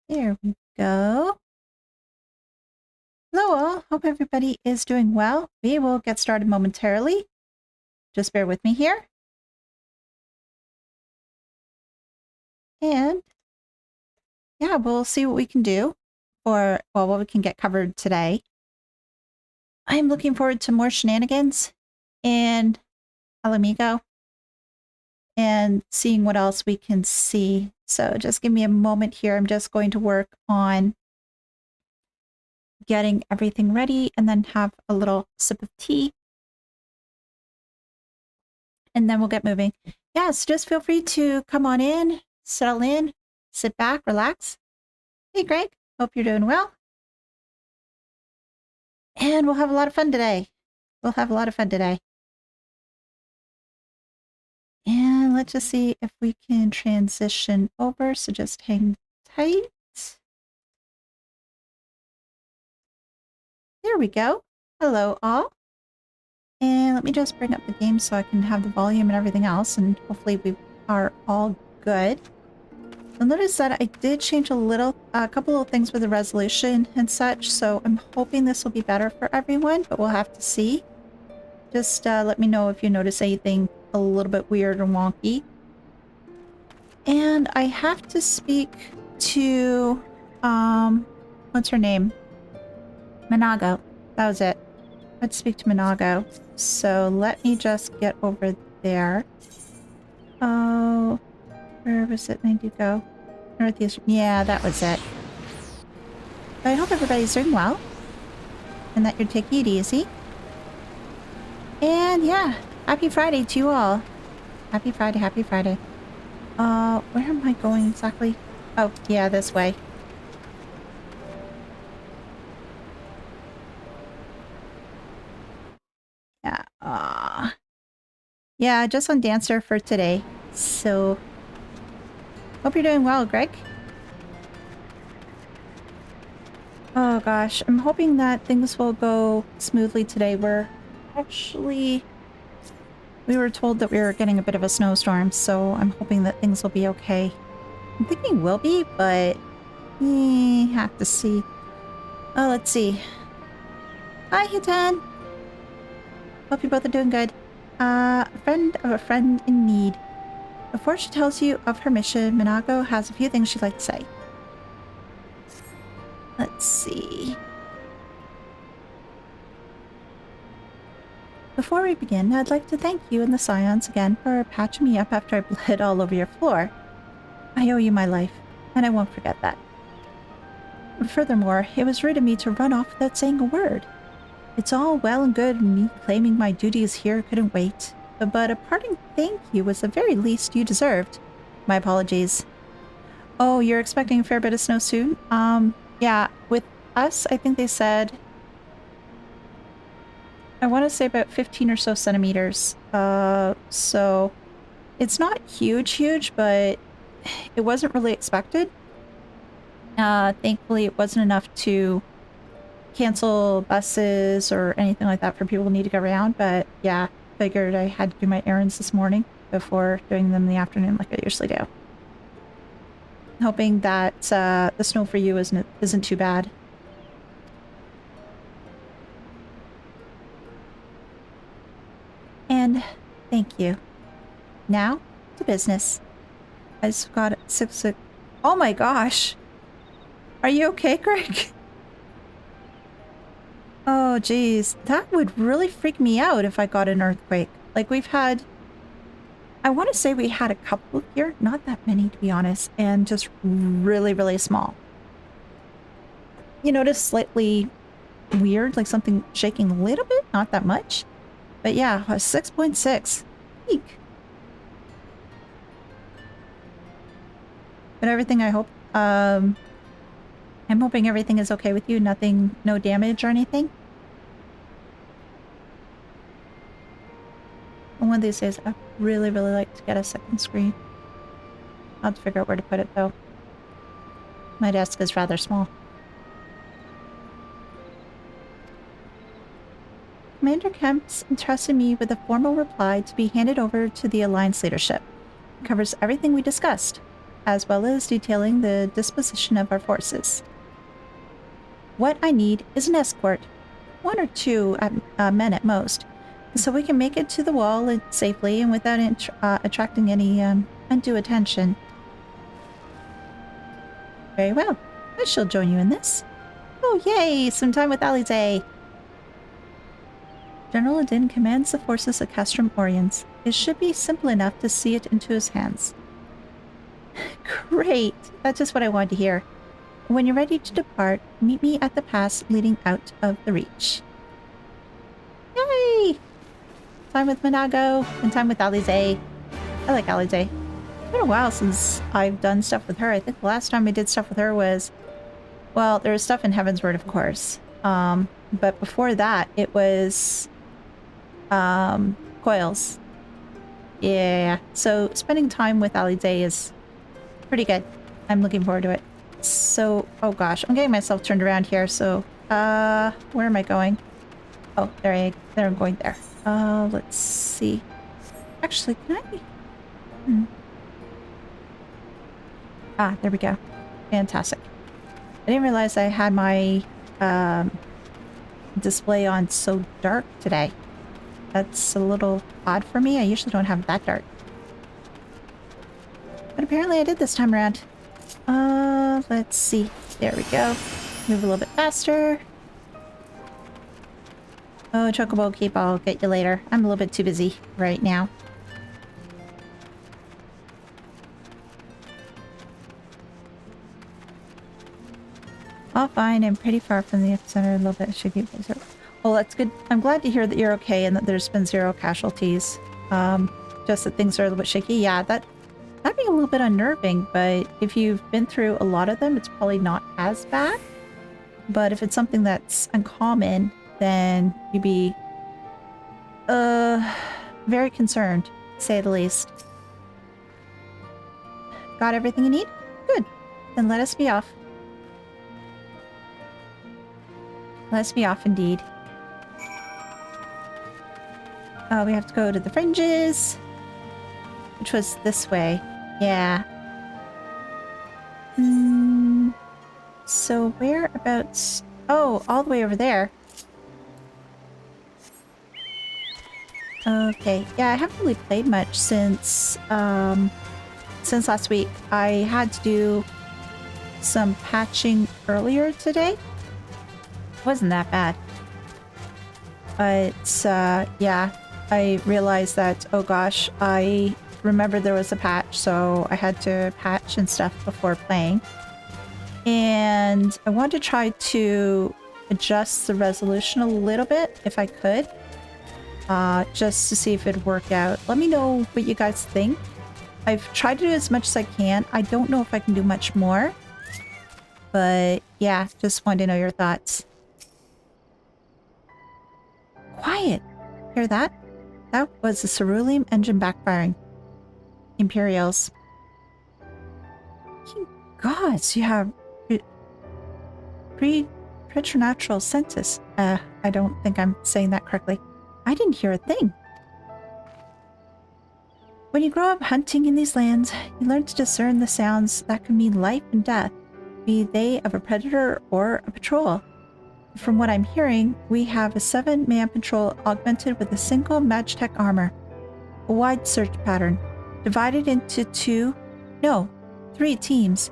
There we go. Hello all, hope everybody is doing well. We will get started momentarily. Just bear with me here. And yeah, we'll see what we can do for, well, what we can get covered today. I'm looking forward to more shenanigans and Ala Mhigo and seeing what else we can see. So just give me a moment here. I'm just going to work on getting everything ready and then have a little sip of tea. And then we'll get moving. Yeah, so just feel free to come on in, settle in, sit back, relax. Hey, Greg. Hope you're doing well. And we'll have a lot of fun today. We'll have a lot of fun today. And let's just see if we can transition over. So just hang tight. There we go. Hello, all. And let me just bring up the game so I can have the volume and everything else. And hopefully we are all good. You'll notice that I did change a couple of things with the resolution and such, so I'm hoping this will be better for everyone, but we'll have to see. Just let me know if you notice anything a little bit weird or wonky. And I have to speak to, what's her name? Mhigo. That was it. I had to speak to Mhigo. So let me just get over there. Oh... Where was it made you go? Northeast. Yeah, that was it. But I hope everybody's doing well. And that you're taking it easy. And yeah, happy Friday to you all. Happy Friday, happy Friday. Where am I going exactly? Oh, yeah, this way. Yeah, yeah, just on Dancer for today. So... hope you're doing well, Greg. Oh gosh, I'm hoping that things will go smoothly today. We were told that we were getting a bit of a snowstorm, so I'm hoping that things will be okay. I'm thinking will be, but have to see. Oh, let's see. Hi, Hitan. Hope you both are doing good. A friend of a friend in need. Before she tells you of her mission, Mhigo has a few things she'd like to say. Let's see. Before we begin, I'd like to thank you and the Scions again for patching me up after I bled all over your floor. I owe you my life, and I won't forget that. Furthermore, it was rude of me to run off without saying a word. It's all well and good me claiming my duties here couldn't wait. But a parting thank you was the very least you deserved. My apologies. Oh, you're expecting a fair bit of snow soon? Yeah, with us, I think they said... I want to say about 15 or so centimeters. So... it's not huge, but it wasn't really expected. Thankfully, it wasn't enough to cancel buses or anything like that for people who need to go around, but yeah. Figured I had to do my errands this morning before doing them in the afternoon like I usually do. Hoping that the snow for you isn't too bad. And thank you. Now to business. I just got it 6. Oh my gosh! Are you okay, Greg? Oh, geez. That would really freak me out if I got an earthquake. Like, we've had... I want to say we had a couple here. Not that many, to be honest. And just really, really small. You notice slightly weird, like something shaking a little bit? Not that much. But yeah, a 6.6. Eek. But everything, I hope... I'm hoping everything is okay with you. Nothing, no damage or anything. One of these days, I'd really, really like to get a second screen. I'll have to figure out where to put it, though. My desk is rather small. Commander Kemp's entrusted me with a formal reply to be handed over to the Alliance leadership. It covers everything we discussed. as well as detailing the disposition of our forces. What I need is an escort, 1 or 2 men at most, so we can make it to the wall safely and without attracting any undue attention. Very well. I shall join you in this. Oh, yay! Some time with Elise! General Adin commands the forces of Castrum Oriens. It should be simple enough to see it into his hands. Great! That's just what I wanted to hear. When you're ready to depart, meet me at the pass leading out of the Reach. Yay! Time with Mhigo and time with Elise. I like Elise. It's been a while since I've done stuff with her. I think the last time I did stuff with her was... Well, there was stuff in Heavensward, of course. But before that, it was... Coils. Yeah. So, spending time with Elise is pretty good. I'm looking forward to it. So, oh gosh, I'm getting myself turned around here, so... where am I going? Oh, there I'm going there. Let's see. Actually, can I... Ah, there we go. Fantastic. I didn't realize I had my display on so dark today. That's a little odd for me. I usually don't have it that dark. But apparently I did this time around. Let's see. There we go. Move a little bit faster. Oh, Chocobo Keep, I'll get you later. I'm a little bit too busy right now. All fine. I'm pretty far from the epicenter. A little bit. Should keep it. Well, that's good. I'm glad to hear that you're okay and that there's been 0 casualties. Just that things are a little bit shaky. Yeah, that'd be a little bit unnerving, but if you've been through a lot of them, it's probably not as bad. But if it's something that's uncommon, then you'd be very concerned, to say the least. Got everything you need? Good. Then let us be off. Let us be off indeed. We have to go to the fringes, which was this way. Yeah. So whereabouts? Oh, all the way over there. Okay. Yeah, I haven't really played much since last week. I had to do some patching earlier today. It wasn't that bad. But yeah, I realized that, oh gosh, I remembered there was a patch, so I had to patch and stuff before playing. And I wanted to try to adjust the resolution a little bit, if I could. Just to see if it'd work out. Let me know what you guys think. I've tried to do as much as I can. I don't know if I can do much more. But yeah, just wanted to know your thoughts. Quiet! Hear that? That was the cerulean engine backfiring. Imperials. Gods, you have preternatural senses. I don't think I'm saying that correctly. I didn't hear a thing. When you grow up hunting in these lands, you learn to discern the sounds that can mean life and death, be they of a predator or a patrol. From what I'm hearing, we have a 7-man patrol augmented with a single Magitech armor. A wide search pattern, divided into 3 teams.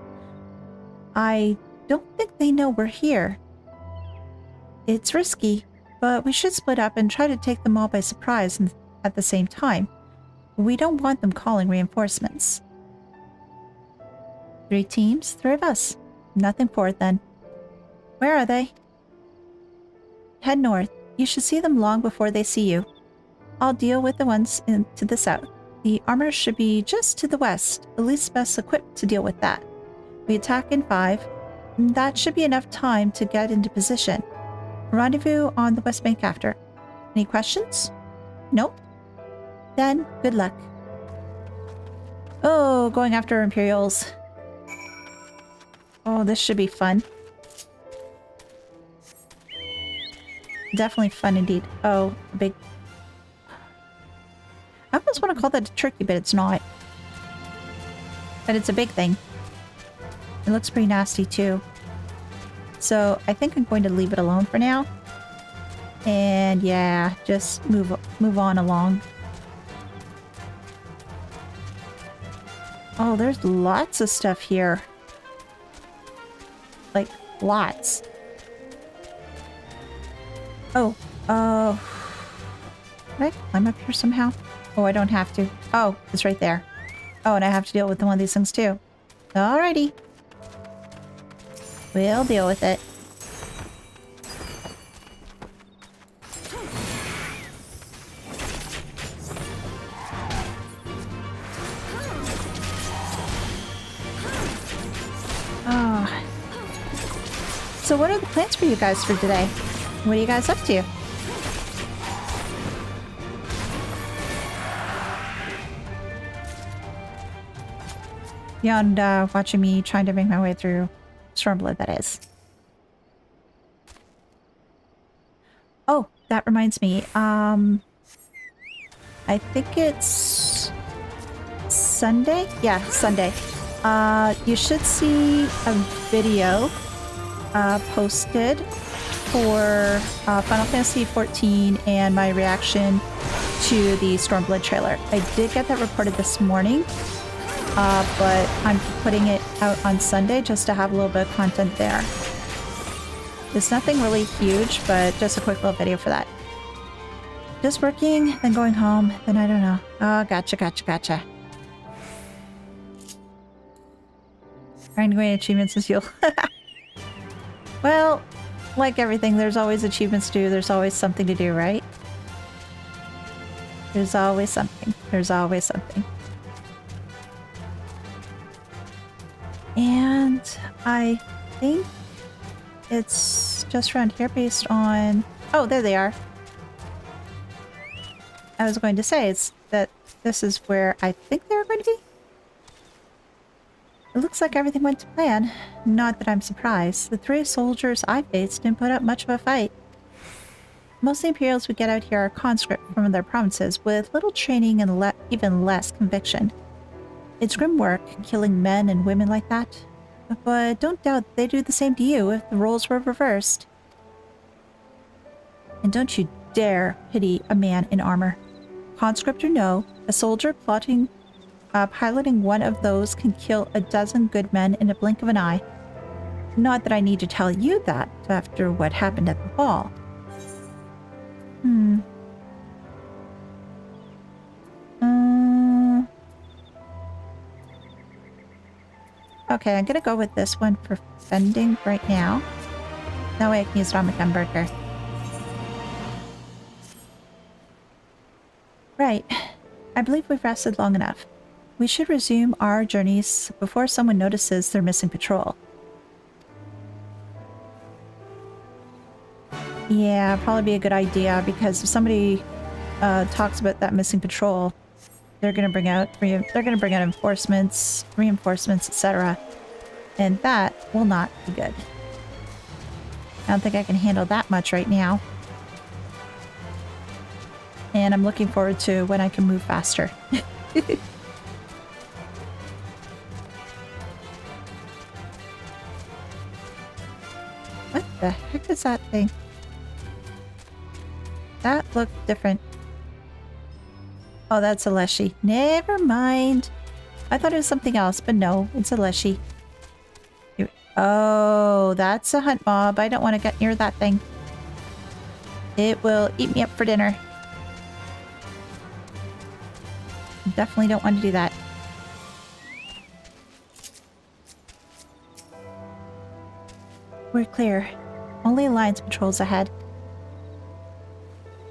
I don't think they know we're here. It's risky, but we should split up and try to take them all by surprise at the same time. We don't want them calling reinforcements. 3 teams, 3 of us. Nothing for it then. Where are they? Head north. You should see them long before they see you. I'll deal with the ones to the south. The armor should be just to the west, at least best equipped to deal with that. We attack in 5. That should be enough time to get into position. Rendezvous on the west bank after. Any questions? Nope. Then, good luck. Oh, going after Imperials. Oh, this should be fun. Definitely fun indeed. Oh, a big... I almost want to call that a turkey, but it's not. But it's a big thing. It looks pretty nasty too. So I think I'm going to leave it alone for now. And yeah, just move on along. Oh, there's lots of stuff here. Like, lots. Oh, can I climb up here somehow? Oh, I don't have to. Oh, it's right there. Oh, and I have to deal with one of these things too. Alrighty. We'll deal with it. Oh. So what are the plans for you guys for today? What are you guys up to? Beyond watching me trying to make my way through Stormblood, that is. Oh, that reminds me. I think it's Sunday? Yeah, Sunday. You should see a video posted for Final Fantasy XIV and my reaction to the Stormblood trailer. I did get that reported this morning. But I'm putting it out on Sunday just to have a little bit of content there. It's nothing really huge, but just a quick little video for that. Just working, then going home, then I don't know. Oh, gotcha. Trying to gain achievements is fuel. Well, like everything, there's always achievements to do. There's always something to do, right? There's always something. There's always something. And I think it's just around here based on... Oh, there they are. I was going to say it's that this is where I think they're going to be. It looks like everything went to plan. Not that I'm surprised. The three soldiers I faced didn't put up much of a fight. Most of the Imperials we get out here are conscript from their provinces with little training and even less conviction. It's grim work, killing men and women like that. But don't doubt they'd do the same to you if the roles were reversed. And don't you dare pity a man in armor. Conscript or no, a soldier piloting one of those can kill a dozen good men in a blink of an eye. Not that I need to tell you that after what happened at the ball. Okay, I'm gonna go with this one for fending right now. That way I can use it on my hamburger. Right. I believe we've rested long enough. We should resume our journeys before someone notices they're missing patrol. Yeah, probably be a good idea, because if somebody talks about that missing patrol, they're gonna bring out reinforcements, etc. And that will not be good. I don't think I can handle that much right now. And I'm looking forward to when I can move faster. What the heck is that thing? That looked different. Oh, that's a Leshy. Never mind. I thought it was something else, but no, it's a Leshy. Oh, that's a hunt mob. I don't want to get near that thing. It will eat me up for dinner. Definitely don't want to do that. We're clear. Only Alliance patrols ahead.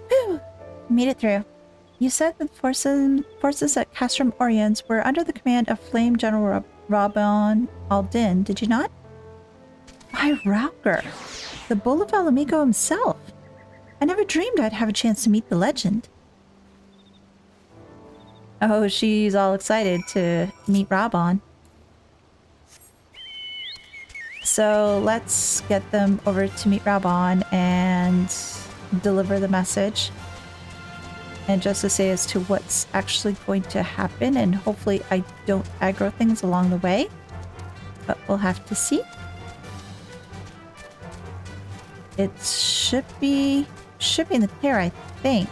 Whew! Made it through. You said the forces at Castrum Oriens were under the command of Flame General Rabban al-Din, did you not? Why, Rauker, the bull of Ala Mhigo himself. I never dreamed I'd have a chance to meet the legend. Oh, she's all excited to meet Rabban. So let's get them over to meet Rabban and deliver the message. And just to say as to what's actually going to happen, and hopefully I don't aggro things along the way. But we'll have to see. It should be in the clear, I think.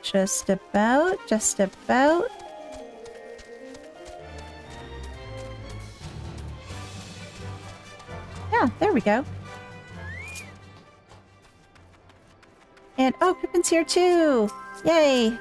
Just about. Yeah, there we go. And oh, Pippin's here too! Yay!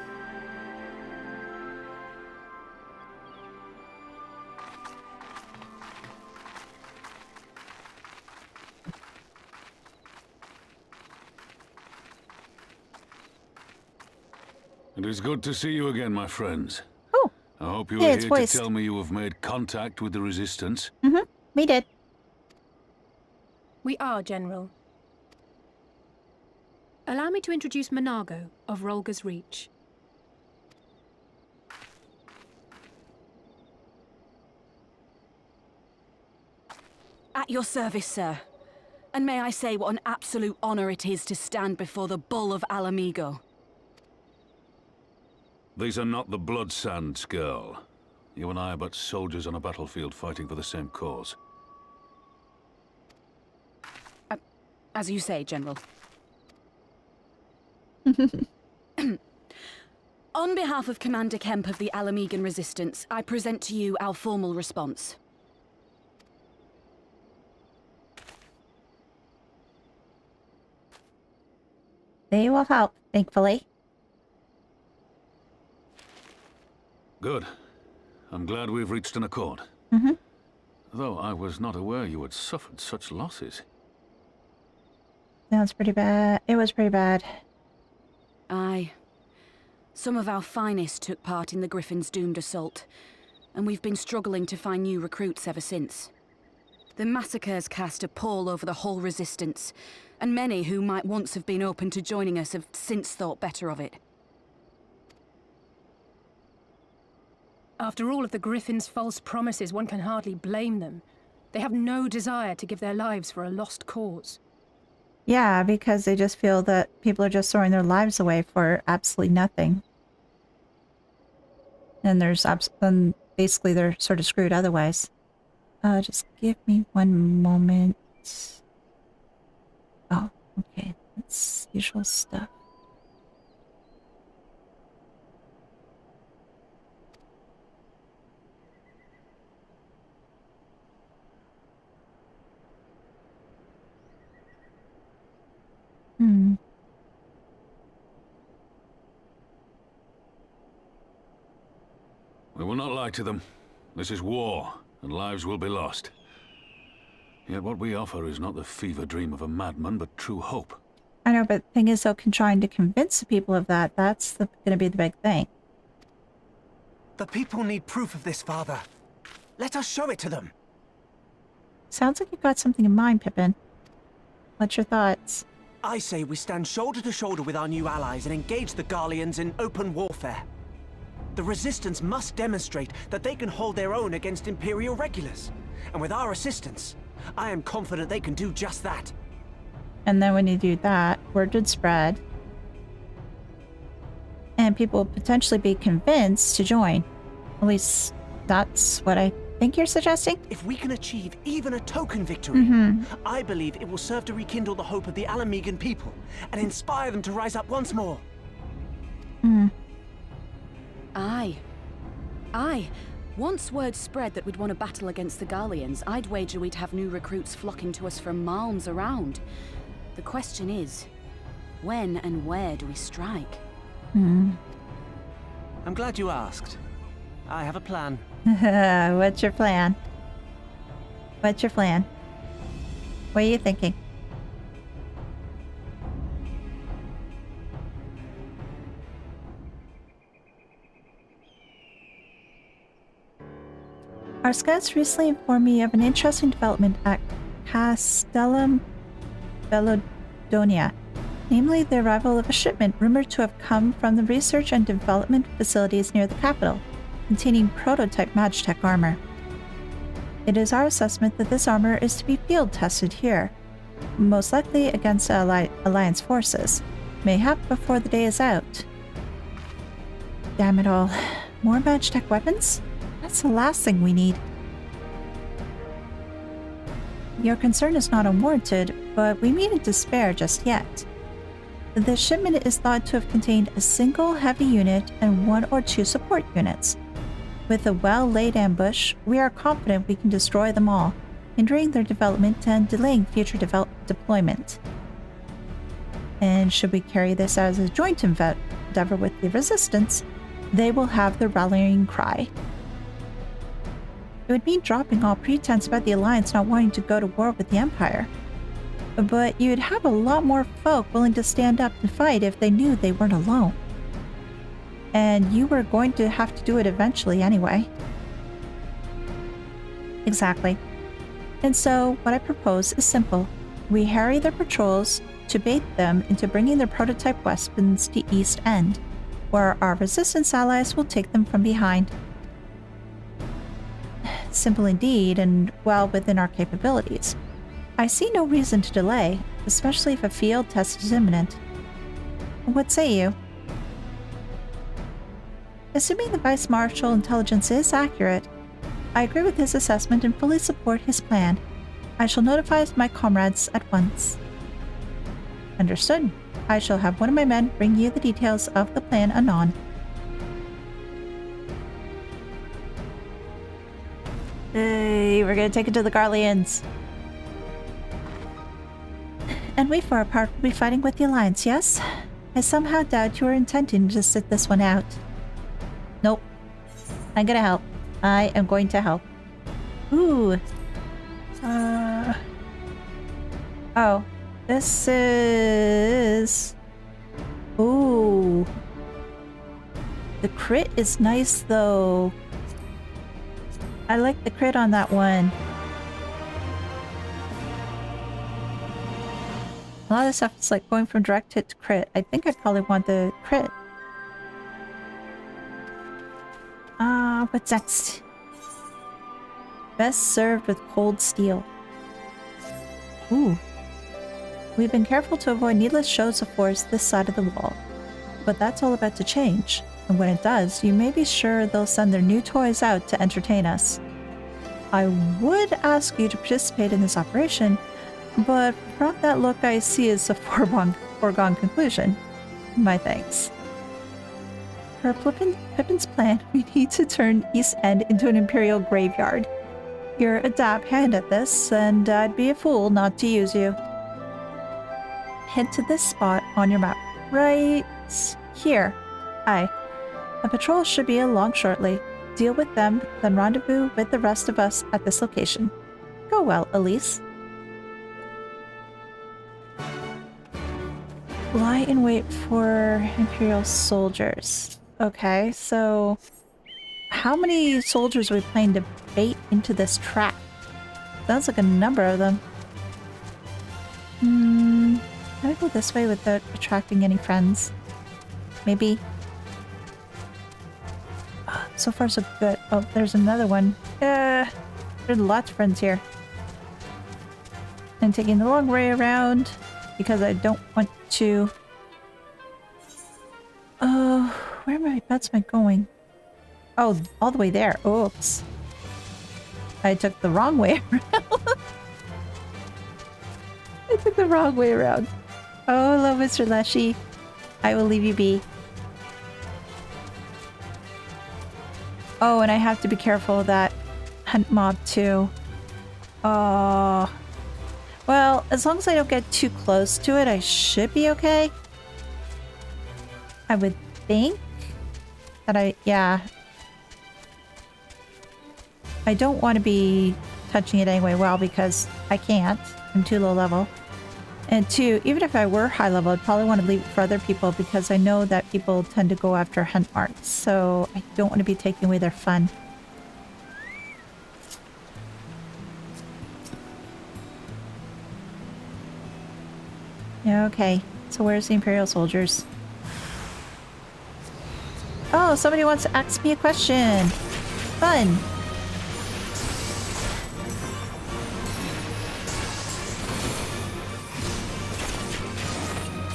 It is good to see you again, my friends. Oh! I hope you Yeah, are it's here voiced. to tell me you have made contact with the Resistance. Mm-hmm. We did. We are, General. Allow me to introduce Mhigo of Rolga's Reach. At your service, sir. And may I say what an absolute honor it is to stand before the bull of Ala Mhigo. These are not the blood sands, girl. You and I are but soldiers on a battlefield fighting for the same cause. As you say, General. On behalf of Commander Kemp of the Ala Mhigan Resistance, I present to you our formal response. They will help, thankfully. Good. I'm glad we've reached an accord. Mm-hmm. Though I was not aware you had suffered such losses. Sounds pretty bad. It was pretty bad. Aye. Some of our finest took part in the Griffin's doomed assault, and we've been struggling to find new recruits ever since. The massacres cast a pall over the whole Resistance, and many who might once have been open to joining us have since thought better of it. After all of the Griffin's false promises, one can hardly blame them. They have no desire to give their lives for a lost cause. Yeah, because they just feel that people are just throwing their lives away for absolutely nothing. And then basically they're sort of screwed otherwise. Just give me one moment. Oh, okay. That's usual stuff. We will not lie to them. This is war, and lives will be lost. Yet what we offer is not the fever dream of a madman, but true hope. I know, but the thing is, though, trying to convince the people of that, that's going to be the big thing. The people need proof of this, Father. Let us show it to them. Sounds like you've got something in mind, Pippin. What's your thoughts? I say we stand shoulder to shoulder with our new allies and engage the Garleans in open warfare. The Resistance must demonstrate that they can hold their own against Imperial regulars. And with our assistance, I am confident they can do just that. And then when you do that, word would spread. And people will potentially be convinced to join. At least that's what I think you're suggesting. If we can achieve even a token victory, I believe it will serve to rekindle the hope of the Ala Mhigan people and inspire them to rise up once more. Aye. Aye. Once word spread that we'd won a battle against the Garleans, I'd wager we'd have new recruits flocking to us from malms around. The question is, when and where do we strike? I'm glad you asked. I have a plan. What's your plan? What's your plan? What are you thinking? Our scouts recently informed me of an interesting development at Castellum Bellodonia, namely the arrival of a shipment rumored to have come from the research and development facilities near the capital, containing prototype Magitech armor. It is our assessment that this armor is to be field tested here, most likely against Alliance forces. Mayhap before the day is out. Damn it all. More Magitech weapons? That's the last thing we need. Your concern is not unwarranted, but we needn't despair just yet. The shipment is thought to have contained a single heavy unit and 1 or 2 support units. With a well-laid ambush, we are confident we can destroy them all, hindering their development and delaying future deployment. And should we carry this as a joint endeavor with the Resistance, they will have the rallying cry. It would mean dropping all pretense about the Alliance not wanting to go to war with the Empire. But you'd have a lot more folk willing to stand up and fight if they knew they weren't alone. And you were going to have to do it eventually anyway. Exactly. And so, what I propose is simple. We harry their patrols to bait them into bringing their prototype weapons to East End, where our Resistance allies will take them from behind. Simple indeed, and well within our capabilities. I see no reason to delay, especially if a field test is imminent. What say you? Assuming the Vice Marshal intelligence is accurate, I agree with his assessment and fully support his plan. I shall notify my comrades at once. Understood. I shall have one of my men bring you the details of the plan anon. Hey, we're gonna take it to the Garleans. And we for our part will be fighting with the Alliance, yes? I somehow doubt you are intending to sit this one out. Nope. I'm gonna help. I am going to help. Ooh. Oh. This is... Ooh. The crit is nice, though. I like the crit on that one. A lot of stuff is like going from direct hit to crit. I think I'd probably want the crit. What's next? Best served with cold steel. Ooh. We've been careful to avoid needless shows of force this side of the wall. But that's all about to change. And when it does, you may be sure they'll send their new toys out to entertain us. I would ask you to participate in this operation, but from that look I see is a foregone conclusion. My thanks. For Pippin's plan, we need to turn East End into an Imperial graveyard. You're a dab hand at this, and I'd be a fool not to use you. Head to this spot on your map. Right here. Aye. A patrol should be along shortly. Deal with them, then rendezvous with the rest of us at this location. Go well, Elise. Lie in wait for Imperial soldiers. Okay, so how many soldiers are we planning to bait into this trap? Sounds like a number of them. Can I go this way without attracting any friends? Maybe. So far so good. Oh, there's another one. There's lots of friends here. I'm taking the long way around because I don't want to... where am I? That's my going. Oh, all the way there. Oops. I took the wrong way around. I took the wrong way around. Oh, hello, Mr. Leshy. I will leave you be. Oh, and I have to be careful of that hunt mob too. Oh. Well, as long as I don't get too close to it, I should be okay. I would think that yeah. I don't want to be touching it anyway, well, because I can't. I'm too low level. And two, even if I were high level, I'd probably want to leave it for other people because I know that people tend to go after hunt marks. So I don't want to be taking away their fun. Okay, so where's the Imperial soldiers? Oh, somebody wants to ask me a question. Fun.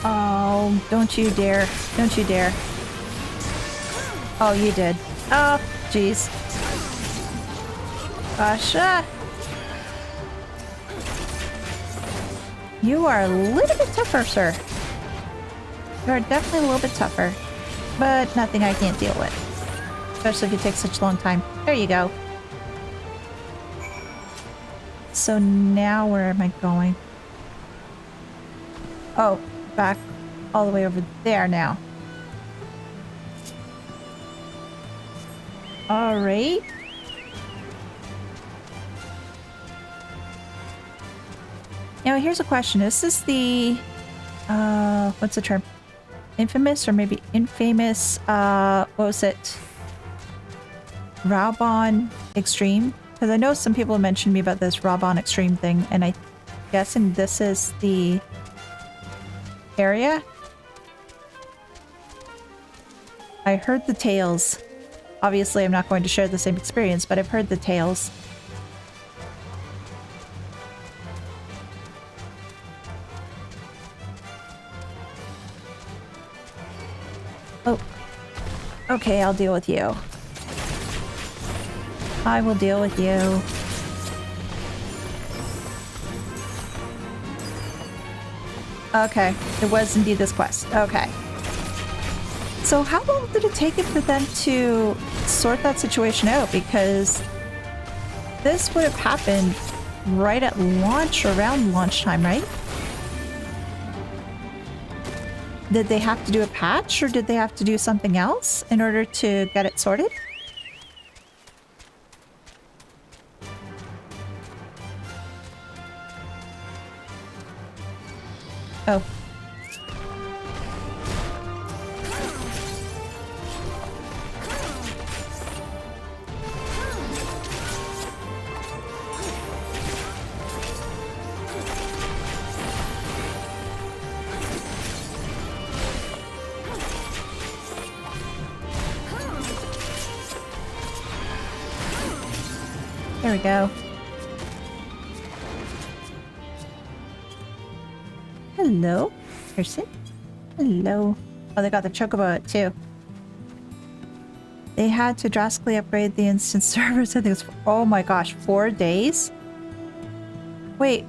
Oh, don't you dare. Don't you dare. Oh, you did. Oh, jeez. Gosh. You are a little bit tougher, sir. You are definitely a little bit tougher. But nothing I can't deal with. Especially if it takes such a long time. There you go. So now where am I going? Oh, back all the way over there now. Alright. Now here's a question. Is this the what's the term? Infamous or maybe infamous what was it? Raubon Extreme? Because I know some people mentioned me about this Raubon Extreme thing, and I'm guessing this is the area. I heard the tales. Obviously, I'm not going to share the same experience, but I've heard the tales. Oh. Okay, I'll deal with you. I will deal with you. Okay, it was indeed this quest. Okay. So how long did it take it for them to sort that situation out? Because this would have happened right at launch, around launch time, right? Did they have to do a patch, or did they have to do something else in order to get it sorted? Oh. There we go. Hello, person. Hello. Oh, they got the chocobo too. They had to drastically upgrade the instance servers. I think it's, oh my gosh, 4 days? Wait.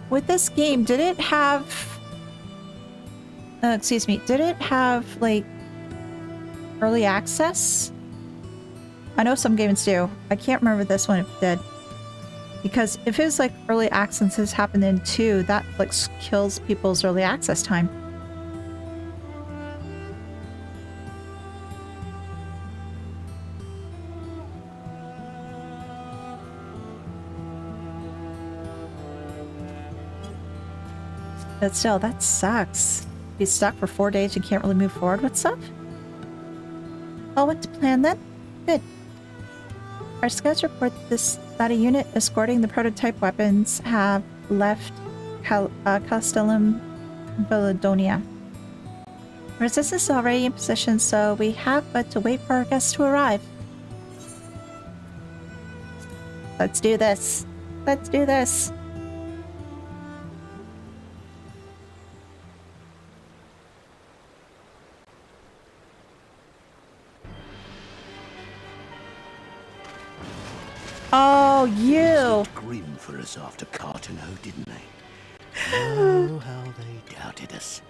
With this game, did it have... excuse me, did it have, like, early access? I know some games do. I can't remember this one if it did. Because if it's like early access has happened in 2, that like kills people's early access time. But still, that sucks. Be stuck for 4 days, you can't really move forward with stuff? All went to plan then? Good. Our scouts report that a unit escorting the prototype weapons have left Castellum Veladonia. Resistance is already in position, so we have but to wait for our guests to arrive. Let's do this. Let's do this. Oh, you! Grim for us after Cartano, didn't they? Oh, how they doubted us.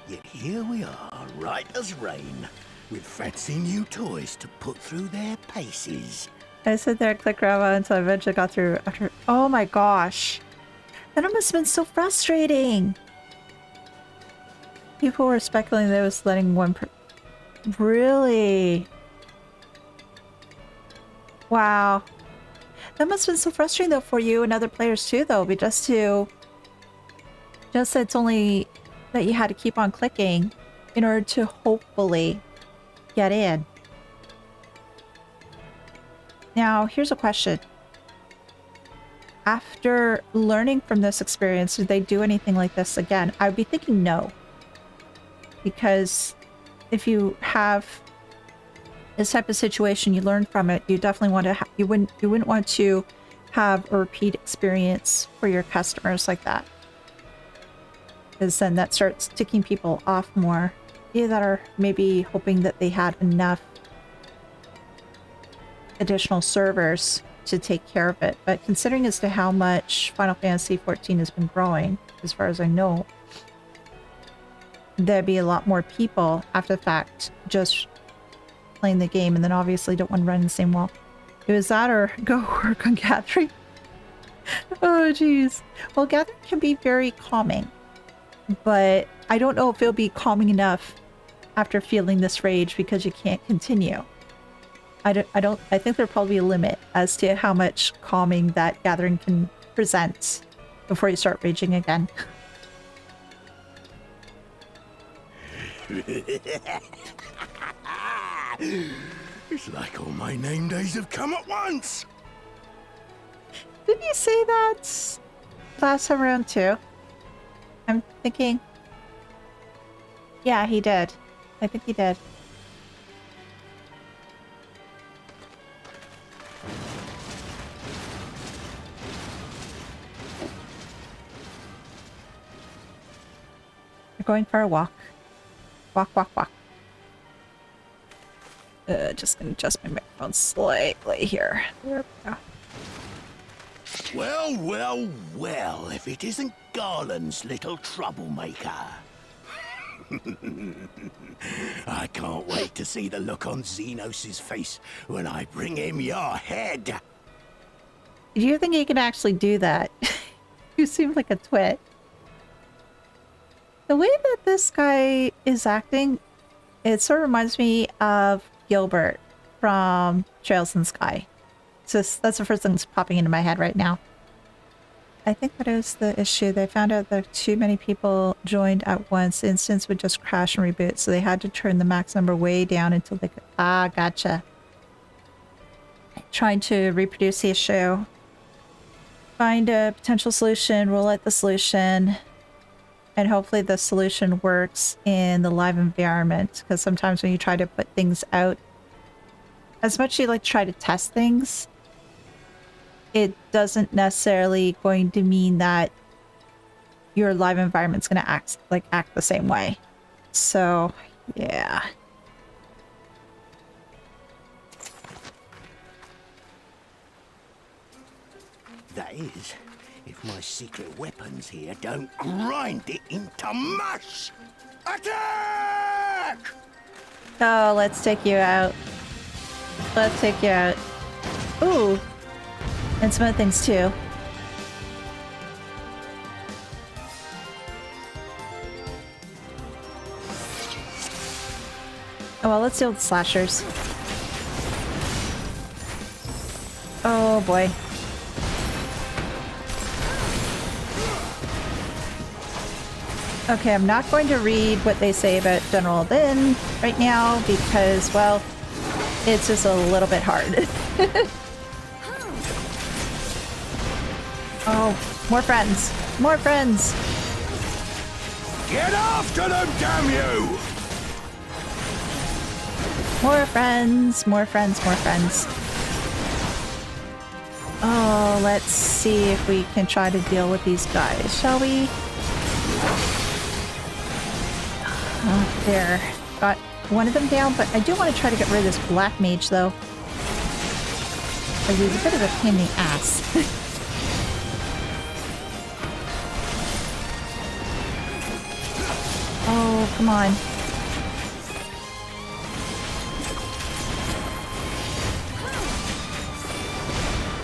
Yet here we are, right as rain, with fancy new toys to put through their paces. I stood there and clicked Rava until I eventually got through after... Oh my gosh. That must have been so frustrating. People were speculating that it was letting one Really? Wow. That must have been so frustrating though for you and other players too though, but just that it's only that you had to keep on clicking in order to hopefully get in. Now, here's a question. After learning from this experience, did they do anything like this again? I would be thinking no. Because if you have this type of situation, you learn from it, you definitely want to you wouldn't want to have a repeat experience for your customers like that. because then that starts ticking people off more. Either that or maybe hoping that they had enough additional servers to take care of it. But considering as to how much Final Fantasy XIV has been growing, as far as I know, there'd be a lot more people after the fact just playing the game, and then obviously don't want to run in the same wall. It was that or go work on gathering. Oh jeez. Well, gathering can be very calming, but I don't know if it'll be calming enough after feeling this rage because you can't continue. I think there'll probably be a limit as to how much calming that gathering can present before you start raging again. It's like all my name days have come at once. Didn't you say that last time around too? I'm thinking... Yeah, he did. I think he did. We're going for a walk. Walk, walk, walk. Just gonna adjust my microphone slightly here. There we go. Well, well, well, if it isn't Garland's little troublemaker. I can't wait to see the look on Xenos' face when I bring him your head. Do you think you can actually do that? You seem like a twit. The way that this guy is acting, it sort of reminds me of Gilbert from Trails in the Sky. That's the first thing that's popping into my head right now. I think that is the issue. They found out that too many people joined at once. The instance would just crash and reboot, so they had to turn the max number way down until they could... Ah, gotcha. Trying to reproduce the issue. Find a potential solution, roll out the solution, and hopefully the solution works in the live environment, because sometimes when you try to put things out, as much as you like to try to test things, it doesn't necessarily going to mean that your live environment's going to act the same way. So, yeah. That is, if my secret weapons here don't grind it into mush. Attack! Oh, let's take you out. Let's take you out. Ooh. And some other things too. Oh well, let's deal with the slashers. Oh boy. Okay, I'm not going to read what they say about General Din right now because, well, it's just a little bit hard. Oh, more friends. More friends. Get after them, damn you! More friends. More friends. More friends. Oh, let's see if we can try to deal with these guys, shall we? Oh, there. Got one of them down, but I do want to try to get rid of this black mage, though. Because he's a bit of a pain in the ass. Oh, come on.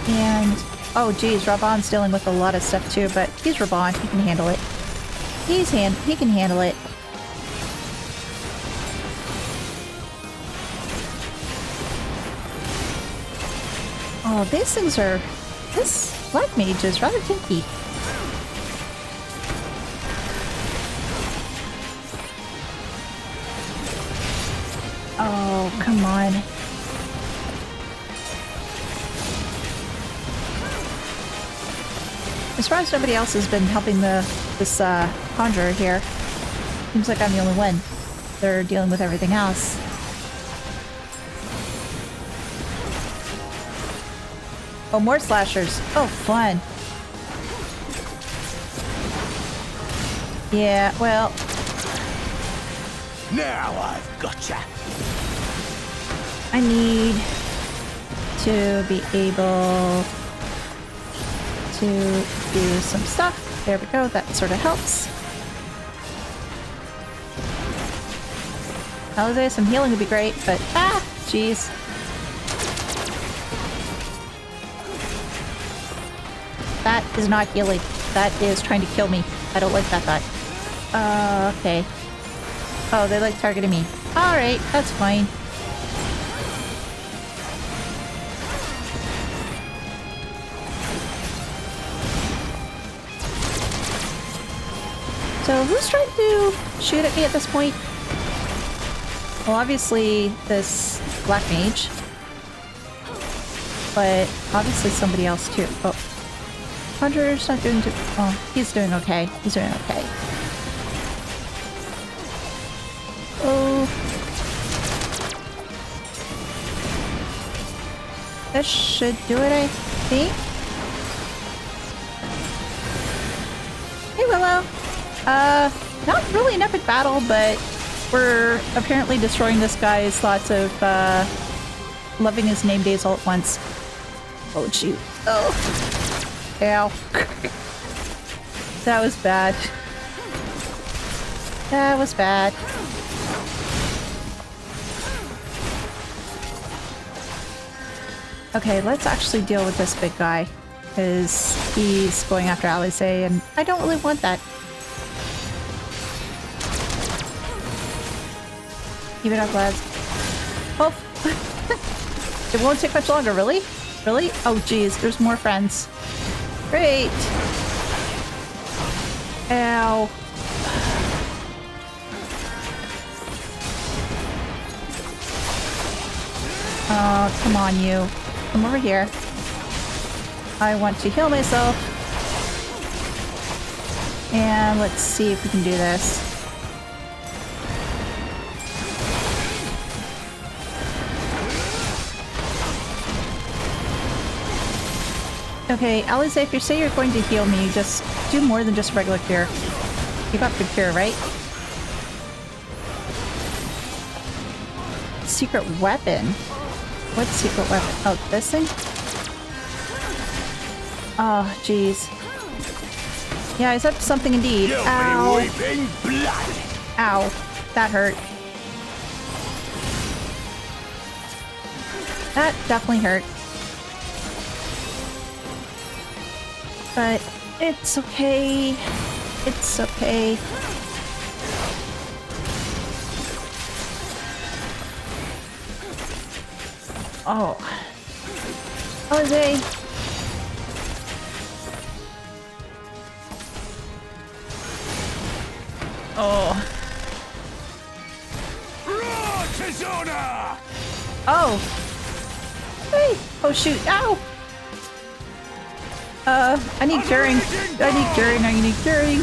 And, oh geez, Raban's dealing with a lot of stuff too, but he's Raban, he can handle it. He can handle it. Oh, these things are... This Black Mage is rather tinky. Oh, come on. As far as nobody else has been helping this conjurer here, seems like I'm the only one. They're dealing with everything else. Oh, more slashers. Oh, fun. Yeah, well, Now I've gotcha. I need to be able to do some stuff. There we go, that sort of helps. Elise, some healing would be great, but jeez. That is not healing. That is trying to kill me. I don't like that thought. Okay. Oh, they like targeting me. Alright, that's fine. So who's trying to shoot at me at this point? Well, obviously this black mage. But obviously somebody else too. Oh. Hunter's not doing too... Oh, he's doing okay. He's doing okay. Oh. This should do it, I think. Hey, Willow. Not really an epic battle, but we're apparently destroying this guy's thoughts of, loving his name days all at once. Oh, shoot. Oh. Ow. That was bad. That was bad. Okay, let's actually deal with this big guy. Because he's going after Elise, and I don't really want that. Keep it up, lads. Oh! It won't take much longer, really? Really? Oh, geez, there's more friends. Great! Ow. Oh, come on, you. Come over here. I want to heal myself. And let's see if we can do this. Okay, Alice, if you say you're going to heal me, just do more than just regular cure. Keep up the cure, right? Secret weapon? What secret weapon? Oh, this thing? Oh, jeez. Yeah, he's up to something indeed. Ow. Weeping blood. Ow. That hurt. That definitely hurt. But it's okay. It's okay. Oh. Jose. Oh. Oh. Hey. Oh shoot. Ow. I need curing. I need curing. I need curing.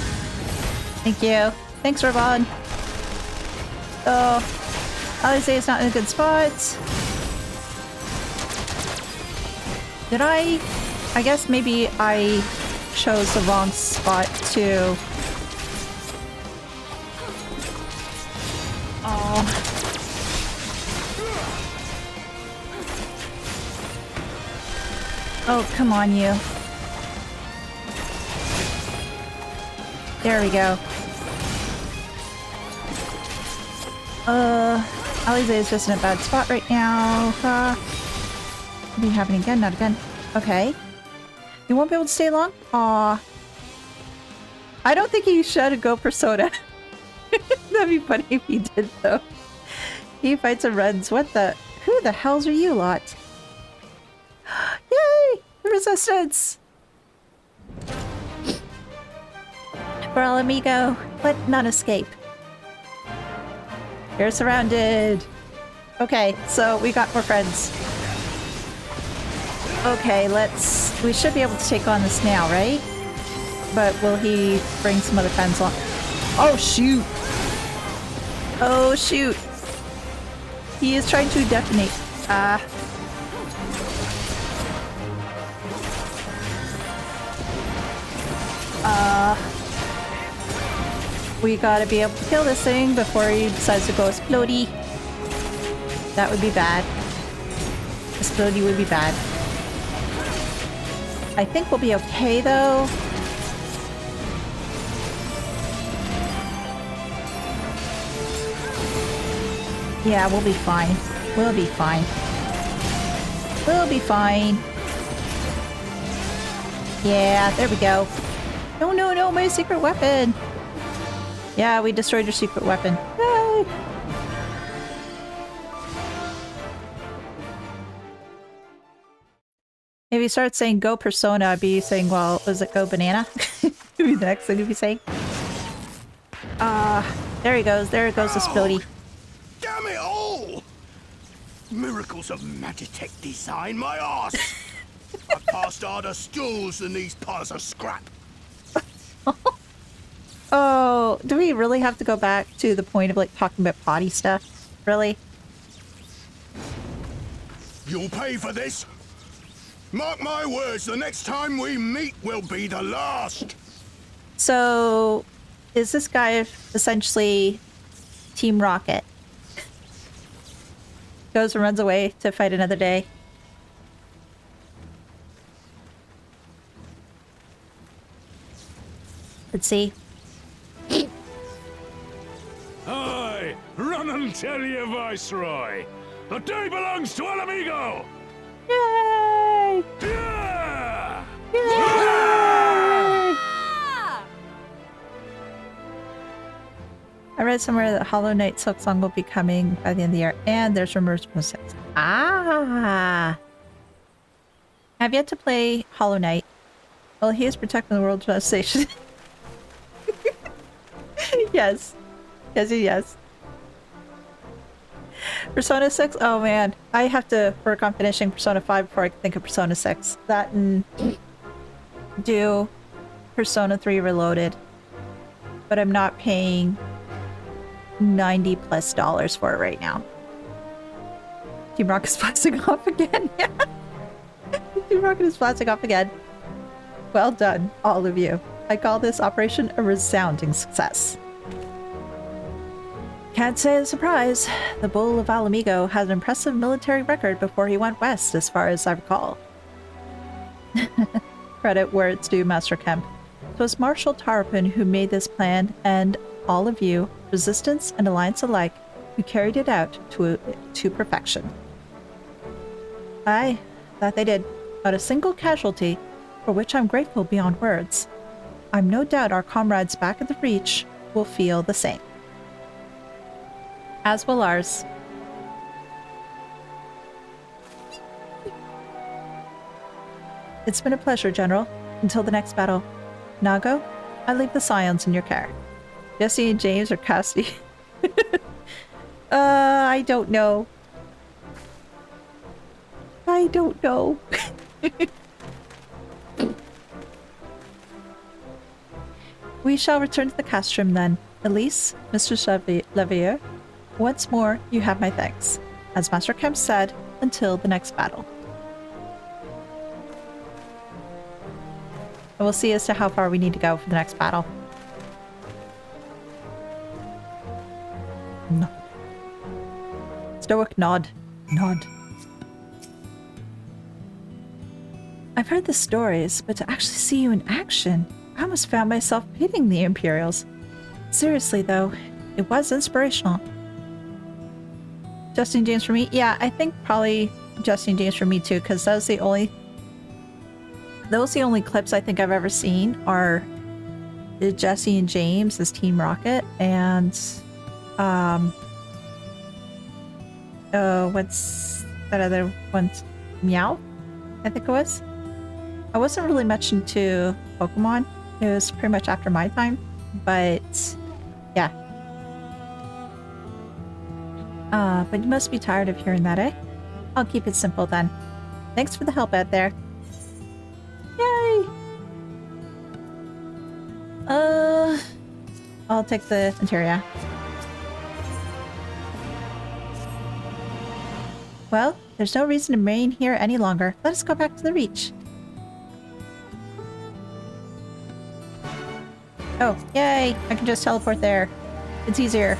Thank you. Thanks, Ravon. Oh. Alice is not in a good spot. Did I guess maybe I chose the wrong spot to... Oh. Oh, come on, you. There we go. Alize is just in a bad spot right now. Be happening again, not again. Okay. You won't be able to stay long? Aw. I don't think he should go Persona. That'd be funny if he did, though. He fights and runs. What the? Who the hells are you lot? Yay! The resistance! For Ala Mhigo, let none escape. You're surrounded. Okay, so we got more friends. Okay, we should be able to take on this now, right? But will he bring some other friends along? Oh, shoot! Oh, shoot! He is trying to detonate. We gotta be able to kill this thing before he decides to go explodey. That would be bad. Explodey would be bad. I think we'll be okay though. Yeah, we'll be fine. We'll be fine. We'll be fine. Yeah, there we go. No, no, no, my secret weapon! Yeah, we destroyed your secret weapon. Yay! If you start saying go Persona, I'd be saying, well, was it go banana? Would be the next thing you'd be saying. There he goes. There goes the Splody. Damn it all! Miracles of Magitech design, my arse! I passed harder stools than these piles of scrap. Oh, do we really have to go back to the point of like talking about potty stuff? Really? You'll pay for this. Mark my words, the next time we meet will be the last. So, is this guy essentially Team Rocket? Goes and runs away to fight another day. Let's see. Aye, run and tell your viceroy. The day belongs to Ala Mhigo. Yay! Yeah! Yay! I read somewhere that Hollow Knight Silk Song will be coming by the end of the year, and there's rumors from 6. Ah! Have yet to play Hollow Knight. Well, he is protecting the world's best station. Yes. Yes, yes. Persona 6? Oh man. I have to work on finishing Persona 5 before I can think of Persona 6. That and do Persona 3 Reloaded. But I'm not paying $90+ for it right now. Team Rocket is blasting off again. Team Rocket is blasting off again. Well done, all of you. I call this operation a resounding success. Can't say it's a surprise. The Bull of Ala Mhigo had an impressive military record before he went west, as far as I recall. Credit where it's due, Master Kemp. It was Marshal Tarpon who made this plan, and all of you, Resistance and Alliance alike, who carried it out to perfection. Aye, that they did. Not a single casualty, for which I'm grateful beyond words. I'm no doubt our comrades back at the Reach will feel the same. As will ours. It's been a pleasure, General. Until the next battle. Nago, I leave the Scions in your care. Jesse and James or Cassidy? I don't know. I don't know. We shall return to the castrum then. Elise, Mr. Levier, once more, you have my thanks. As Master Kemp said, until the next battle. And we'll see as to how far we need to go for the next battle. No. Stoic nod. Nod. I've heard the stories, but to actually see you in action, I almost found myself pitying the Imperials. Seriously though, it was inspirational. Justin James for me? Yeah, I think probably Justin James for me too, because those the only clips I think I've ever seen are Jesse and James as Team Rocket and what's that other one? Meow? I think it was. I wasn't really much into Pokemon. It was pretty much after my time, but yeah. But you must be tired of hearing that, eh? I'll keep it simple then. Thanks for the help out there. Yay! I'll take the materia. Well, there's no reason to remain here any longer. Let us go back to the Reach. Oh, yay! I can just teleport there. It's easier.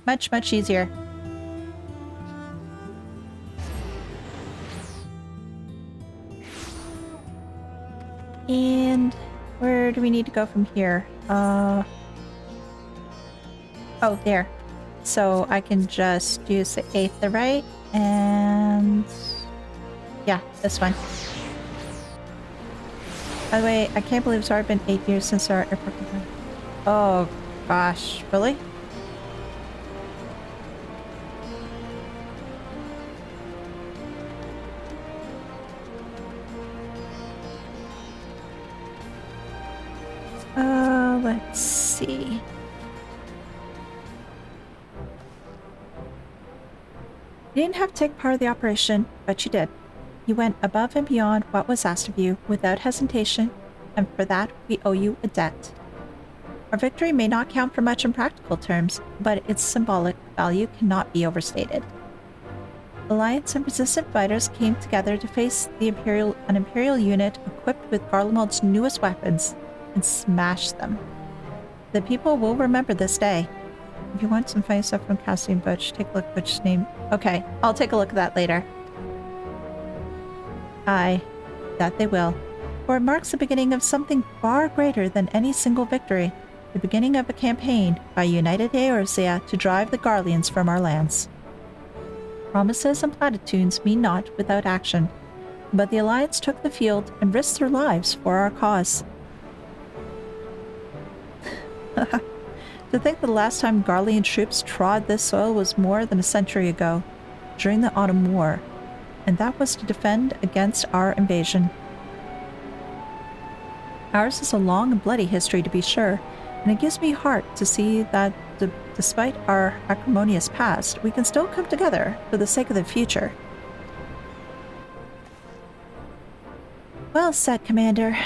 Much, much easier. And where do we need to go from here? Oh, there. So I can just use the 8th right, and yeah, this one. By the way, I can't believe it's already been 8 years since our airport. Oh gosh, really? Let's see. You didn't have to take part of the operation, but you did. You went above and beyond what was asked of you without hesitation, and for that we owe you a debt. Our victory may not count for much in practical terms, but its symbolic value cannot be overstated. Alliance and resistant fighters came together to face an Imperial unit equipped with Garlemald's newest weapons and smash them. The people will remember this day. If you want some funny stuff from Cassie and Butch, take a look at Butch's name. Okay, I'll take a look at that later. Aye, that they will. For it marks the beginning of something far greater than any single victory. The beginning of a campaign by united Eorzea to drive the Garleans from our lands. Promises and platitudes mean naught without action, but the Alliance took the field and risked their lives for our cause. To think the last time Garlean troops trod this soil was more than a century ago, during the Autumn War, and that was to defend against our invasion. Ours is a long and bloody history, to be sure, and it gives me heart to see that despite our acrimonious past, we can still come together for the sake of the future. Well said, Commander.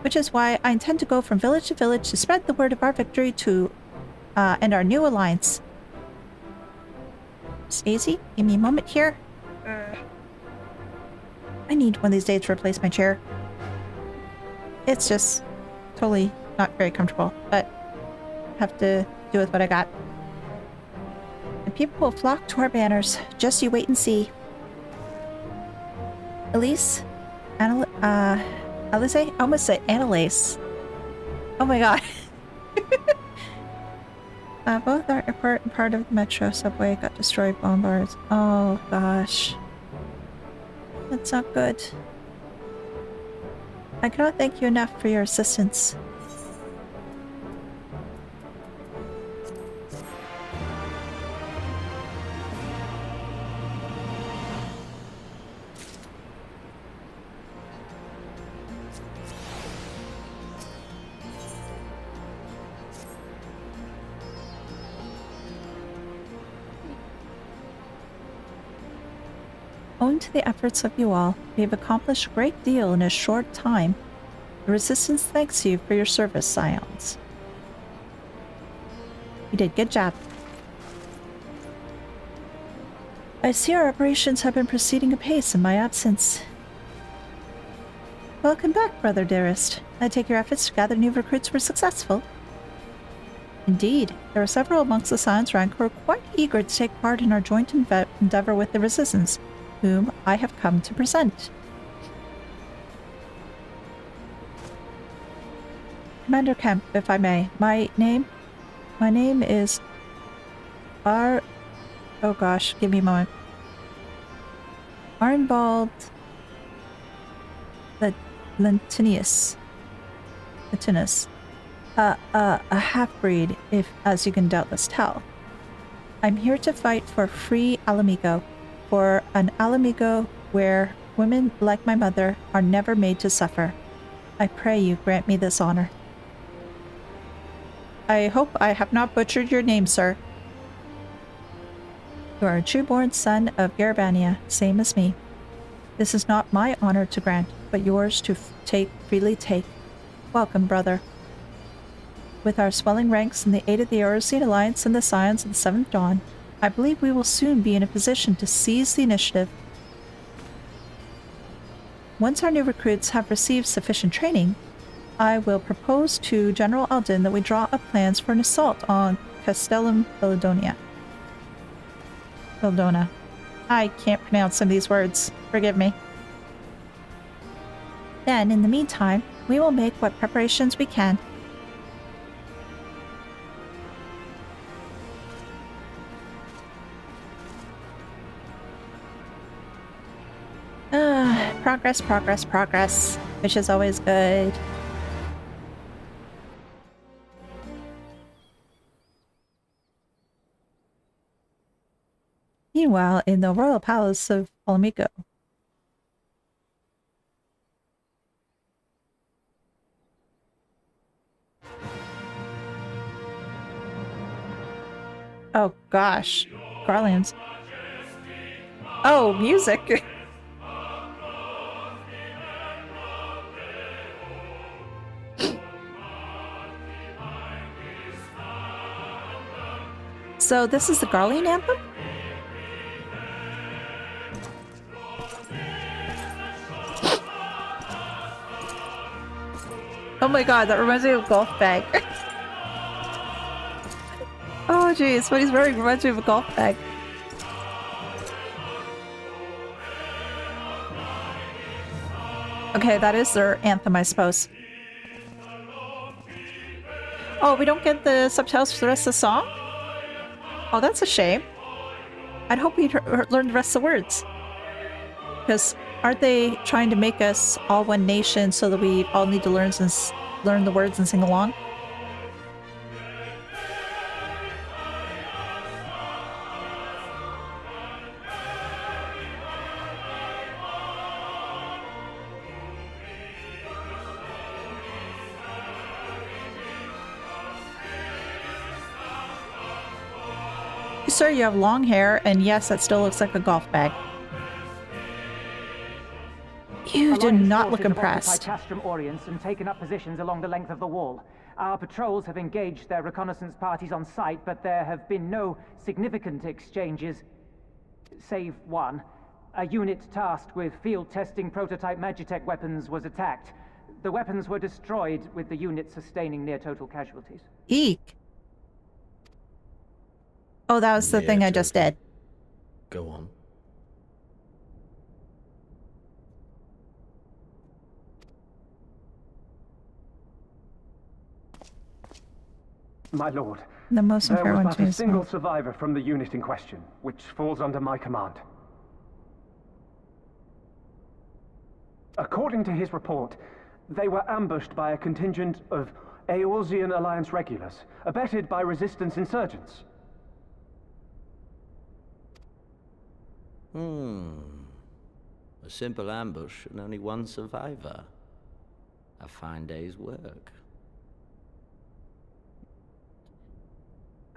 Which is why I intend to go from village to village to spread the word of our victory and our new alliance. Stacey, give me a moment here. I need one of these days to replace my chair. It's just totally not very comfortable, but have to do with what I got. The people will flock to our banners. Just you wait and see. Elise, Alice? I almost said Annalise. Oh my god. Both our airport and part of the metro subway got destroyed by bombers. Oh gosh. That's not good. I cannot thank you enough for your assistance. Owing to the efforts of you all, we have accomplished a great deal in a short time. The Resistance thanks you for your service, Scions. You did good job. I see our operations have been proceeding apace in my absence. Welcome back, brother dearest. I take your efforts to gather new recruits were successful. Indeed, there are several amongst the Scions rank who are quite eager to take part in our joint endeavor with the Resistance, whom I have come to present. Commander Kemp, if I may. My name is oh gosh, give me a moment. Arnbald Lentinius. A half-breed, if as you can doubtless tell. I'm here to fight for free Ala Mhigo, for an Ala Mhigo where women like my mother are never made to suffer. I pray you grant me this honor. I hope I have not butchered your name, sir. You are a true-born son of Garabania, same as me. This is not my honor to grant, but yours to freely take. Welcome, brother. With our swelling ranks and the aid of the Eorzean Alliance and the Scions of the Seventh Dawn, I believe we will soon be in a position to seize the initiative. Once our new recruits have received sufficient training, I will propose to General Alden that we draw up plans for an assault on Castellum Belladonna. Belladonna. I can't pronounce some of these words. Forgive me. Then, in the meantime, we will make what preparations we can. Progress, progress, progress, which is always good. Meanwhile, in the royal palace of Ala Mhigans. Oh gosh, Garlean's. Oh, music. So this is the Garlean anthem? Oh my god, that reminds me of golf bag. Oh jeez, what he's wearing reminds me of a golf bag. Okay, that is their anthem, I suppose. Oh, we don't get the subtitles for the rest of the song? Oh, that's a shame. I'd hope we'd learn the rest of the words. Because aren't they trying to make us all one nation so that we all need to learn the words and sing along? Sir, you have long hair, and yes, that still looks like a golf bag. You do not look impressed. Castrum Orients and taken up positions along the length of the wall. Our patrols have engaged their reconnaissance parties on site, but there have been no significant exchanges, save one. A unit tasked with field testing prototype Magitech weapons was attacked. The weapons were destroyed, with the unit sustaining near total casualties. Eek. Oh, that was the thing I just did. Go on. My lord, The most there unfair was one but to a use. single survivor from the unit in question, which falls under my command. According to his report, they were ambushed by a contingent of Eorzean Alliance regulars, abetted by resistance insurgents. A simple ambush and only one survivor. A fine day's work.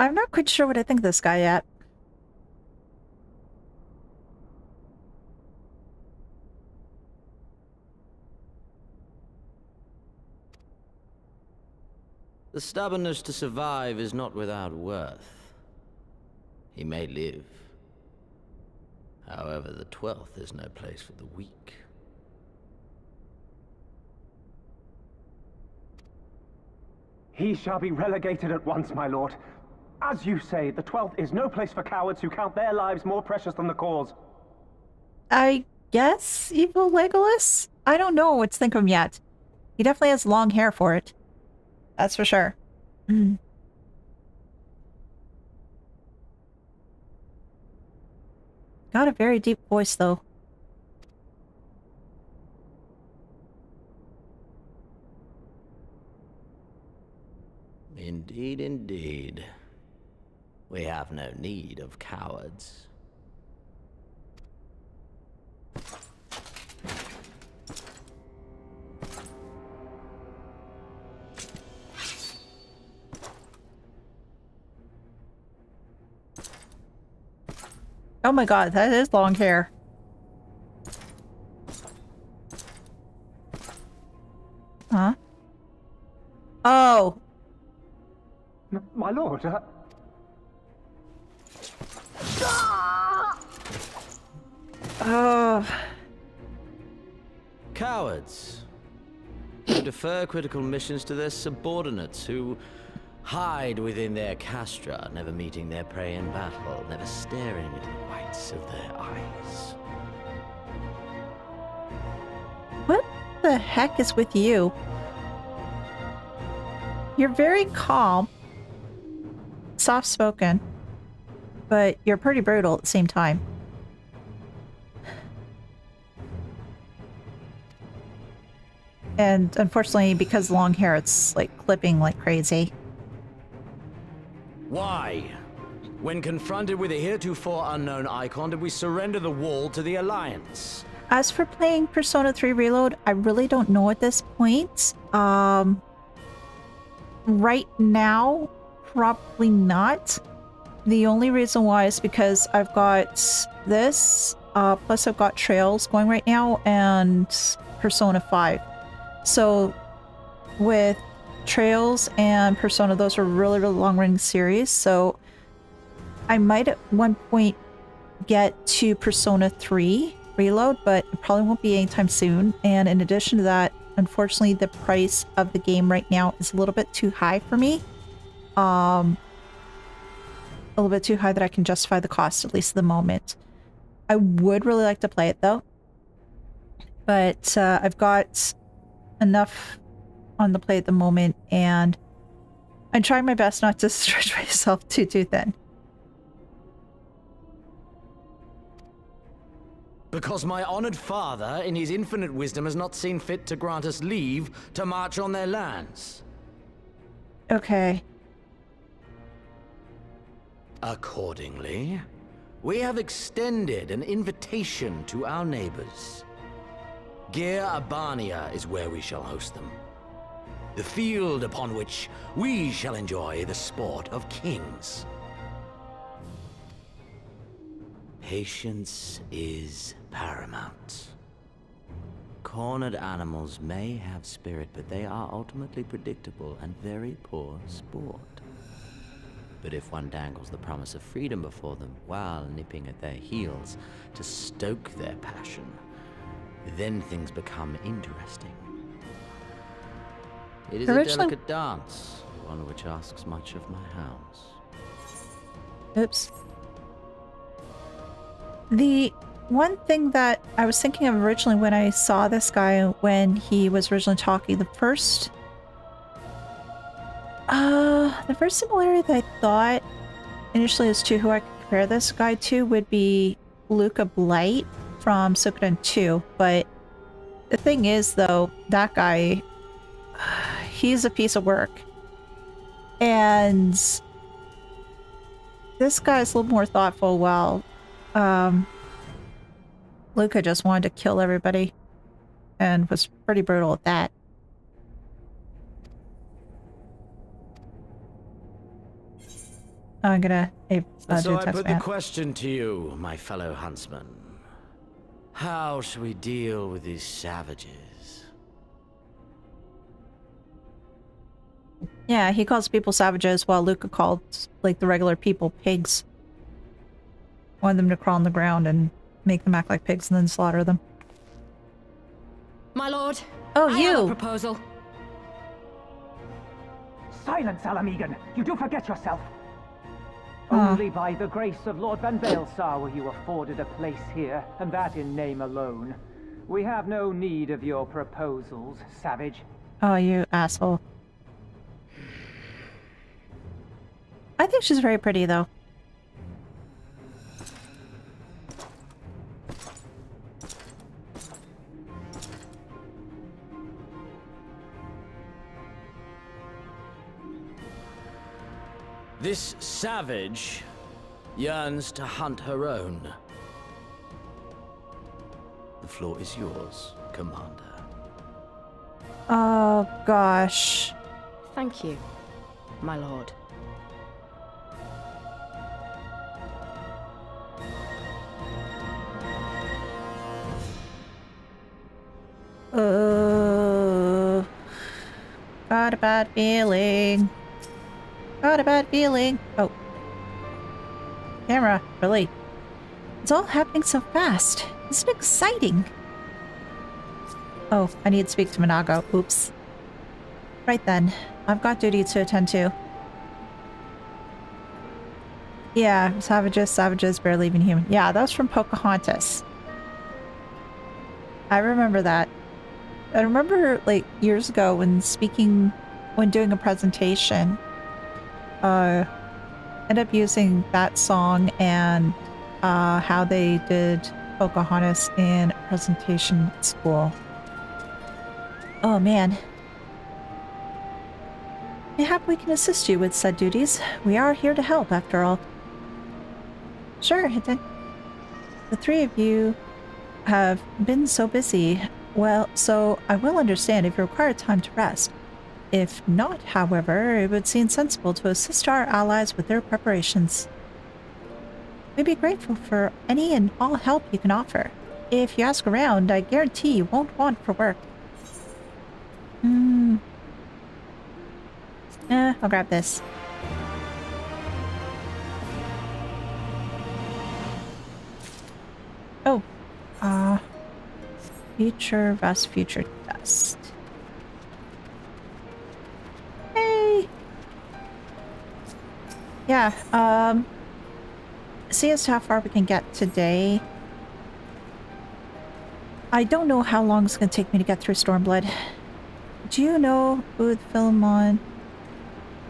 I'm not quite sure what I think of this guy yet. The stubbornness to survive is not without worth. He may live. However, the 12th is no place for the weak. He shall be relegated at once, my lord. As you say, the 12th is no place for cowards who count their lives more precious than the cause. I guess evil Legolas? I don't know what to think of him yet. He definitely has long hair for it. That's for sure. Got a very deep voice, though. Indeed, indeed. We have no need of cowards. Oh my god, that is long hair. Huh? Oh! My lord, Oh. Cowards. who defer critical missions to their subordinates, who hide within their castra, never meeting their prey in battle, never staring into the whites of their eyes. What the heck is with you? You're very calm, soft-spoken, but you're pretty brutal at the same time. And unfortunately, because long hair, it's like clipping like crazy. Why? When confronted with a heretofore unknown icon, did we surrender the wall to the Alliance? As for playing Persona 3 Reload, I really don't know at this point. Right now, probably not. The only reason why is because I've got this, plus I've got Trails going right now, and Persona 5. So, with Trails and Persona, those are really, really long-running series, so I might at one point get to Persona 3 Reload, but it probably won't be anytime soon. And in addition to that, unfortunately, the price of the game right now is a little bit too high for me. A little bit too high that I can justify the cost, at least at the moment. I would really like to play it, though. But I've got enough on the plate at the moment, and I'm trying my best not to stretch myself too thin. Because my honored father, in his infinite wisdom, has not seen fit to grant us leave to march on their lands. Okay. Accordingly, we have extended an invitation to our neighbors. Gir Abania is where we shall host them. The field upon which we shall enjoy the sport of kings. Patience is paramount. Cornered animals may have spirit, but they are ultimately predictable and very poor sport. But if one dangles the promise of freedom before them while nipping at their heels to stoke their passion, then things become interesting. It is a delicate dance, one which asks much of my hounds. Oops. The one thing that I was thinking of originally when I saw this guy, when he was originally talking, the first similarity that I thought initially as to who I could compare this guy to would be Luca Blight from Suikoden 2, but the thing is, though, that guy, he's a piece of work. And this guy's a little more thoughtful. Well, Luca just wanted to kill everybody and was pretty brutal at that. I'm gonna so do a I text put man. the question to you, my fellow huntsman. How should we deal with these savages? Yeah, he calls people savages while Luca called, like, the regular people pigs. Wanted them to crawl on the ground and make them act like pigs and then slaughter them. My lord. Oh, I you! have a proposal. Silence, Ala Mhigan! You do forget yourself! Only by the grace of Lord Van Baelsar were you afforded a place here, and that in name alone. We have no need of your proposals, savage. Oh, you asshole. I think she's very pretty, though. This savage yearns to hunt her own. The floor is yours, Commander. Oh, gosh. Thank you, my lord. Got a bad feeling. Got a bad feeling. Oh. Camera, really? It's all happening so fast. Isn't it exciting? Oh, I need to speak to Mhigo. Oops. Right then. I've got duty to attend to. Yeah, savages, barely even human. Yeah, that was from Pocahontas. I remember that. I remember, like, years ago when doing a presentation, ended up using that song and how they did Pocahontas in a presentation at school. Oh man. Mayhap we can assist you with said duties. We are here to help, after all. Sure, Hinton. The three of you have been so busy. Well, so I will understand if you require time to rest. If not, however, it would seem sensible to assist our allies with their preparations. We'd be grateful for any and all help you can offer. If you ask around, I guarantee you won't want for work. I'll grab this. Oh. Future rust, future dust. Hey! Yeah, see as to how far we can get today. I don't know how long it's going to take me to get through Stormblood. Do you know Uth Philemon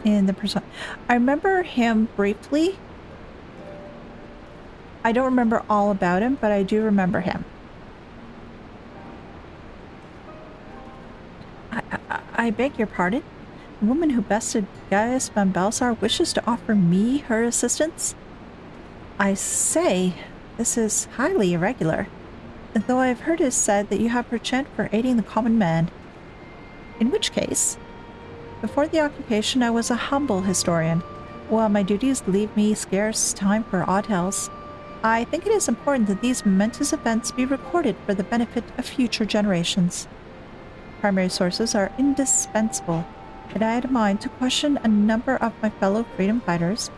in the person? I remember him briefly. I don't remember all about him, but I do remember him. I beg your pardon? The woman who bested Gaius van Balsar wishes to offer me her assistance? I say, this is highly irregular. Though I have heard it said that you have perchance for aiding the common man. In which case, before the occupation I was a humble historian. While my duties leave me scarce time for odd tales, I think it is important that these momentous events be recorded for the benefit of future generations. Primary sources are indispensable, and I had a mind to question a number of my fellow freedom fighters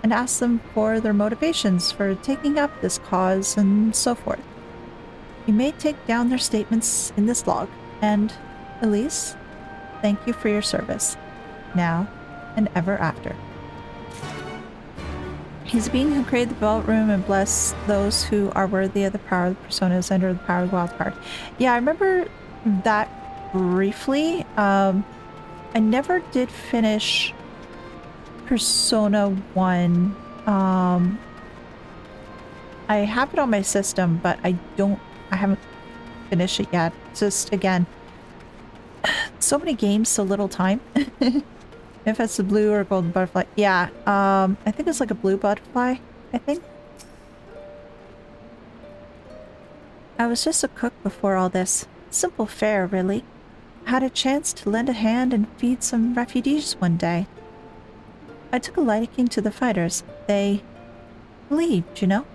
and ask them for their motivations for taking up this cause and so forth. You may take down their statements in this log, and, Elise, thank you for your service, now and ever after. He's a being who created the Velvet Room and blessed those who are worthy of the power of the personas under the power of the wild card. Yeah, I remember that briefly. I never did finish Persona 1. I have it on my system, but I haven't finished it yet. It's just, again, so many games, so little time. If it's a blue or golden butterfly. Yeah, I think it's like a blue butterfly, I think. I was just a cook before all this. Simple fare, really. Had a chance to lend a hand and feed some refugees one day. I took a liking to the fighters. They believed, you know?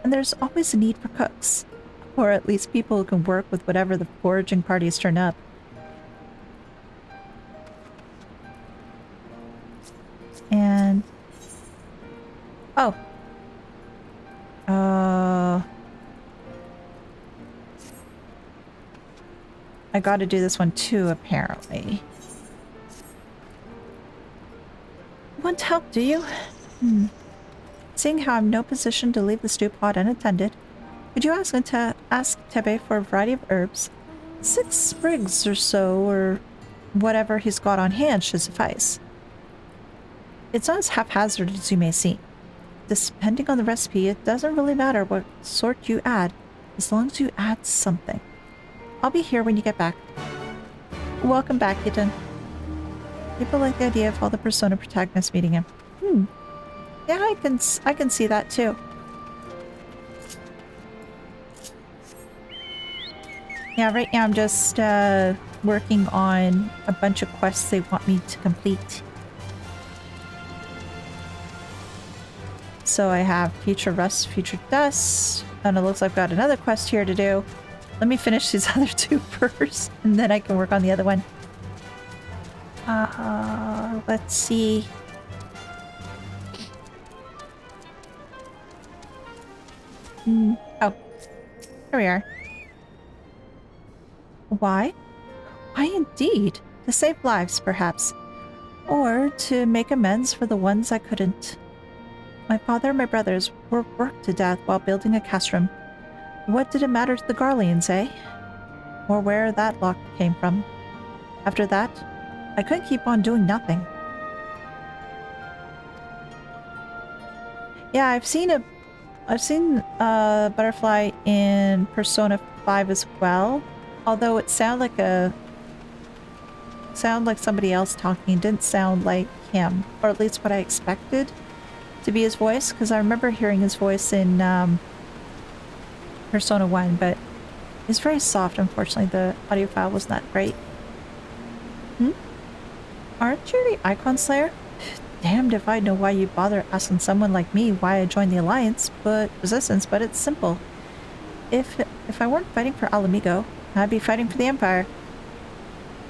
And there's always a need for cooks. Or at least people who can work with whatever the foraging parties turn up. And... oh. I gotta do this one too, apparently. You want help, do you? Seeing how I'm in no position to leave the stew pot unattended, could you ask Tebe for a variety of herbs? 6 sprigs or so, or whatever he's got on hand should suffice. It's not as haphazard as you may seem. Depending on the recipe, it doesn't really matter what sort you add, as long as you add something. I'll be here when you get back. Welcome back, Ethan. People like the idea of all the Persona protagonists meeting him. Yeah, I can see that too. Yeah, right now I'm just working on a bunch of quests they want me to complete. So I have Future Rust, Future Dust, and it looks like I've got another quest here to do. Let me finish these other 2 first, and then I can work on the other one. Let's see. Oh, here we are. Why? Why indeed? To save lives, perhaps. Or to make amends for the ones I couldn't. My father and my brothers were worked to death while building a castrum. What did it matter to the Garleans, eh? Or where that lock came from. After that, I couldn't keep on doing nothing. Yeah, I've seen a butterfly in Persona 5 as well. Although it sounded like somebody else talking. It didn't sound like him, or at least what I expected to be his voice, because I remember hearing his voice in Persona 1, but it's very soft. Unfortunately, the audio file wasn't that great. Aren't you the Icon Slayer? Damned if I know why you bother asking someone like me why I joined the Alliance, but Resistance, but it's simple. If I weren't fighting for Ala Mhigo, I'd be fighting for the Empire.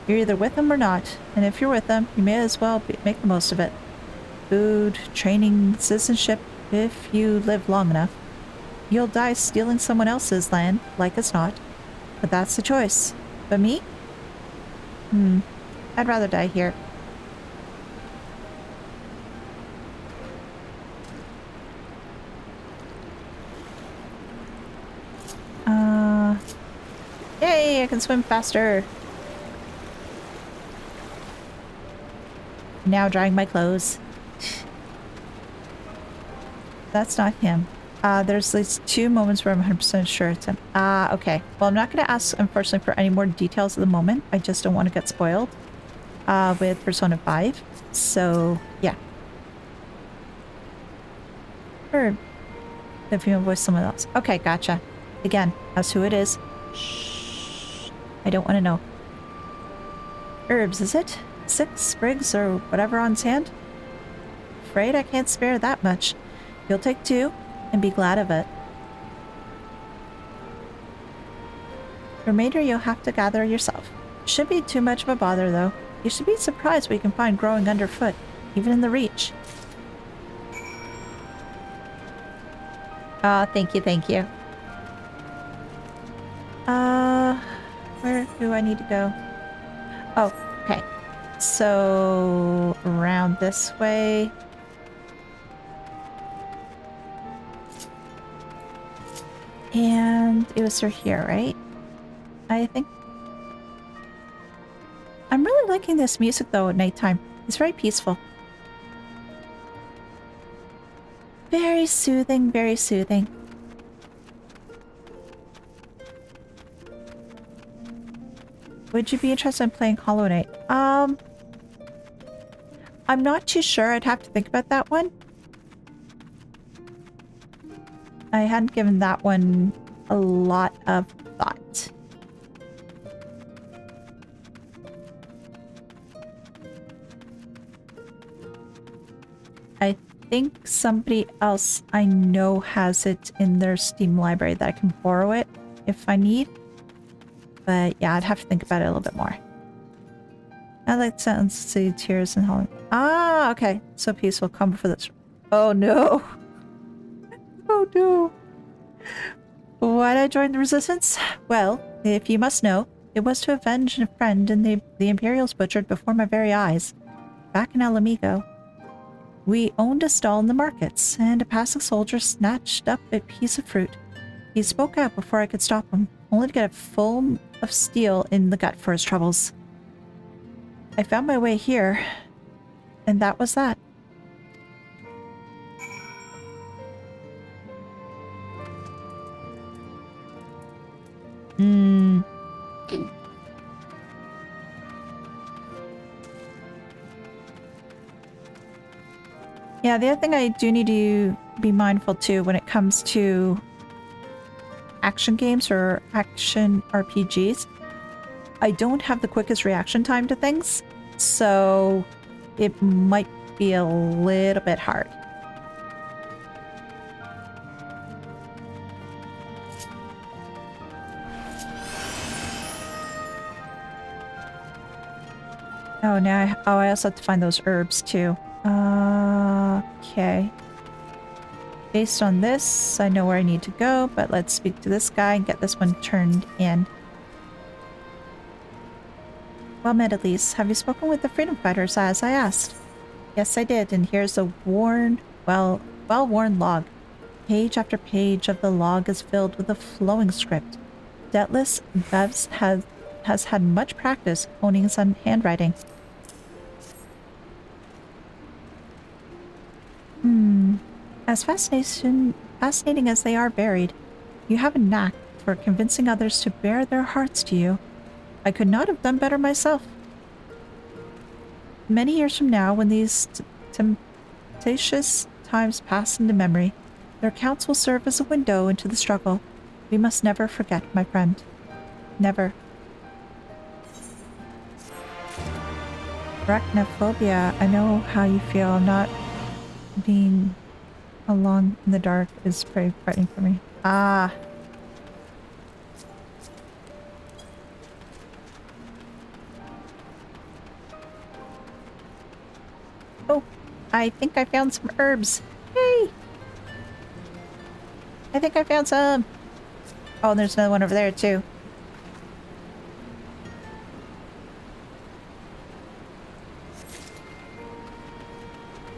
You're either with them or not, and if you're with them, you may as well make the most of it. Food, training, citizenship, if you live long enough. You'll die stealing someone else's land, like as not. But that's the choice. But me? I'd rather die here. Yay, I can swim faster. Now drying my clothes. That's not him. There's these two moments where I'm 100% sure it's him. Okay. Well, I'm not going to ask, unfortunately, for any more details at the moment. I just don't want to get spoiled with Persona 5. So, yeah. Or the female voice, someone else. Okay, gotcha. Again, that's who it is. Shh. I don't want to know. Herbs, is it? 6 sprigs or whatever on hand? Afraid I can't spare that much. You'll take 2 and be glad of it. The remainder you'll have to gather yourself. Shouldn't be too much of a bother though. You should be surprised what you can find growing underfoot, even in the Reach. Thank you, thank you. Where do I need to go? Oh, okay. So, around this way. And it was through here, right? I think. I'm really liking this music though at nighttime. It's very peaceful. Very soothing, very soothing. Would you be interested in playing Hollow Knight? I'm not too sure. I'd have to think about that one. I hadn't given that one a lot of thought. I think somebody else I know has it in their Steam library that I can borrow it if I need. But yeah, I'd have to think about it a little bit more. I like the sentence, see tears and howling. Ah, okay. So peaceful. Come before this. Oh no. Oh no. Why'd I join the Resistance? Well, if you must know, it was to avenge a friend and the Imperials butchered before my very eyes. Back in Ala Mhigo, we owned a stall in the markets, and a passing soldier snatched up a piece of fruit. He spoke out before I could stop him, only to get a full of steel in the gut for his troubles. I found my way here, and that was that. Yeah, the other thing I do need to be mindful too when it comes to action games or action RPGs, I don't have the quickest reaction time to things, so it might be a little bit hard. Oh, now I also have to find those herbs too. Okay. Based on this, I know where I need to go, but let's speak to this guy and get this one turned in. Well met, Elise. Have you spoken with the freedom fighters as I asked? Yes, I did, and here's a well-worn log. Page after page of the log is filled with a flowing script. Doubtless, Bevs has had much practice honing his own handwriting. As fascinating as they are varied, you have a knack for convincing others to bare their hearts to you. I could not have done better myself. Many years from now, when these tempestuous times pass into memory, their accounts will serve as a window into the struggle. We must never forget, my friend. Never. Arachnophobia. I know how you feel. Not being alone in the dark is pretty frightening for me. Ah. Oh, I think I found some herbs. Yay! I think I found some. Oh, and there's another one over there too.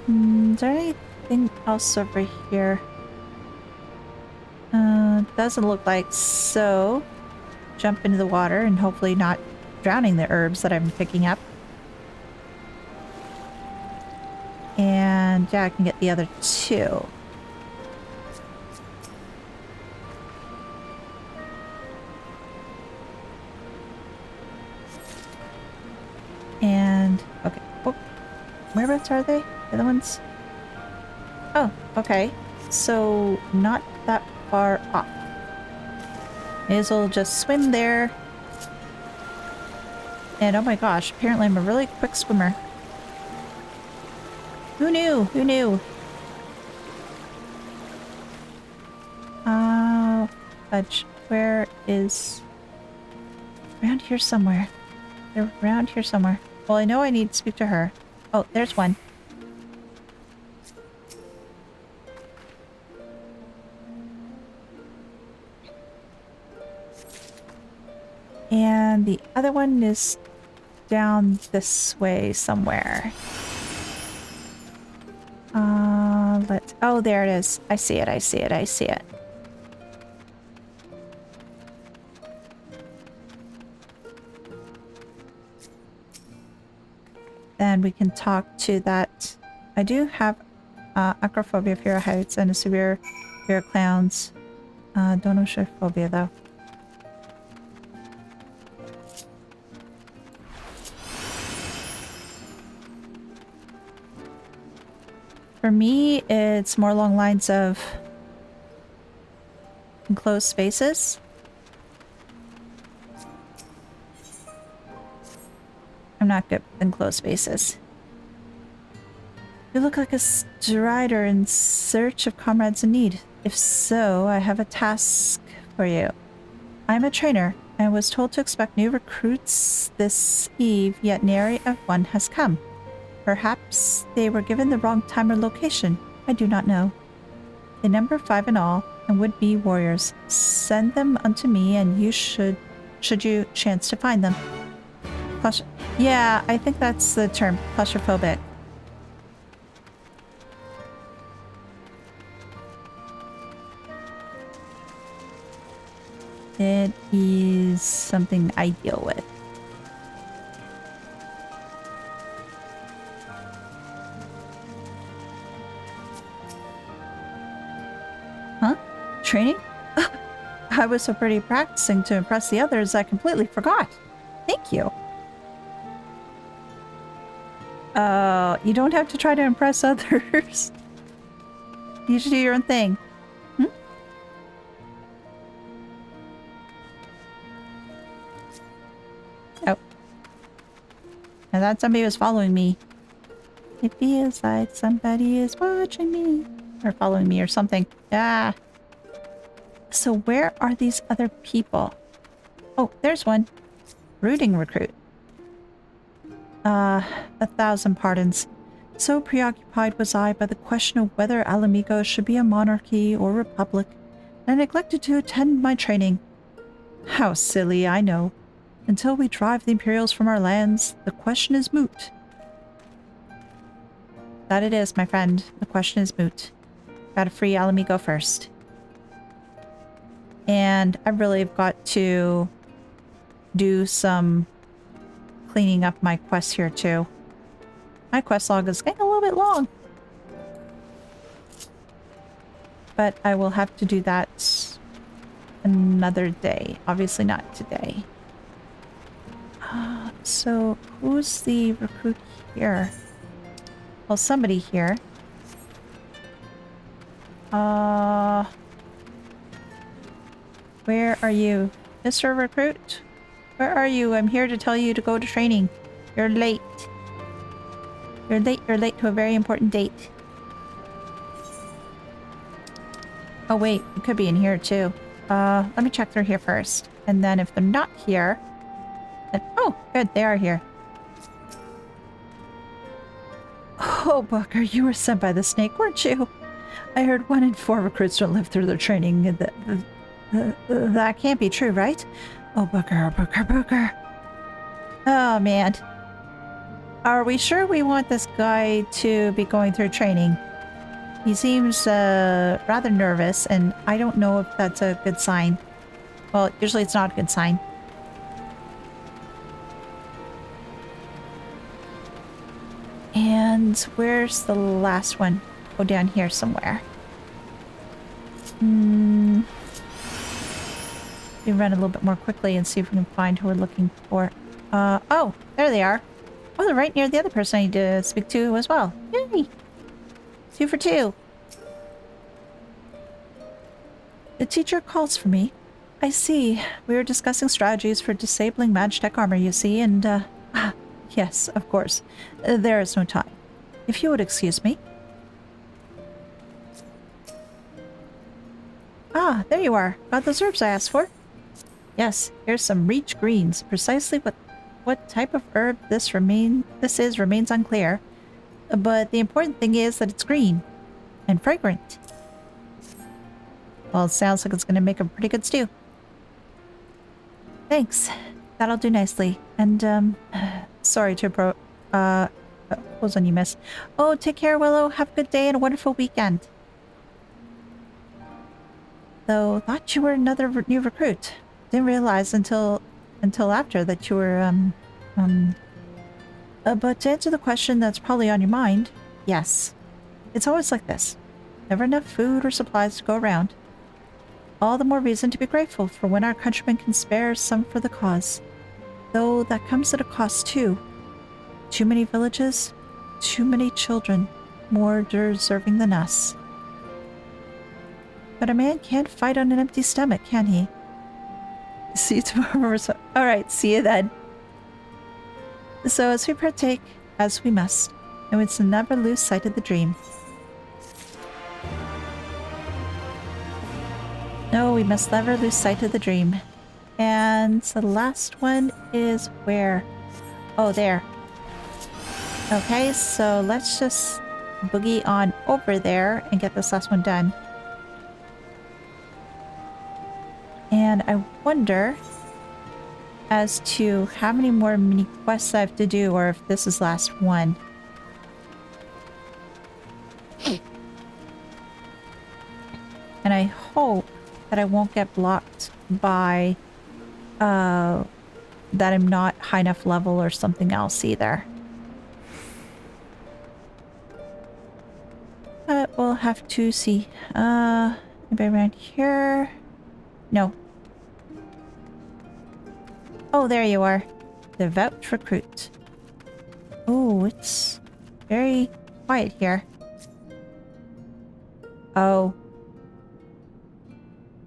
Is there anything else over here? Doesn't look like so. Jump into the water and hopefully not drowning the herbs that I'm picking up. And yeah, I can get the other two. And okay. Oh, whereabouts are they? The other ones? Oh, okay. So not that far off. May as well just swim there. And oh my gosh, apparently I'm a really quick swimmer. Who knew? Who knew? Fudge. Where is... Around here somewhere. They're around here somewhere. Well, I know I need to speak to her. Oh, there's one. And the other one is down this way somewhere. Let's... Oh, there it is. I see it, I see it, I see it. Then we can talk to that. I do have acrophobia of hero heights and a severe fear of clowns. Don't know phobia though. For me, it's more along lines of enclosed spaces. I'm not good with enclosed spaces. You look like a strider in search of comrades in need. If so, I have a task for you. I'm a trainer and was told to expect new recruits this eve, yet nary of one has come. Perhaps they were given the wrong time or location. I do not know. They number 5 in all, and would be warriors. Send them unto me, and you should you chance to find them. Yeah, I think that's the term, claustrophobic. It is something I deal with. Huh? Training? I was so pretty practicing to impress the others, I completely forgot. Thank you. You don't have to try to impress others. You should do your own thing. Hmm? Oh. I thought somebody was following me. It feels like somebody is watching me. Or following me or something. Ah. So where are these other people? Oh, there's one. Rooting recruit. 1,000 pardons. So preoccupied was I by the question of whether Ala Mhigans should be a monarchy or republic, that I neglected to attend my training. How silly, I know. Until we drive the Imperials from our lands, the question is moot. That it is, my friend. The question is moot. Gotta free Ala Mhigo first. And I really have got to do some cleaning up my quests here too. My quest log is getting a little bit long. But I will have to do that another day. Obviously not today. So who's the recruit here? Well, somebody here. Where are you? Mr. Recruit? Where are you? I'm here to tell you to go to training. You're late. You're late to a very important date. Oh wait, it could be in here too. Let me check through here first. And then if they're not here, then, oh, good, they are here. Oh, Booker, you were sent by the snake, weren't you? I heard 1 in 4 recruits don't live through their training. That can't be true, right? Oh, Booker. Oh, man. Are we sure we want this guy to be going through training? He seems rather nervous, and I don't know if that's a good sign. Well, usually it's not a good sign. And where's the last one? Go down here somewhere. We run a little bit more quickly and see if we can find who we're looking for. Oh, there they are. Oh, they're right near the other person I need to speak to as well. Yay! 2 for 2. The teacher calls for me. I see. We were discussing strategies for disabling Magitech armor, you see, and, yes, of course. There is no time. If you would excuse me. Ah, there you are. Got those herbs I asked for. Yes, here's some reach greens. Precisely what type of herb this is remains unclear. But the important thing is that it's green and fragrant. Well, it sounds like it's going to make a pretty good stew. Thanks. That'll do nicely. And, sorry to pose on you, miss. Oh, take care, Willow. Have a good day and a wonderful weekend. Though, thought you were another new recruit. Didn't realize until after that you were, but to answer the question that's probably on your mind, yes. It's always like this. Never enough food or supplies to go around. All the more reason to be grateful for when our countrymen can spare some for the cause. Though that comes at a cost too. Too many villages, too many children, more deserving than us. But a man can't fight on an empty stomach, can he? See you tomorrow. Alright, see you then. So as we partake, as we must, and we should never lose sight of the dream. No, we must never lose sight of the dream. And the last one is where? Oh, there. Okay, so let's just boogie on over there and get this last one done. And I wonder as to how many more mini quests I have to do, or if this is last one. And I hope that I won't get blocked by that I'm not high enough level or something else either. But we'll have to see. Anybody around here? No. Oh, there you are. Devout recruit. Oh, it's very quiet here. Oh.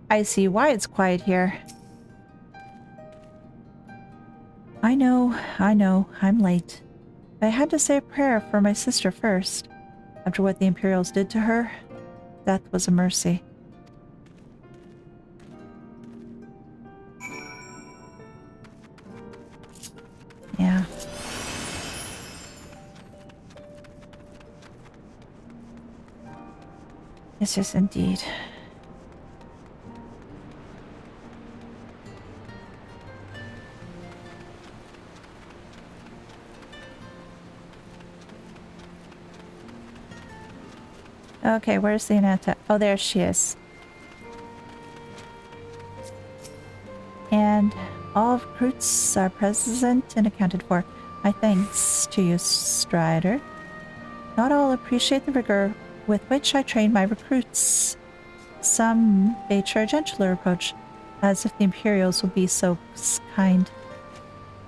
I see why it's quiet here. I know, I'm late. I had to say a prayer for my sister first. After what the Imperials did to her, death was a mercy. Yeah. Yes, indeed. Okay, where's the Ananta? Oh, there she is. And all recruits are present and accounted for. My thanks to you, Strider. Not all appreciate the rigor with which I train my recruits. Some feature a gentler approach, as if the Imperials would be so kind.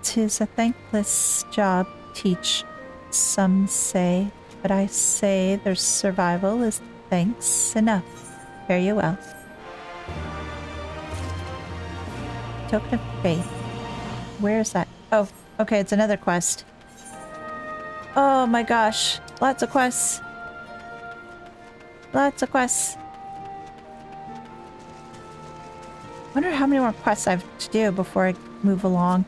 'Tis a thankless job, teach, some say, but I say their survival is thanks enough. Fare you well. Token of faith. Where's that? Oh, okay, it's another quest. Oh my gosh, lots of quests. Lots of quests. Wonder how many more quests I have to do before I move along.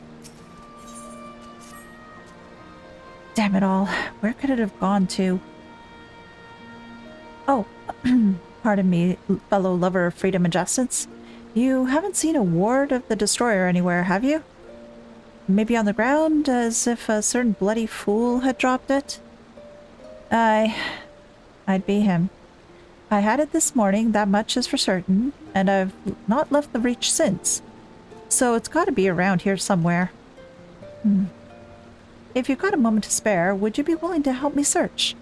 Damn it all. Where could it have gone to? Oh, pardon me, fellow lover of freedom and justice. You haven't seen a ward of the destroyer anywhere, have you? Maybe on the ground, as if a certain bloody fool had dropped it? I'd be him. I had it this morning, that much is for certain, and I've not left the Reach since. So it's got to be around here somewhere. If you've got a moment to spare, would you be willing to help me search?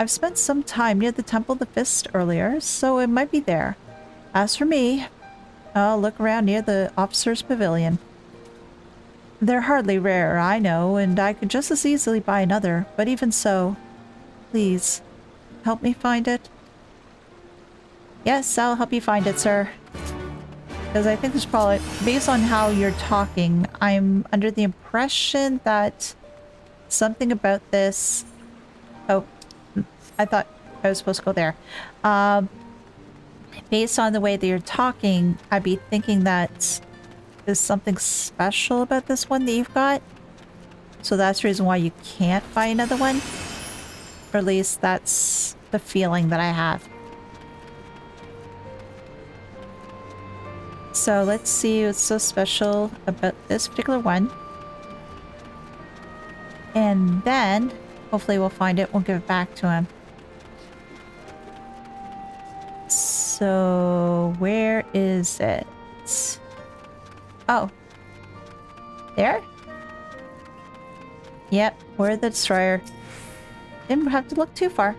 I've spent some time near the Temple of the Fist earlier, so it might be there. As for me, I'll look around near the officer's pavilion. They're hardly rare, I know, and I could just as easily buy another, but even so, please, help me find it. Yes, I'll help you find it, sir. Because I think there's probably, based on how you're talking, I'm under the impression that something about this... Oh, I thought I was supposed to go there. Based on the way that you're talking, I'd be thinking that there's something special about this one that you've got. So that's the reason why you can't buy another one. Or at least that's the feeling that I have. So let's see what's so special about this particular one. And then, hopefully we'll find it. We'll give it back to him. So, where is it? Oh. There? Yep, we're the destroyer. Didn't have to look too far.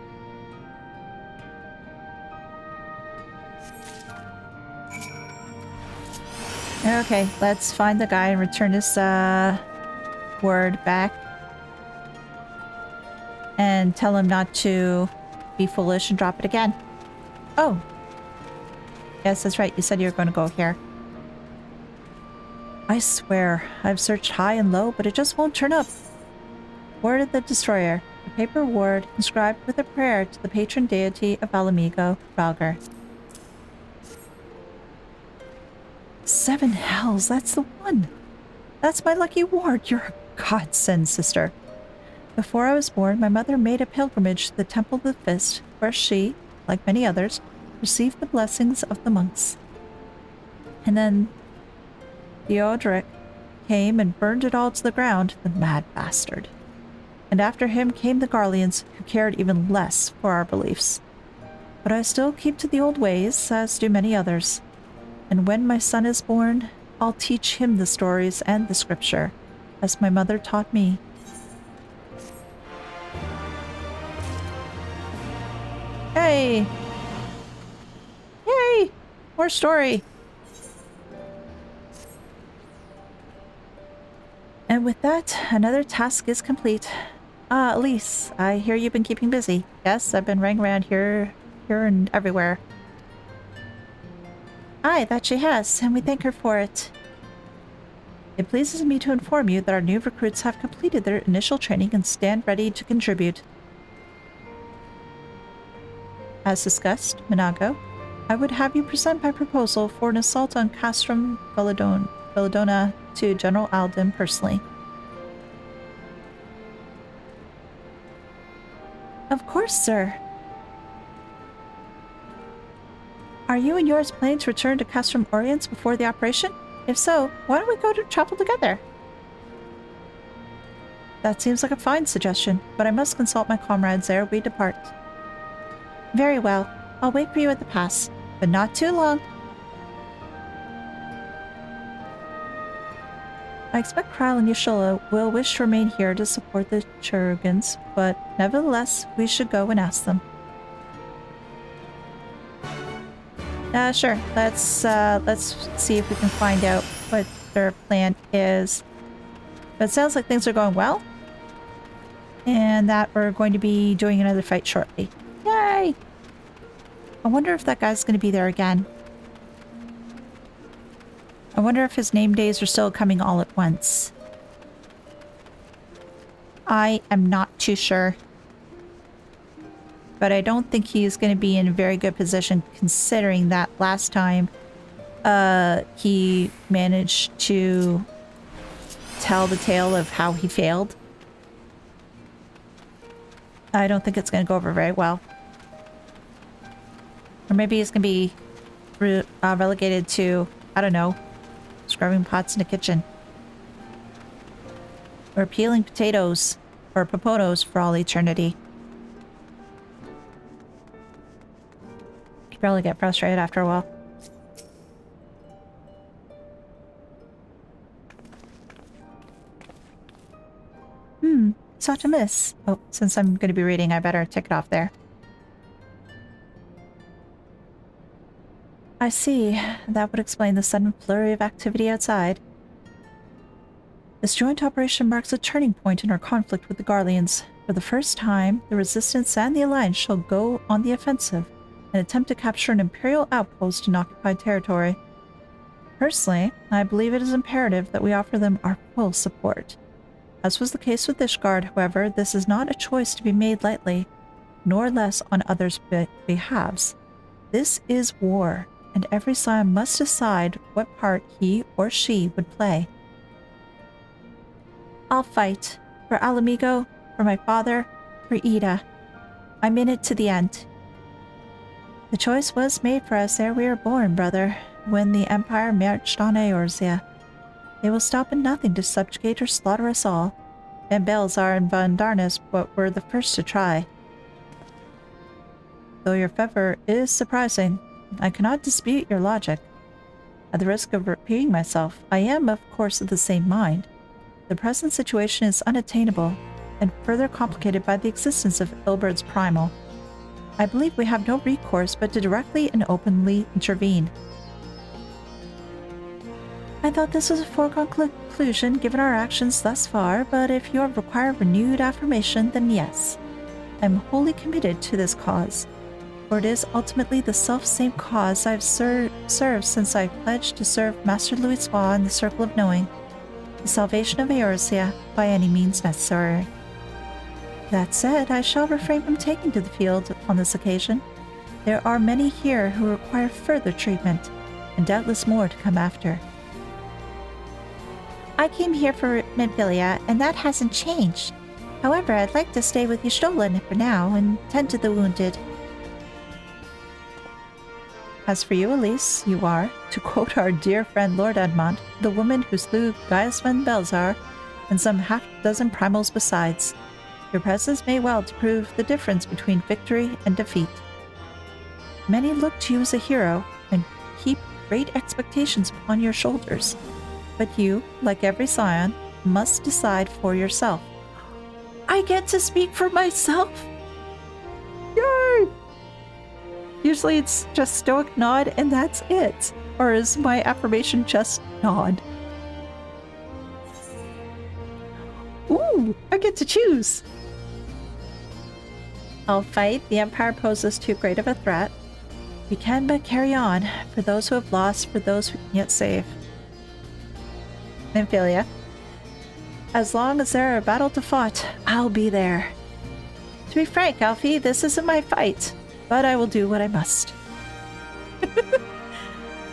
Okay, let's find the guy and return his word back. And tell him not to be foolish and drop it again. Oh. Yes, that's right. You said you were going to go here. I swear, I've searched high and low, but it just won't turn up. Word of the Destroyer. A paper word inscribed with a prayer to the patron deity of Ala Mhigans, Valgar. 7 hells, that's the one. That's my lucky ward. You're a godsend, sister. Before I was born, my mother made a pilgrimage to the Temple of the Fist, where she, like many others, received the blessings of the monks. And then Theodoric came and burned it all to the ground, the mad bastard. And after him came the Garleans, who cared even less for our beliefs. But I still keep to the old ways, as do many others. And when my son is born, I'll teach him the stories and the scripture, as my mother taught me. Hey! Yay! More story! And with that, another task is complete. Elise, I hear you've been keeping busy. Yes, I've been running around here and everywhere. Aye, that she has, and we thank her for it. It pleases me to inform you that our new recruits have completed their initial training and stand ready to contribute. As discussed, Mhigo, I would have you present my proposal for an assault on Castrum Belladonna to General Alden personally. Of course, sir. Are you and yours planning to return to Castrum Orients before the operation? If so, why don't we go to travel together? That seems like a fine suggestion, but I must consult my comrades ere we depart. Very well. I'll wait for you at the pass, but not too long. I expect Kryle and Y'shtola will wish to remain here to support the Churugans, but nevertheless, we should go and ask them. Sure. Let's see if we can find out what their plan is. But it sounds like things are going well. And that we're going to be doing another fight shortly. Yay! I wonder if that guy's going to be there again. I wonder if his name days are still coming all at once. I am not too sure. But I don't think he's going to be in a very good position considering that last time he managed to tell the tale of how he failed. I don't think it's going to go over very well. Or maybe he's going to be relegated to, I don't know, scrubbing pots in the kitchen. Or peeling potatoes or popotos for all eternity. He'd probably get frustrated after a while. Such a miss. Oh, since I'm going to be reading, I better tick it off there. I see. That would explain the sudden flurry of activity outside. This joint operation marks a turning point in our conflict with the Garleans. For the first time, the Resistance and the Alliance shall go on the offensive and attempt to capture an Imperial outpost in occupied territory. Personally, I believe it is imperative that we offer them our full support. As was the case with Ishgard, however, this is not a choice to be made lightly, nor less on others' behalves. This is war, and every Scion must decide what part he or she would play. I'll fight. For Ala Mhigo, for my father, for Ida. I'm in it to the end. The choice was made for us ere we were born, brother, when the Empire marched on Eorzea. They will stop at nothing to subjugate or slaughter us all, and Belzar and Von Darnus were the first to try. Though your fervor is surprising, I cannot dispute your logic. At the risk of repeating myself, I am, of course, of the same mind. The present situation is unattainable, and further complicated by the existence of Ilbert's Primal. I believe we have no recourse but to directly and openly intervene. I thought this was a foregone conclusion given our actions thus far, but if you require renewed affirmation, then yes. I am wholly committed to this cause, for it is ultimately the self-same cause I have served since I pledged to serve Master Louis in the Circle of Knowing, the salvation of Eorzea by any means necessary. That said, I shall refrain from taking to the field on this occasion. There are many here who require further treatment, and doubtless more to come after. I came here for Minfilia, and that hasn't changed. However, I'd like to stay with Y'shtola for now and tend to the wounded. As for you, Elise, you are, to quote our dear friend Lord Edmond, the woman who slew Gaius van Belzar and some half-dozen primals besides. Your presence may well to prove the difference between victory and defeat. Many look to you as a hero and heap great expectations upon your shoulders. But you, like every Scion, must decide for yourself. I get to speak for myself? Yay! Usually it's just stoic nod and that's it. Or is my affirmation just nod? Ooh, I get to choose! I'll fight. The Empire poses too great of a threat. We can but carry on, for those who have lost, for those we can yet save. Minfilia. As long as there are a battle to fight, I'll be there. To be frank, Alfie, this isn't my fight, but I will do what I must.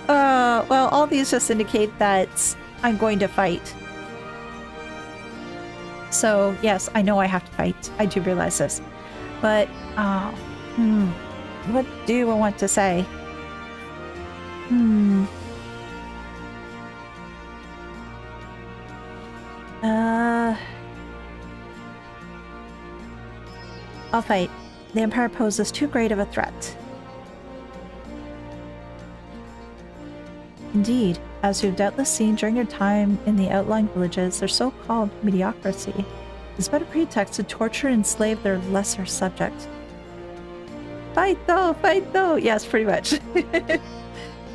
Well, all these just indicate that I'm going to fight. So, yes, I know I have to fight. I do realize this. But, what do I want to say? I'll fight. The Empire poses too great of a threat. Indeed, as you've doubtless seen during your time in the outlying villages, their so-called mediocrity is but a pretext to torture and enslave their lesser subjects. Fight though! Fight though! Yes, pretty much.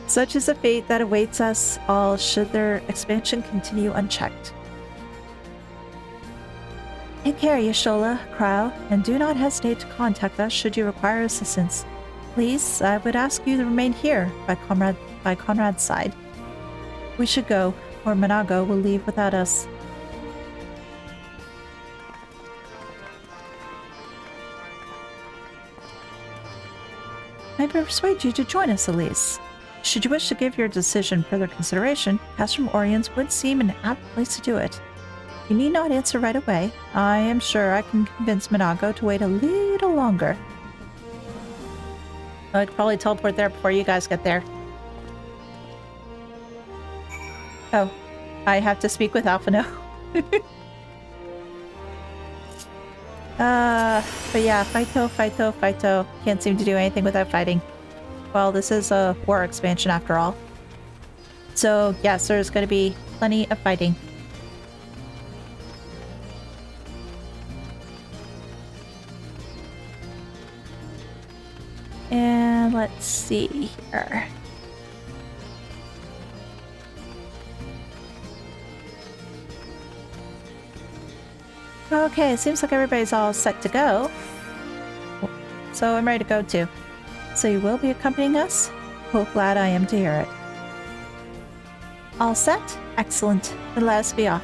Such is the fate that awaits us all should their expansion continue unchecked. Take care, Y'shola, Krau, and do not hesitate to contact us should you require assistance. Please, I would ask you to remain here by Conrad's side. We should go, or Mhigo will leave without us. I persuade you to join us, Elise. Should you wish to give your decision further consideration, Castrum Oriens would seem an apt place to do it. You need not answer right away. I am sure I can convince Mhigo to wait a little longer. I could probably teleport there before you guys get there. Oh, I have to speak with Alpha now. But yeah, Fighto. Can't seem to do anything without fighting. Well, this is a war expansion after all. So yes, there's going to be plenty of fighting. And let's see here. Okay, it seems like everybody's all set to go. So I'm ready to go too. So you will be accompanying us? Oh, glad I am to hear it. All set? Excellent. Then let us be off.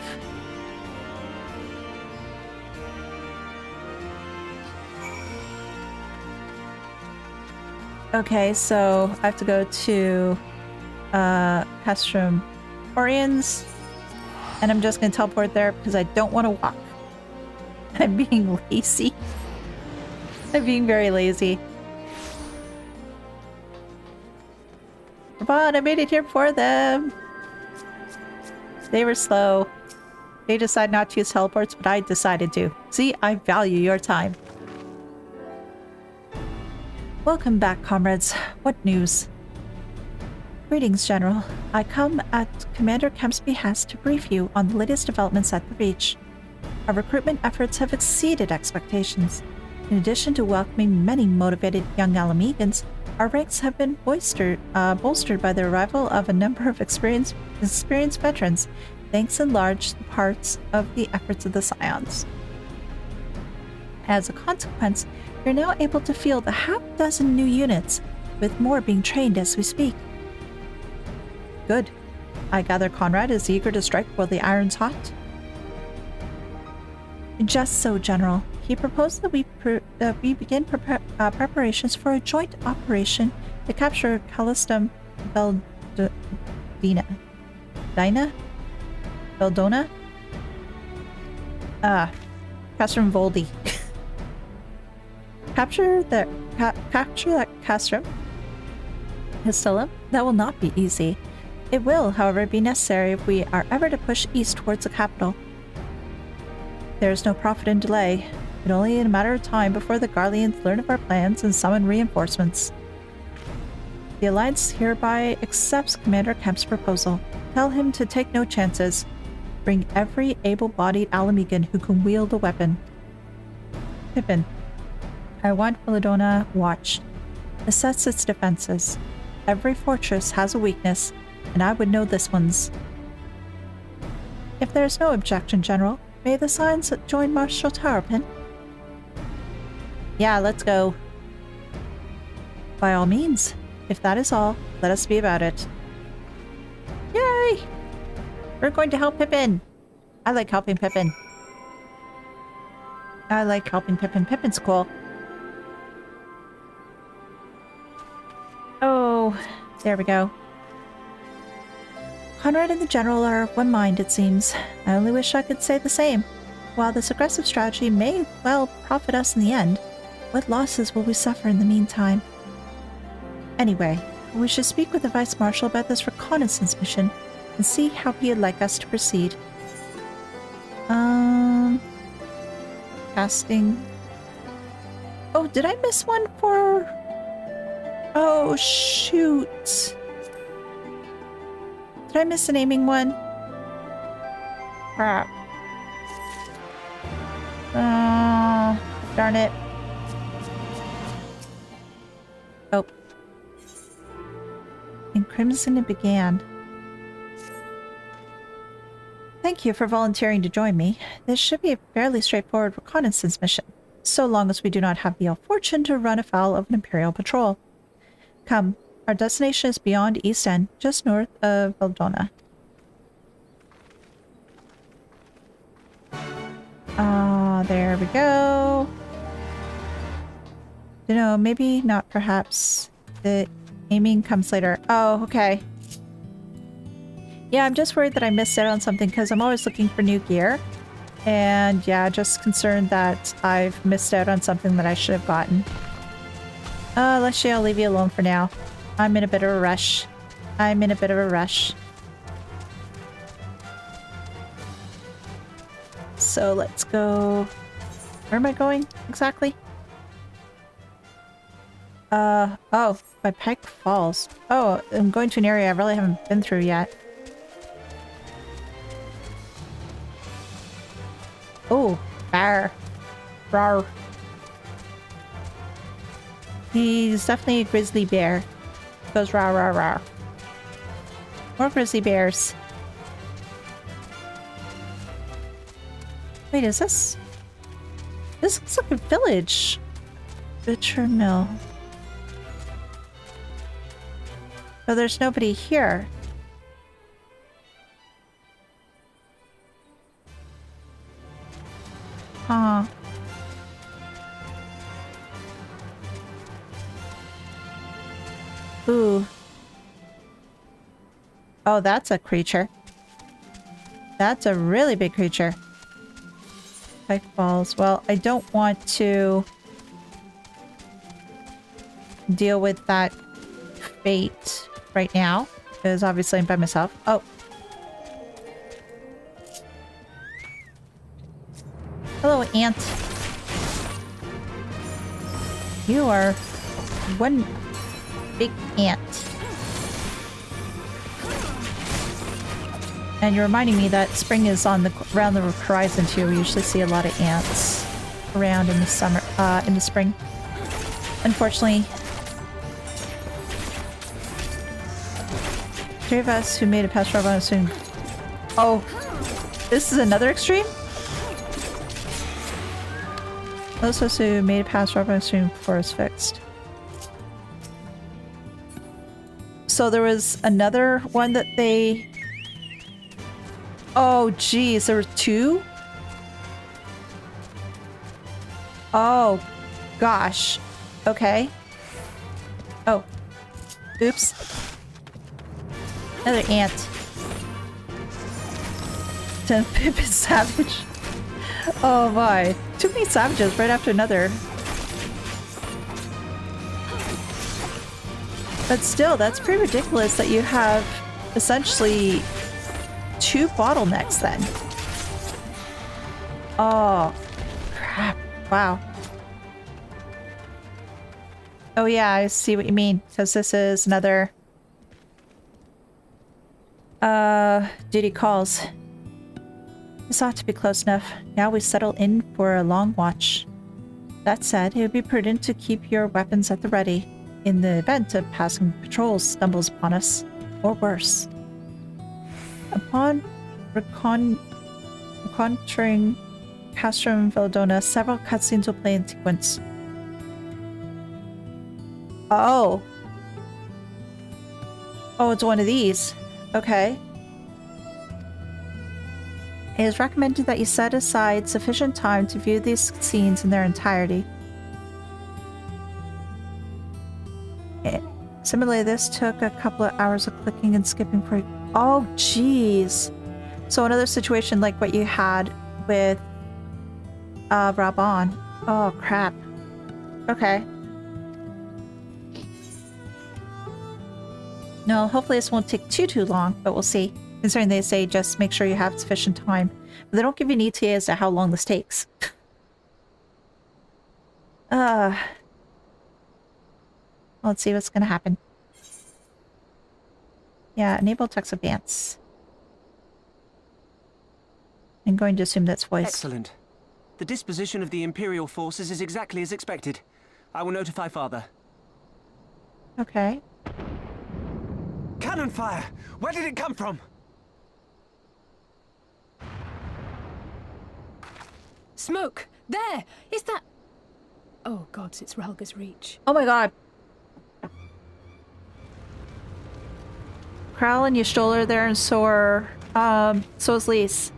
Okay, so I have to go to Castrum Oriens, and I'm just going to teleport there because I don't want to walk. I'm being lazy. I'm being very lazy. Come on, I made it here for them. They were slow. They decided not to use teleports, but I decided to. See, I value your time. Welcome back, comrades. What news? Greetings, General. I come at Commander Kemp's behest to brief you on the latest developments at the Reach. Our recruitment efforts have exceeded expectations. In addition to welcoming many motivated young Ala Mhigans, our ranks have been bolstered by the arrival of a number of experienced veterans, thanks in large parts of the efforts of the Scions. As a consequence, we are now able to field a half-dozen new units, with more being trained as we speak. Good. I gather Conrad is eager to strike while the iron's hot? Just so, General. He proposed that we begin preparations for a joint operation to capture Callistum Beldona? Castrum Voldi. Capture that Castrum Histillum? That will not be easy. It will, however, be necessary if we are ever to push east towards the capital. There is no profit in delay. It's only a matter of time before the Garleans learn of our plans and summon reinforcements. The Alliance hereby accepts Commander Kemp's proposal. Tell him to take no chances. Bring every able-bodied Ala Mhigan who can wield a weapon. Pippin. I want Belladonna watched. Assess its defenses. Every fortress has a weakness, and I would know this one's. If there is no objection, General, may the Scions join Marshal Tarpin? Yeah, let's go. By all means. If that is all, let us be about it. Yay! We're going to help Pippin. I like helping Pippin. I like helping Pippin. Pippin's cool. Oh, there we go. Conrad and the General are of one mind, it seems. I only wish I could say the same. While this aggressive strategy may well profit us in the end, what losses will we suffer in the meantime? Anyway, we should speak with the Vice Marshal about this reconnaissance mission and see how he'd like us to proceed. Casting. Oh, did I miss one for... Oh, shoot. Did I miss a naming one? Crap. Darn it. Oh. In Crimson it began. Thank you for volunteering to join me. This should be a fairly straightforward reconnaissance mission, so long as we do not have the ill fortune to run afoul of an Imperial patrol. Come, our destination is beyond East End, just north of Veldona. There we go. You know, maybe not perhaps. The aiming comes later. Oh, okay. Yeah, I'm just worried that I missed out on something because I'm always looking for new gear. And yeah, just concerned that I've missed out on something that I should have gotten. Leshy, I'll leave you alone for now. I'm in a bit of a rush. So let's go... Where am I going exactly? Oh, by Pike Falls. Oh, I'm going to an area I really haven't been through yet. Oh, rawr. Rawr. He's definitely a grizzly bear. Goes rawr, rawr, rawr. More grizzly bears. Wait, is this... This looks like a village. Butcher Mill. Oh, there's nobody here. Huh. Ooh. Oh, that's a creature. That's a really big creature. Pike Falls. Well, I don't want to deal with that fate right now, because obviously I'm by myself. Oh. Hello, ant. You are one big ant. And you're reminding me that spring is on the around the horizon too. We usually see a lot of ants around in the summer, in the spring. Unfortunately, three of us who made it past Robo soon. Oh, this is another extreme? Those of us who made it past Robo soon before it's fixed. So there was another one that they... Oh, geez, there were two? Oh, gosh. Okay. Oh. Oops. Another ant. Pippin Savage. Oh my. Too many savages right after another. But still, that's pretty ridiculous that you have essentially two bottlenecks then. Oh, crap. Wow. Oh yeah, I see what you mean. Because this is another... duty calls. This ought to be close enough. Now we settle in for a long watch. That said, it would be prudent to keep your weapons at the ready in the event of passing patrols stumbles upon us, or worse. Upon reconnoitering Castrum Veldona, several cutscenes will play in sequence. Oh. Oh, it's one of these. Okay. It is recommended that you set aside sufficient time to view these scenes in their entirety. Similarly, this took a couple of hours of clicking and skipping for... Oh, jeez. So another situation like what you had with Raban. Oh, crap. Okay. No, hopefully this won't take too long, but we'll see. Considering they say just make sure you have sufficient time. But they don't give you an ETA as to how long this takes. Let's see what's gonna happen. Yeah, enable text advance. I'm going to assume that's voice. Excellent. The disposition of the Imperial forces is exactly as expected. I will notify Father. Okay. Cannon fire! Where did it come from? Smoke! There! Is that... Oh gods, it's Relga's reach. Oh my god. Crowl and Ystol are there, and so is Elise.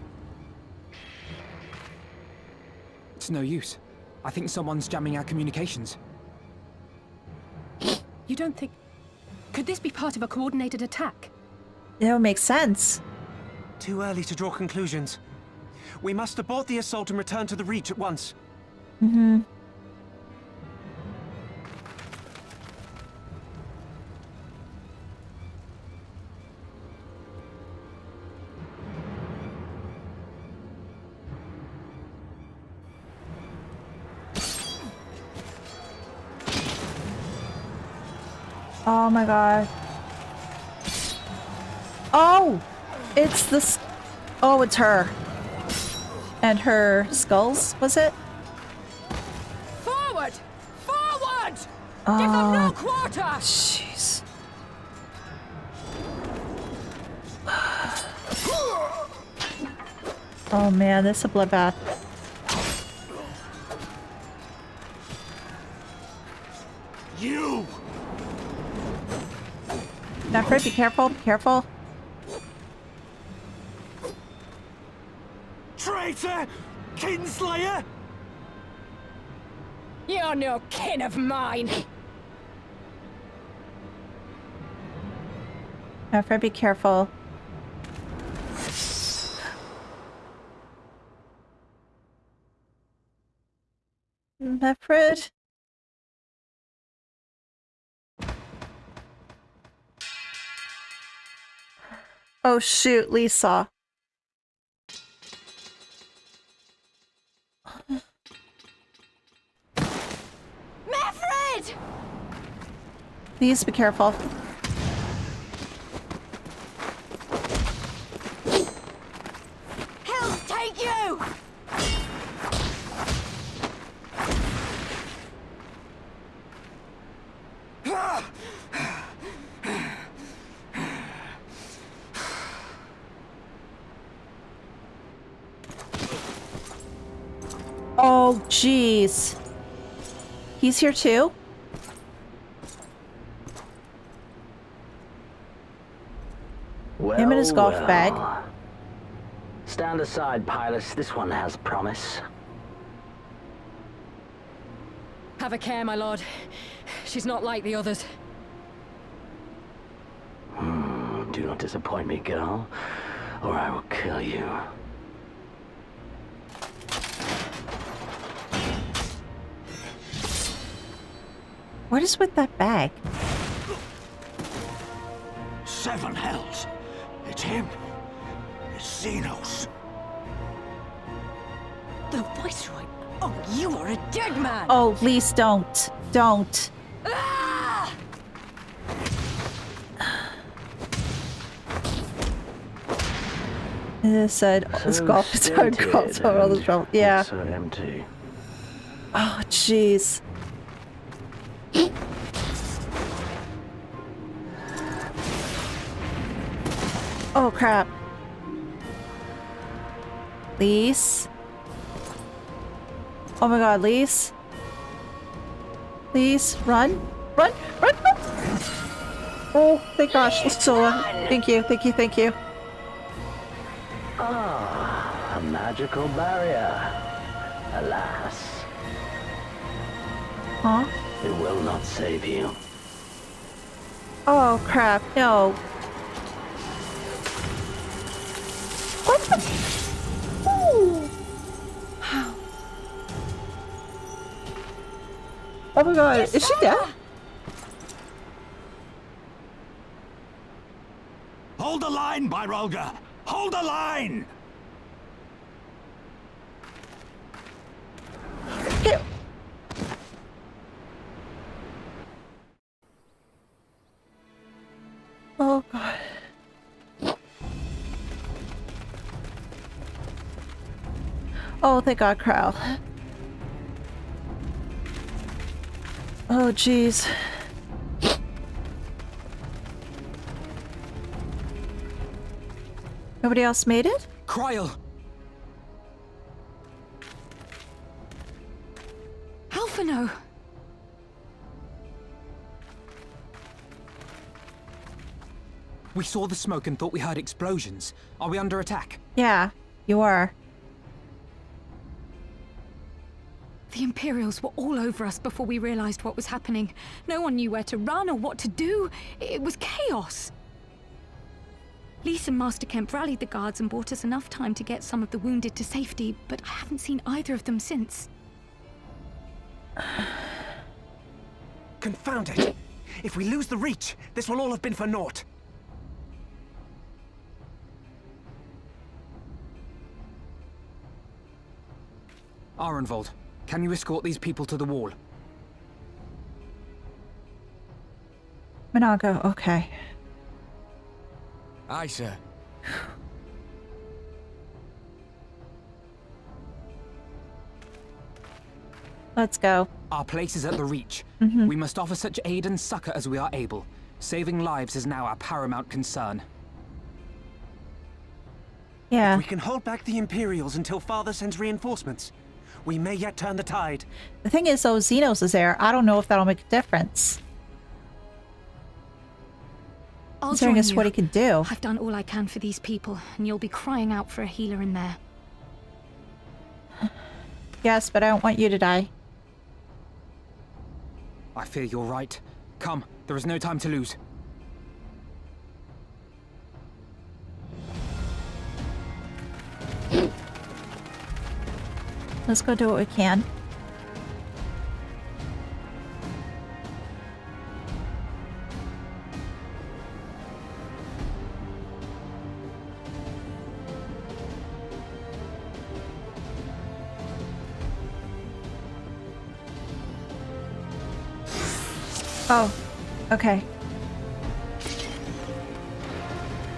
It's no use. I think someone's jamming our communications. You don't think... Could this be part of a coordinated attack? That would make sense. Too early to draw conclusions. We must abort the assault and return to the Reach at once. Mm-hmm. Oh my god. Oh! It's this. Oh, it's her. And her skulls, was it? Forward! Forward! Give them no quarter! Jeez. Oh man, this is a bloodbath. You! Nefrid, be careful, be careful. Traitor! Kinslayer! You're no kin of mine! Nefrid, be careful. Nefrid? Oh shoot, Lisa. Mefrid! Please be careful. He'll take you! Oh, jeez. He's here too? Him and his golf bag. Stand aside, Pilus. This one has promise. Have a care, my lord. She's not like the others. Do not disappoint me, girl, or I will kill you. What is with that bag? 7 hells! It's him! It's Xenos! The Viceroy! Oh, you are a dead man! Oh, please don't. Don't. Ah! It said this golf is hard golf over all the trouble. Yeah. So empty. Oh, jeez. Oh, crap. Elise? Oh my god, Elise? Elise, run! Run! Run! Run! Oh, thank gosh, Sola. Thank you, thank you, thank you. Ah, a magical barrier. Alas, Huh? it will not save you. Oh, crap, no. What the? Ooh. Oh my god, is she dead? Hold the line, Byrolga! Hold the line! Get. Oh, thank God, Crow. Oh, jeez. Nobody else made it? Kryl! Alphino! We saw the smoke and thought we heard explosions. Are we under attack? Yeah, you are. The Imperials were all over us before we realized what was happening. No one knew where to run or what to do. It was chaos. Lise and Master Kemp rallied the guards and bought us enough time to get some of the wounded to safety, but I haven't seen either of them since. Confound it! If we lose the Reach, this will all have been for naught. Arenvold, can you escort these people to the wall? Mhigo, okay. Aye, sir. Let's go. Our place is at the Reach. Mm-hmm. We must offer such aid and succor as we are able. Saving lives is now our paramount concern. Yeah. If we can hold back the Imperials until Father sends reinforcements, we may yet turn the tide. The thing is, though, Xenos is there. I don't know if that'll make a difference. Considering it's what he can do. I've done all I can for these people, and you'll be crying out for a healer in there. Yes, but I don't want you to die. I fear you're right. Come, there is no time to lose. Let's go do what we can. Oh, okay.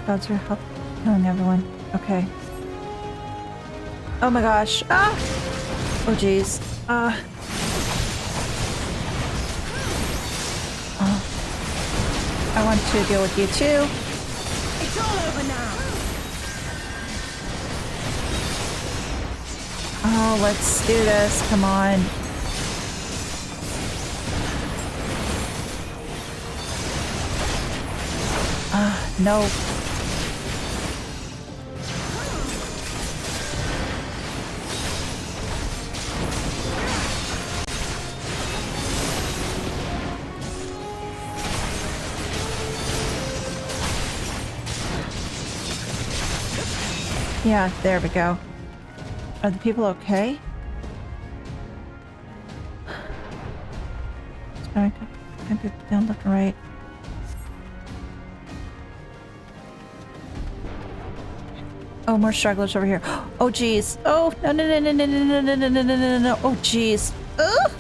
Gods are helping everyone. Okay. Oh my gosh. Ah! Oh jeez. Oh. I want to deal with you too. It's all over now! Oh, let's do this. Come on. No. Yeah, there we go. Are the people okay? Sorry, can people down left and right? Oh, more stragglers over here. Oh, jeez. Oh, no, no, no, no, no, no, no, no, no, no, no, no. Oh, jeez. Ugh.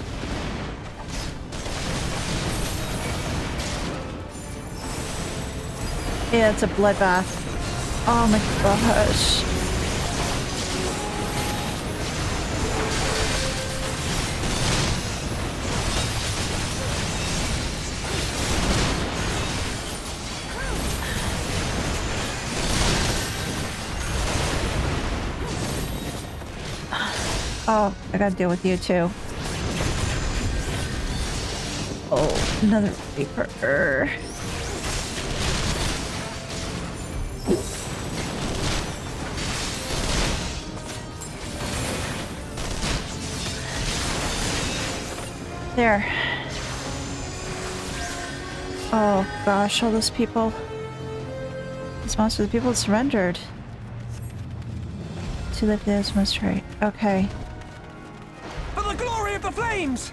Yeah, it's a bloodbath. Oh my gosh. Oh, I gotta deal with you too. Oh, another Reaper. There. Oh gosh, all those people. These monsters, the people surrendered. To live this must right. Okay. For the glory of the flames!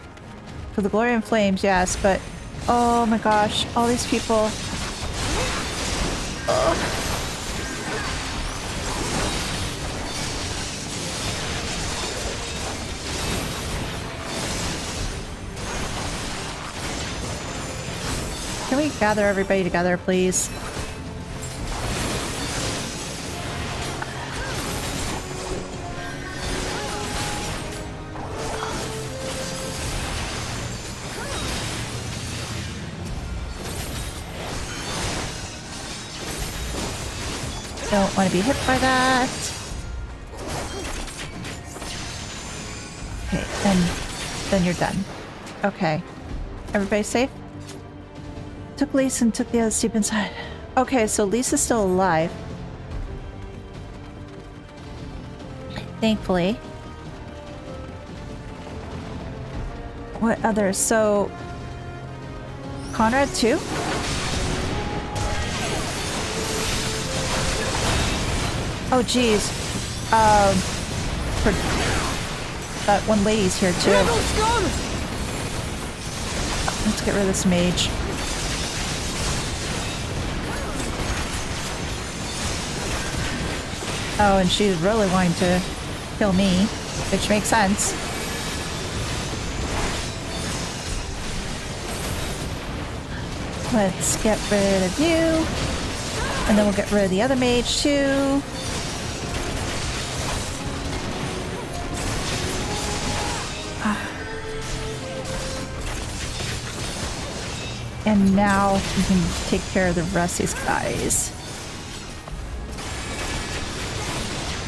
For the glory and flames, yes, but oh my gosh, all these people. Ugh. Can we gather everybody together, please? Don't want to be hit by that. Okay, and then you're done. Okay. Everybody safe? Took Lise and took the others deep inside. Okay, so Lisa's still alive. Thankfully. What others? So... Conrad too? Oh geez. That one lady's here too. Let's get rid of this mage. Oh, and she's really wanting to kill me, which makes sense. Let's get rid of you. And then we'll get rid of the other mage too. And now we can take care of the rest of these guys.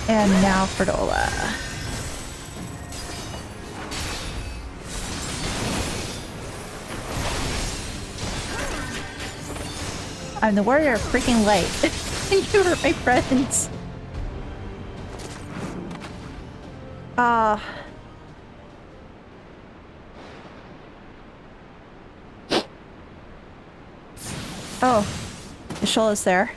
And now Ferdola. I'm the warrior of freaking light. You are my friends. Oh, Ishola's there.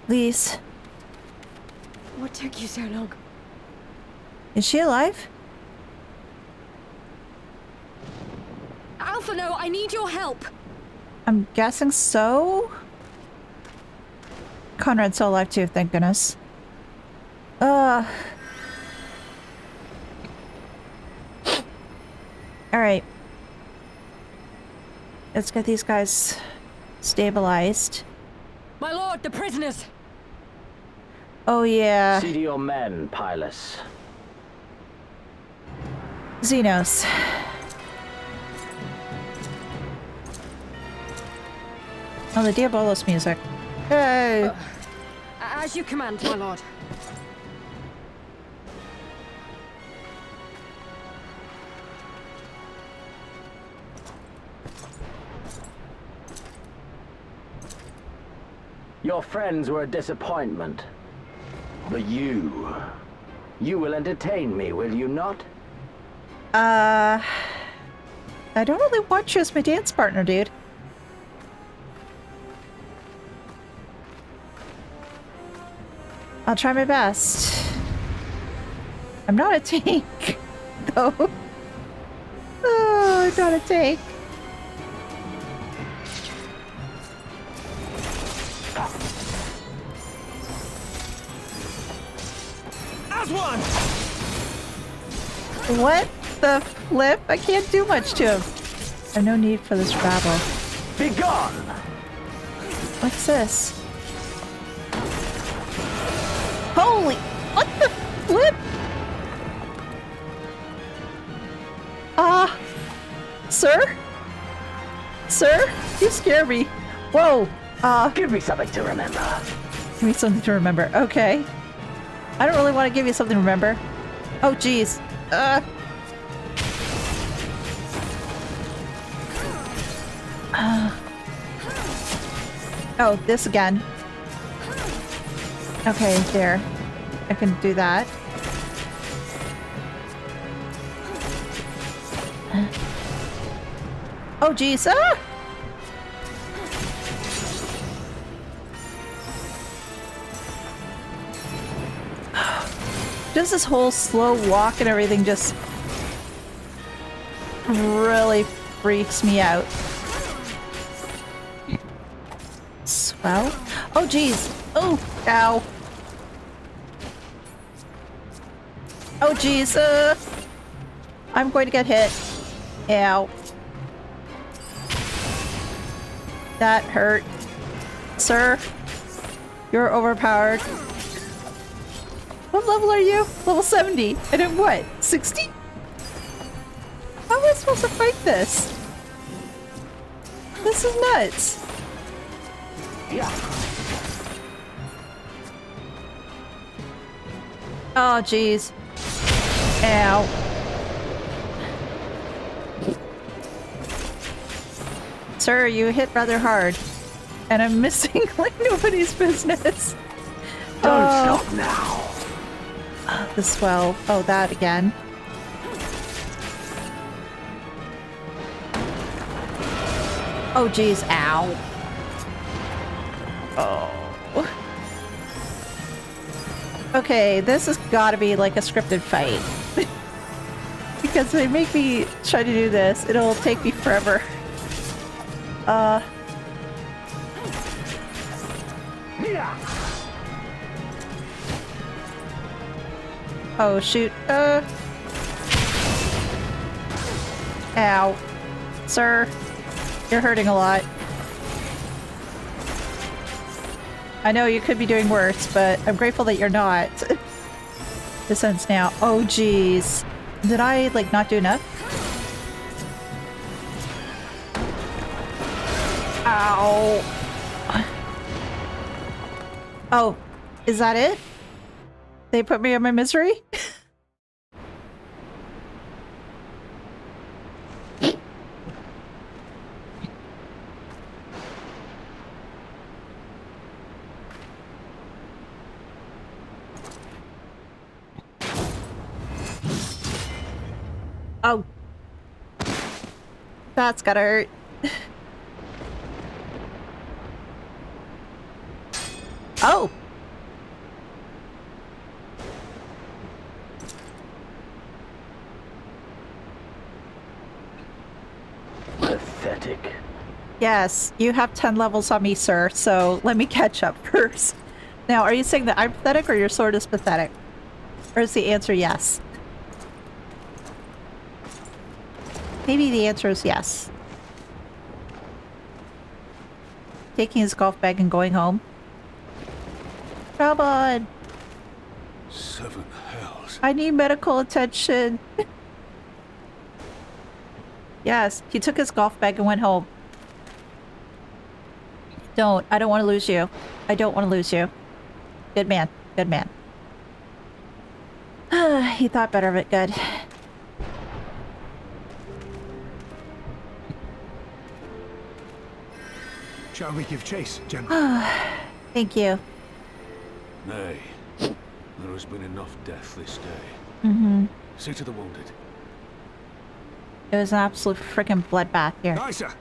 Elise. What took you so long? Is she alive? Alpha, no, I need your help. I'm guessing so. Conrad's still alive too, thank goodness. Alright. Let's get these guys stabilized. My lord, the prisoners! Oh yeah. See to your men, Pylus. Xenos. Oh, the Diabolos music. Hey! As you command, my lord. Your friends were a disappointment. But you will entertain me, will you not? I don't really want you as my dance partner, dude. I'll try my best. I'm not a tank, though. Oh, I'm not a tank. As one! What the flip? I can't do much to him. There's no need for this rabble. Be gone! What's this? Holy! What the flip? Sir? Sir? You scare me. Whoa! Give me something to remember. Give me something to remember. Okay. I don't really want to give you something to remember. Oh, jeez. Oh, this again. Okay, there. I can do that. Oh, jeez. Ah! Just this whole slow walk and everything just really freaks me out. Swell? Oh, jeez. Oh, ow. Oh, jeez. I'm going to get hit. Ow. That hurt. Sir, you're overpowered. What level are you? Level 70. And at what? 60? How am I supposed to fight this? This is nuts. Oh, jeez. Ow. Sir, you hit rather hard. And I'm missing like nobody's business. Don't stop now. The swell. Oh, that again. Oh, jeez. Ow. Oh. Okay, this has got to be like a scripted fight. Because they make me try to do this. It'll take me forever. Oh, shoot. Ow. Sir, you're hurting a lot. I know you could be doing worse, but I'm grateful that you're not. This ends now. Oh, jeez. Did I, like, not do enough? Ow. Oh, is that it? They put me in my misery? Oh. That's gotta hurt. Oh! Pathetic. Yes, you have 10 levels on me, sir, so let me catch up first. Now, are you saying that I'm pathetic or your sword is pathetic? Or is the answer yes? Maybe the answer is yes. Taking his golf bag and going home. Come on! 7 hells. I need medical attention. Yes, he took his golf bag and went home. I don't want to lose you. I don't want to lose you. Good man. Good man. He thought better of it. Good. Shall we give chase, General? Thank you. Nay, there has been enough death this day. Mm-hmm. See to the wounded. It was an absolute freaking bloodbath here. Aye, sir.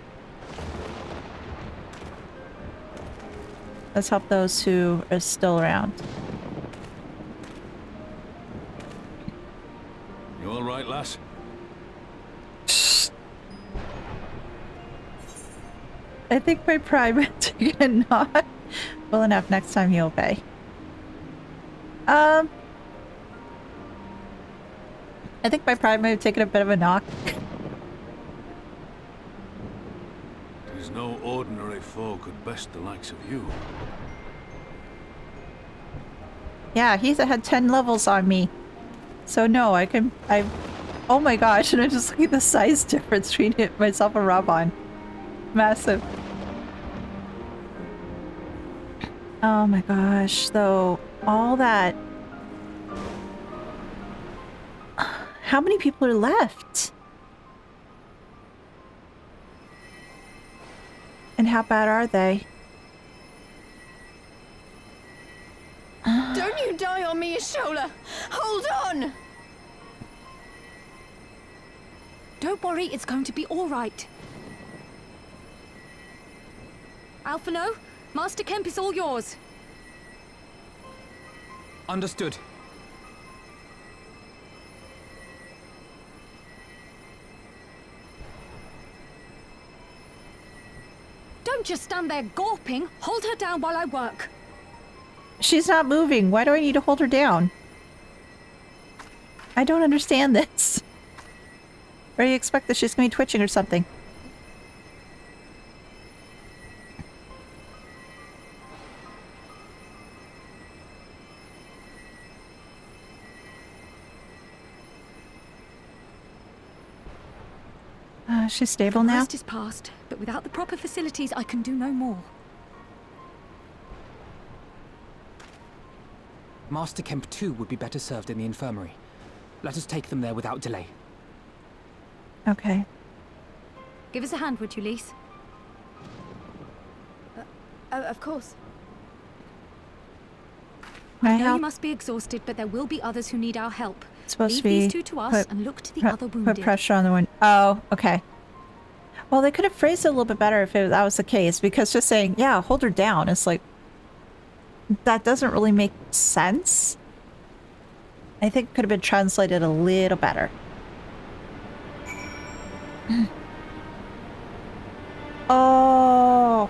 Let's help those who are still around. You all right, lass? I think my pride meant to get not well enough. Next time you obey. I think my pride may have taken a bit of a knock. Tis no ordinary foe could best the likes of you. Yeah, he's had 10 levels on me. So no, oh my gosh, and I'm just looking at the size difference between myself and Rabban. Massive. Oh my gosh, though, all that... How many people are left? And how bad are they? Don't you die on me, Ashola! Hold on! Don't worry, it's going to be all right. Alphino, Master Kemp is all yours. Understood. Don't just stand there gawping. Hold her down while I work. She's not moving. Why do I need to hold her down? I don't understand this. Or do you expect that she's going to be twitching or something? She's stable now? Worst is past, but without the proper facilities, I can do no more. Master Kemp too would be better served in the infirmary. Let us take them there without delay. Okay. Give us a hand, would you, Elise? Of course. May I I know help? you must be exhausted, but there will be others who need our help. It's supposed Leave to be these two to us and look to the other wounded. put pressure on the wound. Oh, okay. Well, they could have phrased it a little bit better if that was the case, because just saying, yeah, hold her down, it's like, that doesn't really make sense. I think it could have been translated a little better. Oh.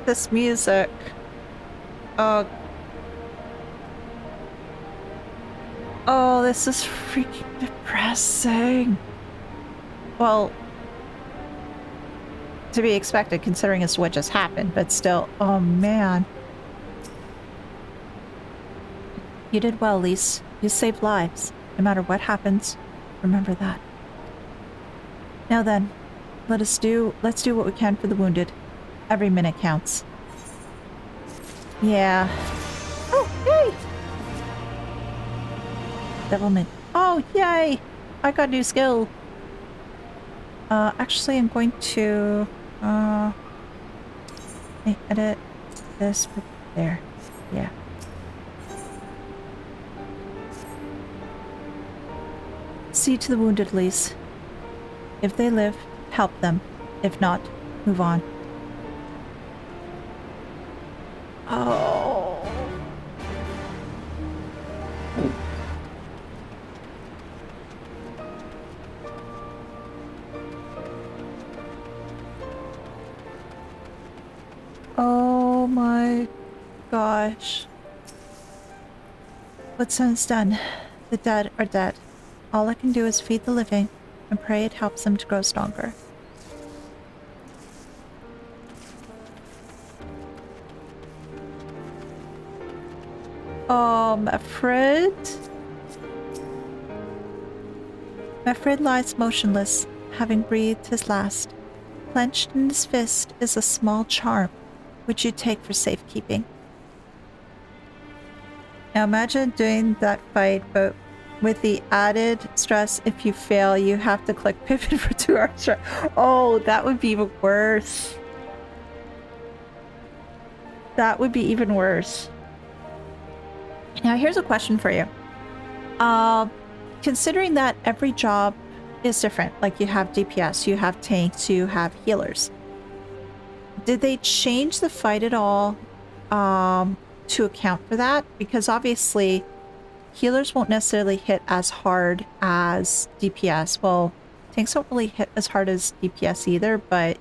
This music. Oh. Oh, this is freaking depressing. Well, to be expected considering it's what just happened, but still, oh man. You did well, Elise. You saved lives. No matter what happens, remember that. Now then, let's do what we can for the wounded. Every minute counts. Yeah. Oh, yay! Devilment. Oh, yay! I got a new skill. Actually, I'm going to, edit this there. Yeah. See to the wounded, Elise. If they live, help them. If not, move on. Oh. Oh my gosh. What's done is done. The dead are dead. All I can do is feed the living and pray it helps them to grow stronger. Oh, Mefrid? Mefrid lies motionless, having breathed his last. Clenched in his fist is a small charm, which you take for safekeeping. Now imagine doing that fight, but with the added stress, if you fail, you have to click pivot for 2 hours. Oh, that would be even worse. That would be even worse. Now, here's a question for you. Considering that every job is different, like you have DPS, you have tanks, you have healers. Did they change the fight at all to account for that? Because obviously, healers won't necessarily hit as hard as DPS. Well, tanks don't really hit as hard as DPS either, but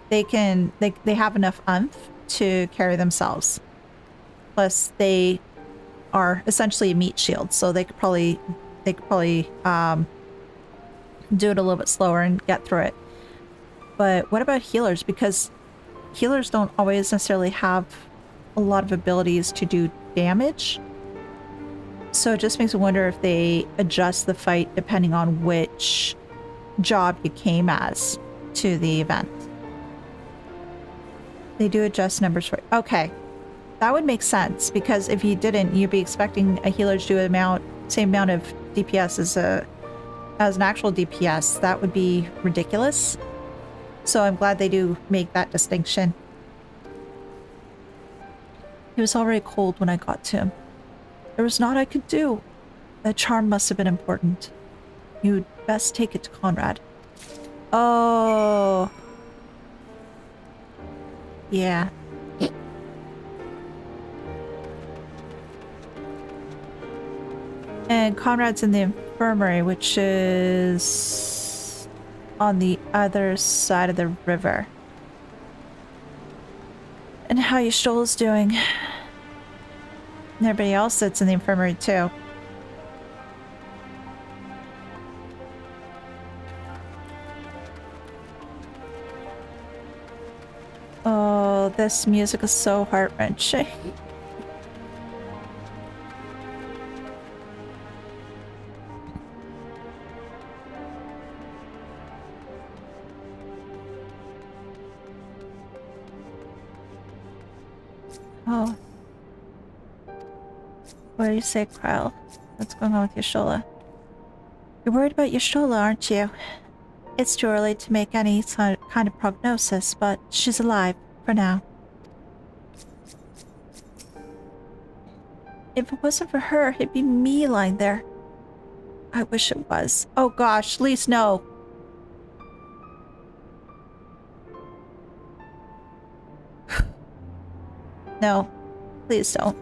they have enough oomph to carry themselves. Plus, they are essentially a meat shield, so they could probably do it a little bit slower and get through it. But what about healers? Because healers don't always necessarily have a lot of abilities to do damage. So it just makes me wonder if they adjust the fight depending on which job you came as to the event. They do adjust numbers for... Okay. That would make sense, because if you didn't, you'd be expecting a healer to do same amount of DPS as an actual DPS. That would be ridiculous. So I'm glad they do make that distinction. He was already cold when I got to him. There was naught I could do. That charm must have been important. You'd best take it to Conrad. Oh. Yeah. And Conrad's in the infirmary, which is on the other side of the river. And how Yashtol's doing. And everybody else that's in the infirmary too. Oh, this music is so heart-wrenching. Oh. What do you say, Kryle? What's going on with Y'shtola? You're worried about Y'shtola, aren't you? It's too early to make any kind of prognosis, but she's alive, for now. If it wasn't for her, it'd be me lying there. I wish it was. Oh gosh, Elise, no. No, please don't.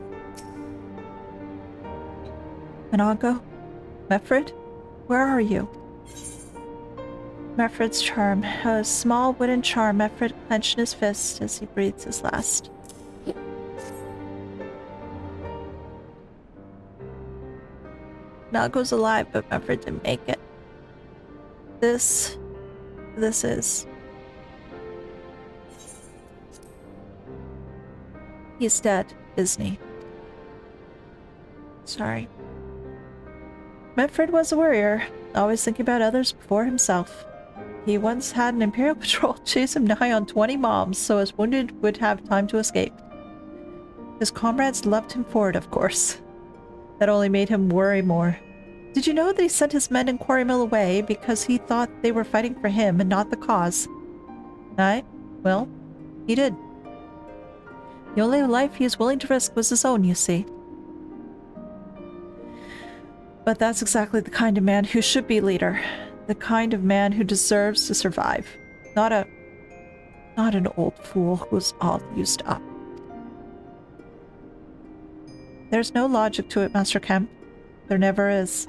Mhigo? Meffred? Where are you? Meffred's charm. A small wooden charm Meffred clenched in his fist as he breathed his last. Mhigo's alive, but Meffred didn't make it. This is... He's dead, isn't he? Sorry. Meffred was a warrior, always thinking about others before himself. He once had an Imperial patrol chase him nigh on 20 mobs so his wounded would have time to escape. His comrades loved him for it, of course. That only made him worry more. Did you know that he sent his men in Quarry Mill away because he thought they were fighting for him and not the cause? Aye, well, he did. The only life he was willing to risk was his own, you see. But that's exactly the kind of man who should be leader. The kind of man who deserves to survive. Not an old fool who's all used up. There's no logic to it, Master Kemp. There never is.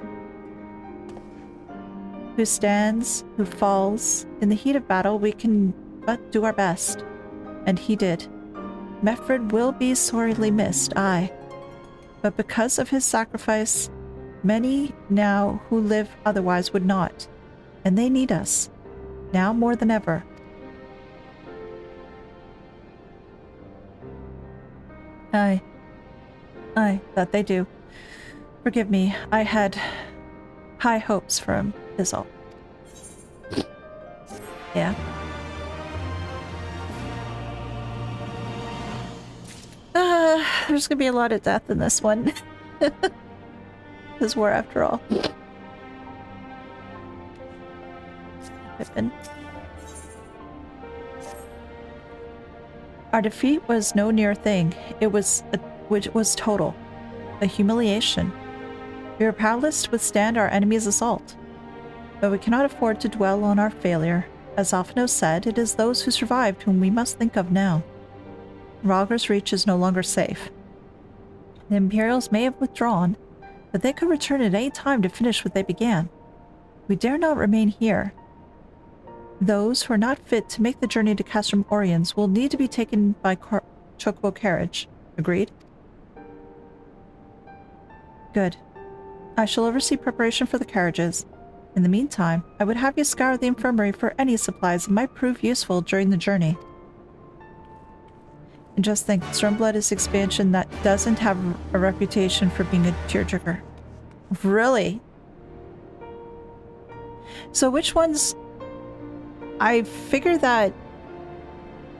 Who stands, who falls. In the heat of battle, we can but do our best. And he did. Meffred will be sorely missed, aye. But because of his sacrifice, many now who live otherwise would not. And they need us. Now more than ever. Aye, that they do. Forgive me, I had high hopes for him, is all. Yeah. There's gonna be a lot of death in this one. This war, after all. Pippin. Our defeat was no near thing. It was total. A humiliation. We were powerless to withstand our enemy's assault. But we cannot afford to dwell on our failure. As Alphino said, it is those who survived whom we must think of now. Rhaegar's Reach is no longer safe. The Imperials may have withdrawn, but they could return at any time to finish what they began. We dare not remain here. Those who are not fit to make the journey to Castrum Oriens will need to be taken by chocobo carriage. Agreed? Good. I shall oversee preparation for the carriages. In the meantime, I would have you scour the infirmary for any supplies that might prove useful during the journey. And just think, Stormblood is expansion that doesn't have a reputation for being a tearjerker. Really? So which ones... I figure that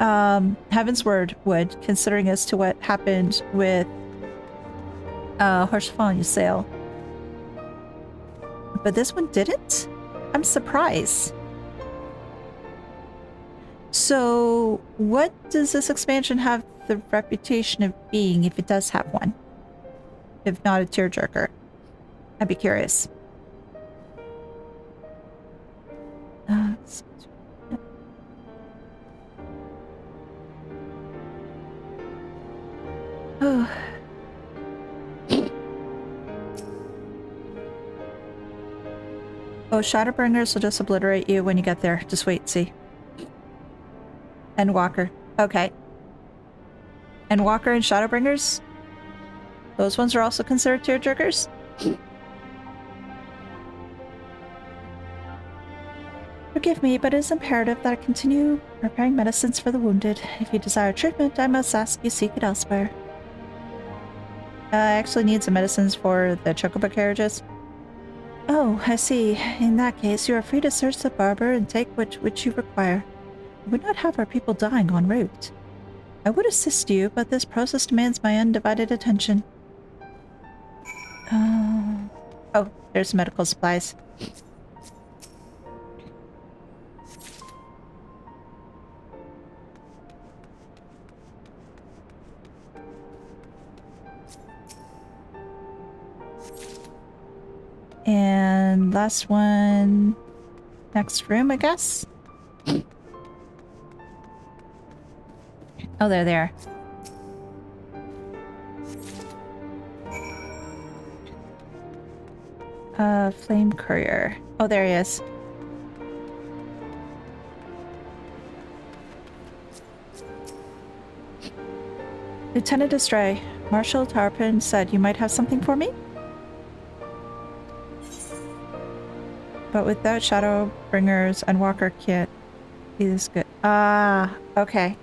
Heaven's Word would, considering as to what happened with Horsefall Ysayle. But this one didn't? I'm surprised. So, what does this expansion have the reputation of being if it does have one? If not a tearjerker? I'd be curious. Oh. Oh, Shadowbringers will just obliterate you when you get there. Just wait, see. Endwalker. Okay. Endwalker and Shadowbringers? Those ones are also considered tearjerkers? Forgive me, but it is imperative that I continue preparing medicines for the wounded. If you desire treatment, I must ask you seek it elsewhere. I actually need some medicines for the chocobo carriages. Oh, I see. In that case, you are free to search the barber and take which you require. We would not have our people dying en route. I would assist you, but this process demands my undivided attention. Oh, there's medical supplies. And last one, next room, I guess. Oh, they're there. Flame courier. Oh, there he is. Lieutenant Astray, Marshal Tarpon said you might have something for me? But without Shadowbringers and Walker can't be this good. Ah, okay.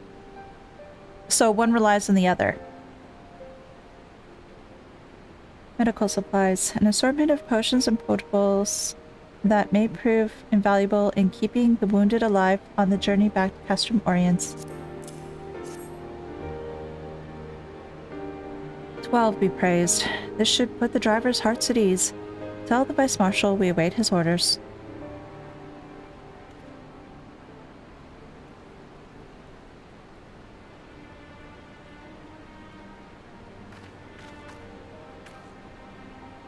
So one relies on the other. Medical supplies. An assortment of potions and potables that may prove invaluable in keeping the wounded alive on the journey back to Castrum Orients. 12 be praised. This should put the driver's hearts at ease. Tell the Vice Marshal we await his orders.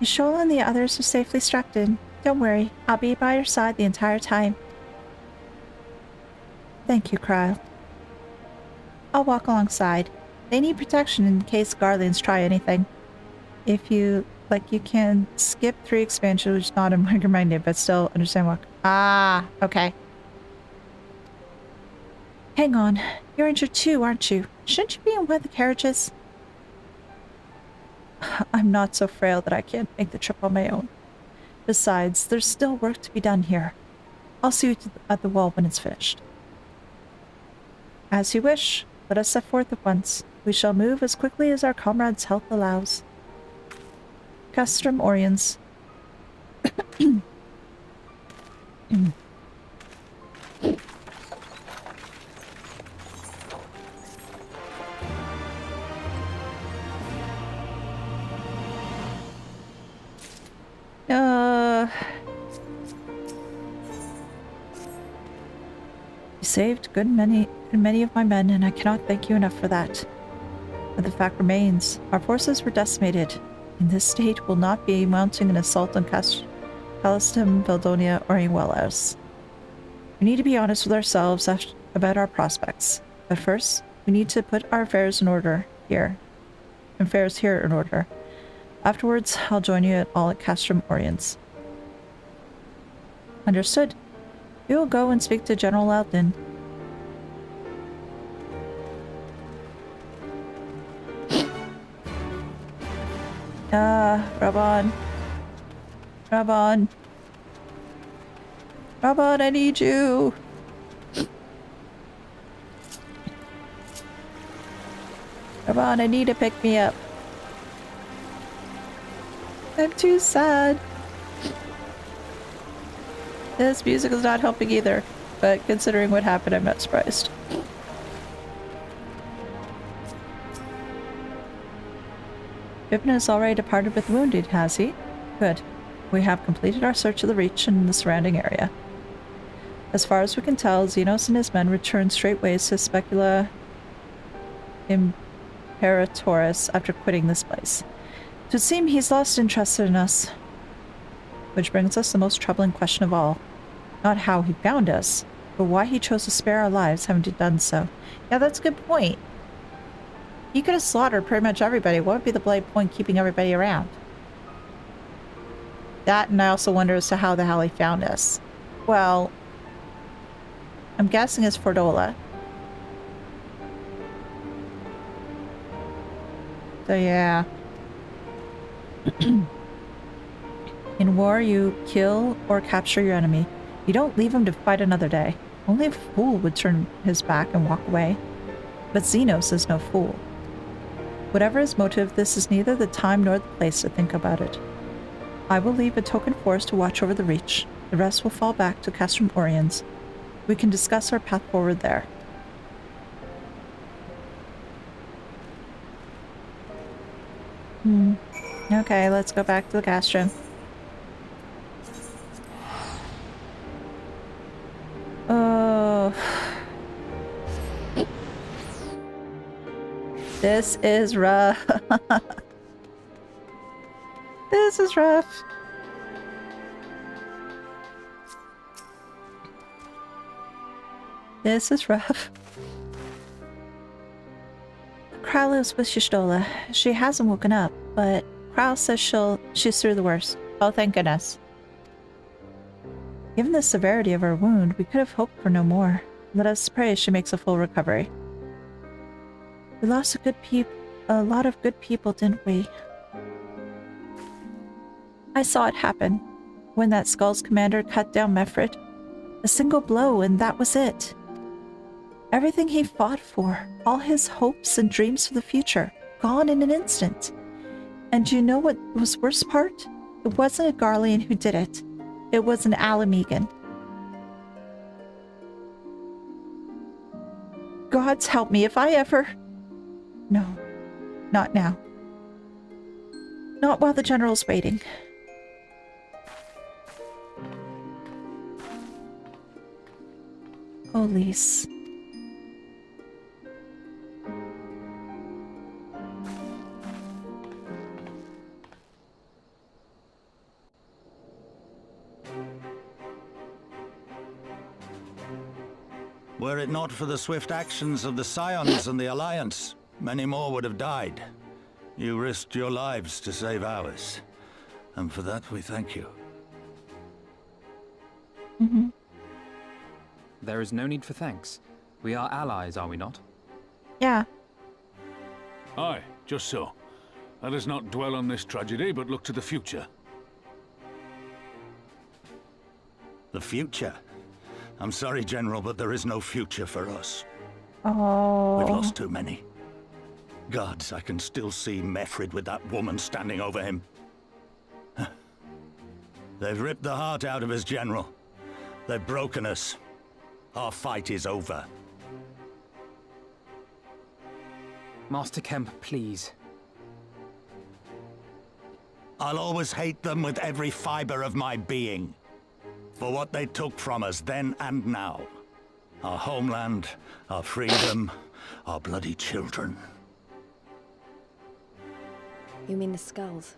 Shoal and the others are safely strapped in. Don't worry, I'll be by your side the entire time. Thank you, Kryle. I'll walk alongside. They need protection in case Garleans try anything. If you like, you can skip 3 expansion, which is not reminded, but still understand what. Ah, okay. Hang on, you're injured too, aren't you? Shouldn't you be in one of the carriages? I'm not so frail that I can't make the trip on my own. Besides, there's still work to be done here. I'll see you at the wall when it's finished. As you wish. Let us set forth at once. We shall move as quickly as our comrades' health allows. Castrum Orients. You saved many of my men, and I cannot thank you enough for that. But the fact remains, our forces were decimated. In this state, will not be mounting an assault on Calistum, Valdonia, or anywhere else. We need to be honest with ourselves about our prospects. But first, we need to put our affairs in order here. Afterwards, I'll join you all at Castrum Orients. Understood. We will go and speak to General Loudon. Rabban. Rabban, I need you. Rabban, I need to pick me up. I'm too sad. This music is not helping either, but considering what happened, I'm not surprised. Pippin has already departed with the wounded, has he? Good. We have completed our search of the Reach and the surrounding area. As far as we can tell, Xenos and his men returned straightways to Specula Imperatoris after quitting this place. It would seem he's lost interest in us. Which brings us the most troubling question of all. Not how he found us, but why he chose to spare our lives having done so. Yeah, that's a good point. He could have slaughtered pretty much everybody. What would be the bloody point keeping everybody around? That, and I also wonder as to how the hell he found us. Well, I'm guessing it's Fordola. So yeah. In war, you kill or capture your enemy. You don't leave him to fight another day. Only a fool would turn his back and walk away. But Xenos is no fool. Whatever his motive, this is neither the time nor the place to think about it. I will leave a token force to watch over the Reach. The rest will fall back to Castrum Orients. We can discuss our path forward there. Okay, let's go back to the castrum. Oh. This is rough. This is rough. This is rough. Krau lives with Y'shtola. She hasn't woken up, but Krau says she's through the worst. Oh, thank goodness. Given the severity of her wound, we could have hoped for no more. Let us pray she makes a full recovery. We lost a lot of good people, didn't we? I saw it happen. When that Skull's commander cut down Mefrit. A single blow and that was it. Everything he fought for, all his hopes and dreams for the future, gone in an instant. And you know what was worst part? It wasn't a Garlean who did it. It was an Ala Mhigan. Gods help me if I ever... No, not now. Not while the general's waiting. Oh, Elise. Were it not for the swift actions of the Scions and the Alliance, many more would have died. You risked your lives to save ours, and for that we thank you. There is no need for thanks. We are allies, are we not? Yeah. Aye, just so. Let us not dwell on this tragedy, but look to the future. The future? I'm sorry, General, but there is no future for us. Oh. We've lost too many. Gods, I can still see Mefrit with that woman standing over him. They've ripped the heart out of us, General. They've broken us. Our fight is over. Master Kemp, please. I'll always hate them with every fiber of my being. For what they took from us then and now. Our homeland, our freedom, our bloody children. You mean the Skulls?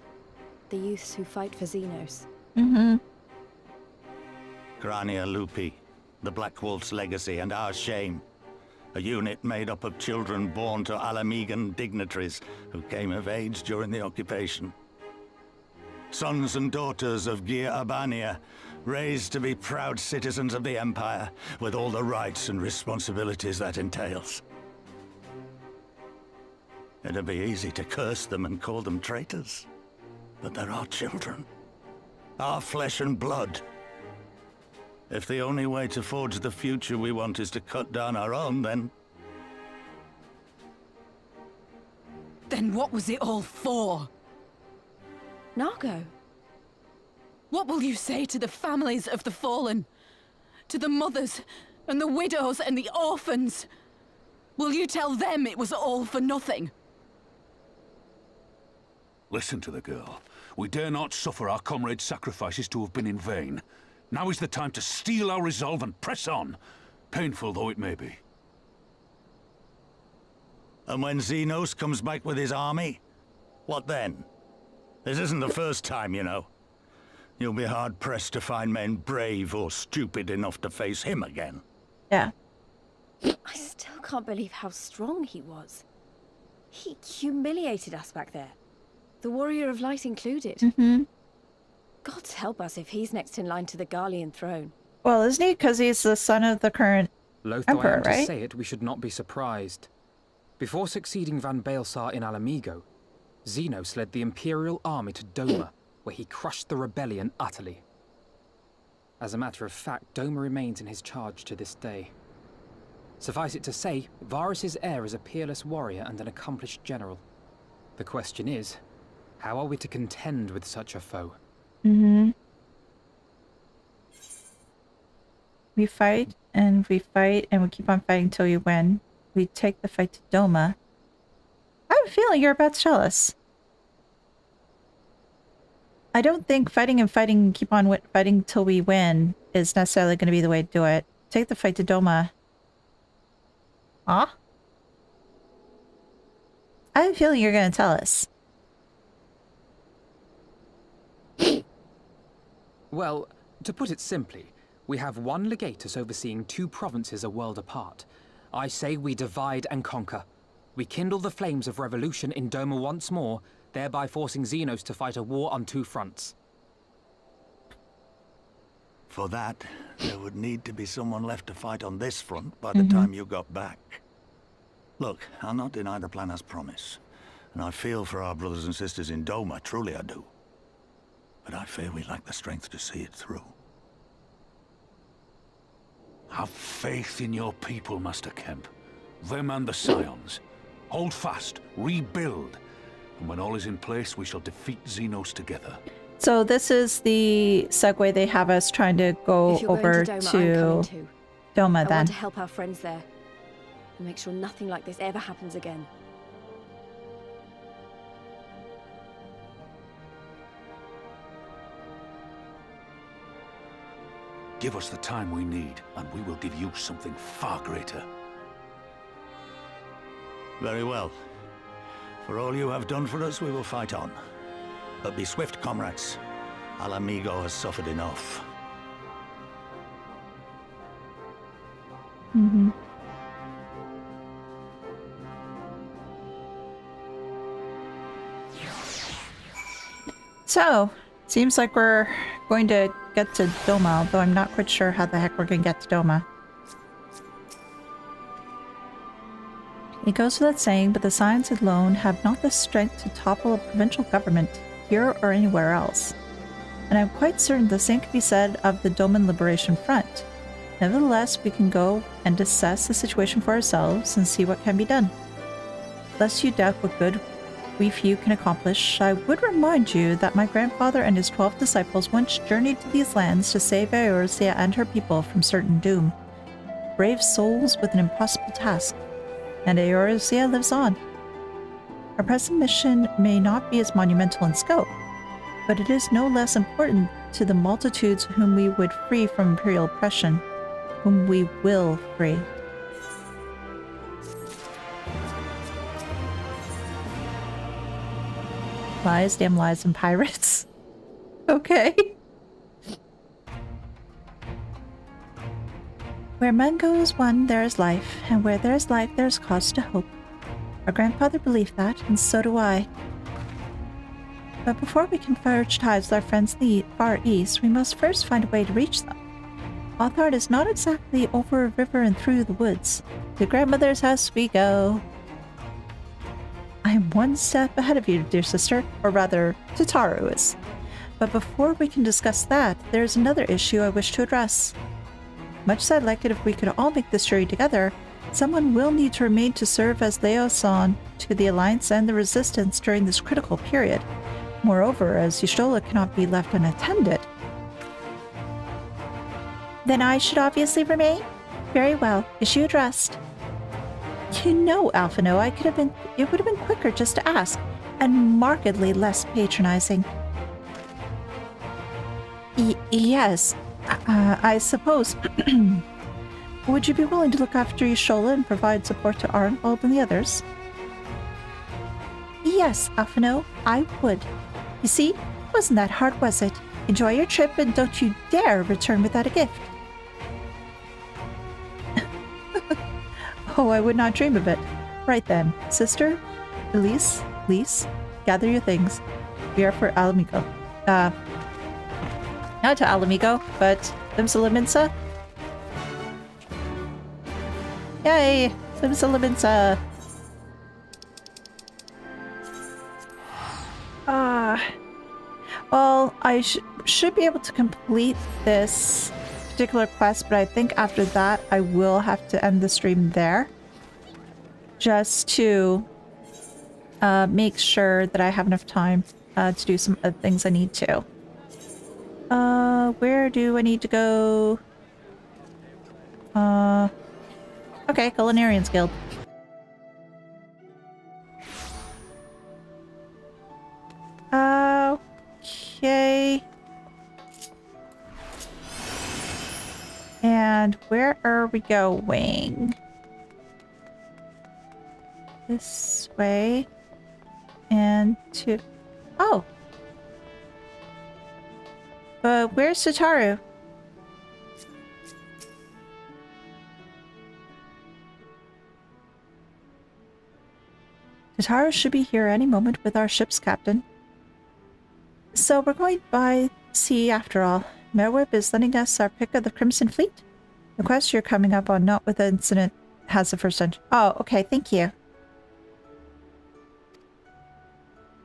The youths who fight for Xenos? Grania Lupi, the Black Wolf's legacy and our shame. A unit made up of children born to Ala Mhigan dignitaries who came of age during the occupation. Sons and daughters of Gir Abania, raised to be proud citizens of the Empire, with all the rights and responsibilities that entails. It'd be easy to curse them and call them traitors, but they're our children. Our flesh and blood. If the only way to forge the future we want is to cut down our own, then... Then what was it all for? Nago? What will you say to the families of the fallen? To the mothers, and the widows, and the orphans? Will you tell them it was all for nothing? Listen to the girl. We dare not suffer our comrades' sacrifices to have been in vain. Now is the time to steel our resolve and press on, painful though it may be. And when Xenos comes back with his army, what then? This isn't the first time, you know. You'll be hard-pressed to find men brave or stupid enough to face him again. Yeah. I still can't believe how strong he was. He humiliated us back there. The Warrior of Light included. God help us if he's next in line to the Garlean throne. Well, isn't he? Because he's the son of the current Loath emperor, though I am right? to say it, we should not be surprised. Before succeeding Van Baelsar in Ala Mhigo, Xenos led the Imperial army to Doma, where he crushed the rebellion utterly. As a matter of fact, Doma remains in his charge to this day. Suffice it to say, Varys' heir is a peerless warrior and an accomplished general. The question is, how are we to contend with such a foe? We fight, and we fight, and we keep on fighting till we win. We take the fight to Doma. I have a feeling you're about to tell us. I don't think fighting and fighting, keep on fighting till we win is necessarily going to be the way to do it. Take the fight to Doma. Huh? I have a feeling you're going to tell us. Well, to put it simply, we have one legatus overseeing 2 provinces a world apart. I say we divide and conquer. We kindle the flames of revolution in Doma once more, thereby forcing Xenos to fight a war on 2 fronts. For that, there would need to be someone left to fight on this front by the time you got back. Look, I'll not deny the plan as promised, and I feel for our brothers and sisters in Doma, truly I do. But I fear we lack the strength to see it through. Have faith in your people, Master Kemp. Them and the Scions. Hold fast, rebuild, and when all is in place, we shall defeat Xenos together. So this is the segue they have us trying to go over to Doma I then. want to help our friends there and make sure nothing like this ever happens again. Give us the time we need, and we will give you something far greater. Very well. For all you have done for us, we will fight on. But be swift, comrades. Ala Mhigo has suffered enough. So, seems like we're going to get to Doma, although I'm not quite sure how the heck we're going to get to Doma. It goes without saying, but the Scions alone have not the strength to topple a provincial government, here or anywhere else. And I'm quite certain the same can be said of the Doman Liberation Front. Nevertheless, we can go and assess the situation for ourselves and see what can be done. Lest you doubt what good we few can accomplish, I would remind you that my grandfather and his 12 disciples once journeyed to these lands to save Eorzea and her people from certain doom. Brave souls with an impossible task. And Eorzea lives on. Our present mission may not be as monumental in scope, but it is no less important to the multitudes whom we would free from imperial oppression, whom we will free. Lies, damn lies, and pirates. Okay. Where men goes one, there is life, and where there is life, there is cause to hope. Our grandfather believed that, and so do I. But before we can forge ties with our friends in the Far East, we must first find a way to reach them. Hawthorne is not exactly over a river and through the woods. To grandmother's house we go. I am one step ahead of you, dear sister, or rather, Tataru is. But before we can discuss that, there is another issue I wish to address. Much as I'd like it if we could all make this journey together, someone will need to remain to serve as liaison to the Alliance and the Resistance during this critical period. Moreover, as Y'shtola cannot be left unattended. Then I should obviously remain? Very well. Issue addressed. You know, Alphino, it would have been quicker just to ask, and markedly less patronizing. Yes, I suppose. Would you be willing to look after Y'shtola and provide support to Arnwald and the others? Yes, Alphino, I would. You see, wasn't that hard, was it? Enjoy your trip and don't you dare return without a gift. Oh, I would not dream of it. Right then, sister, Elise, gather your things. We are for Ala Mhigo. Not to Ala Mhigo, but Simsalaminsa. Yay! Simsalaminsa. Well, I should be able to complete this particular quest, but I think after that I will have to end the stream there. Just to make sure that I have enough time to do some of the things I need to. Where do I need to go? Okay, Culinarian's Guild. Okay. where are we going? This way. And to... Oh! But where's Tataru? Tataru should be here any moment with our ship's captain. So we're going by sea after all. Merweb is lending us our pick of the Crimson Fleet. The quest you're coming up on, not with the incident, has the first entry. Oh, okay, thank you.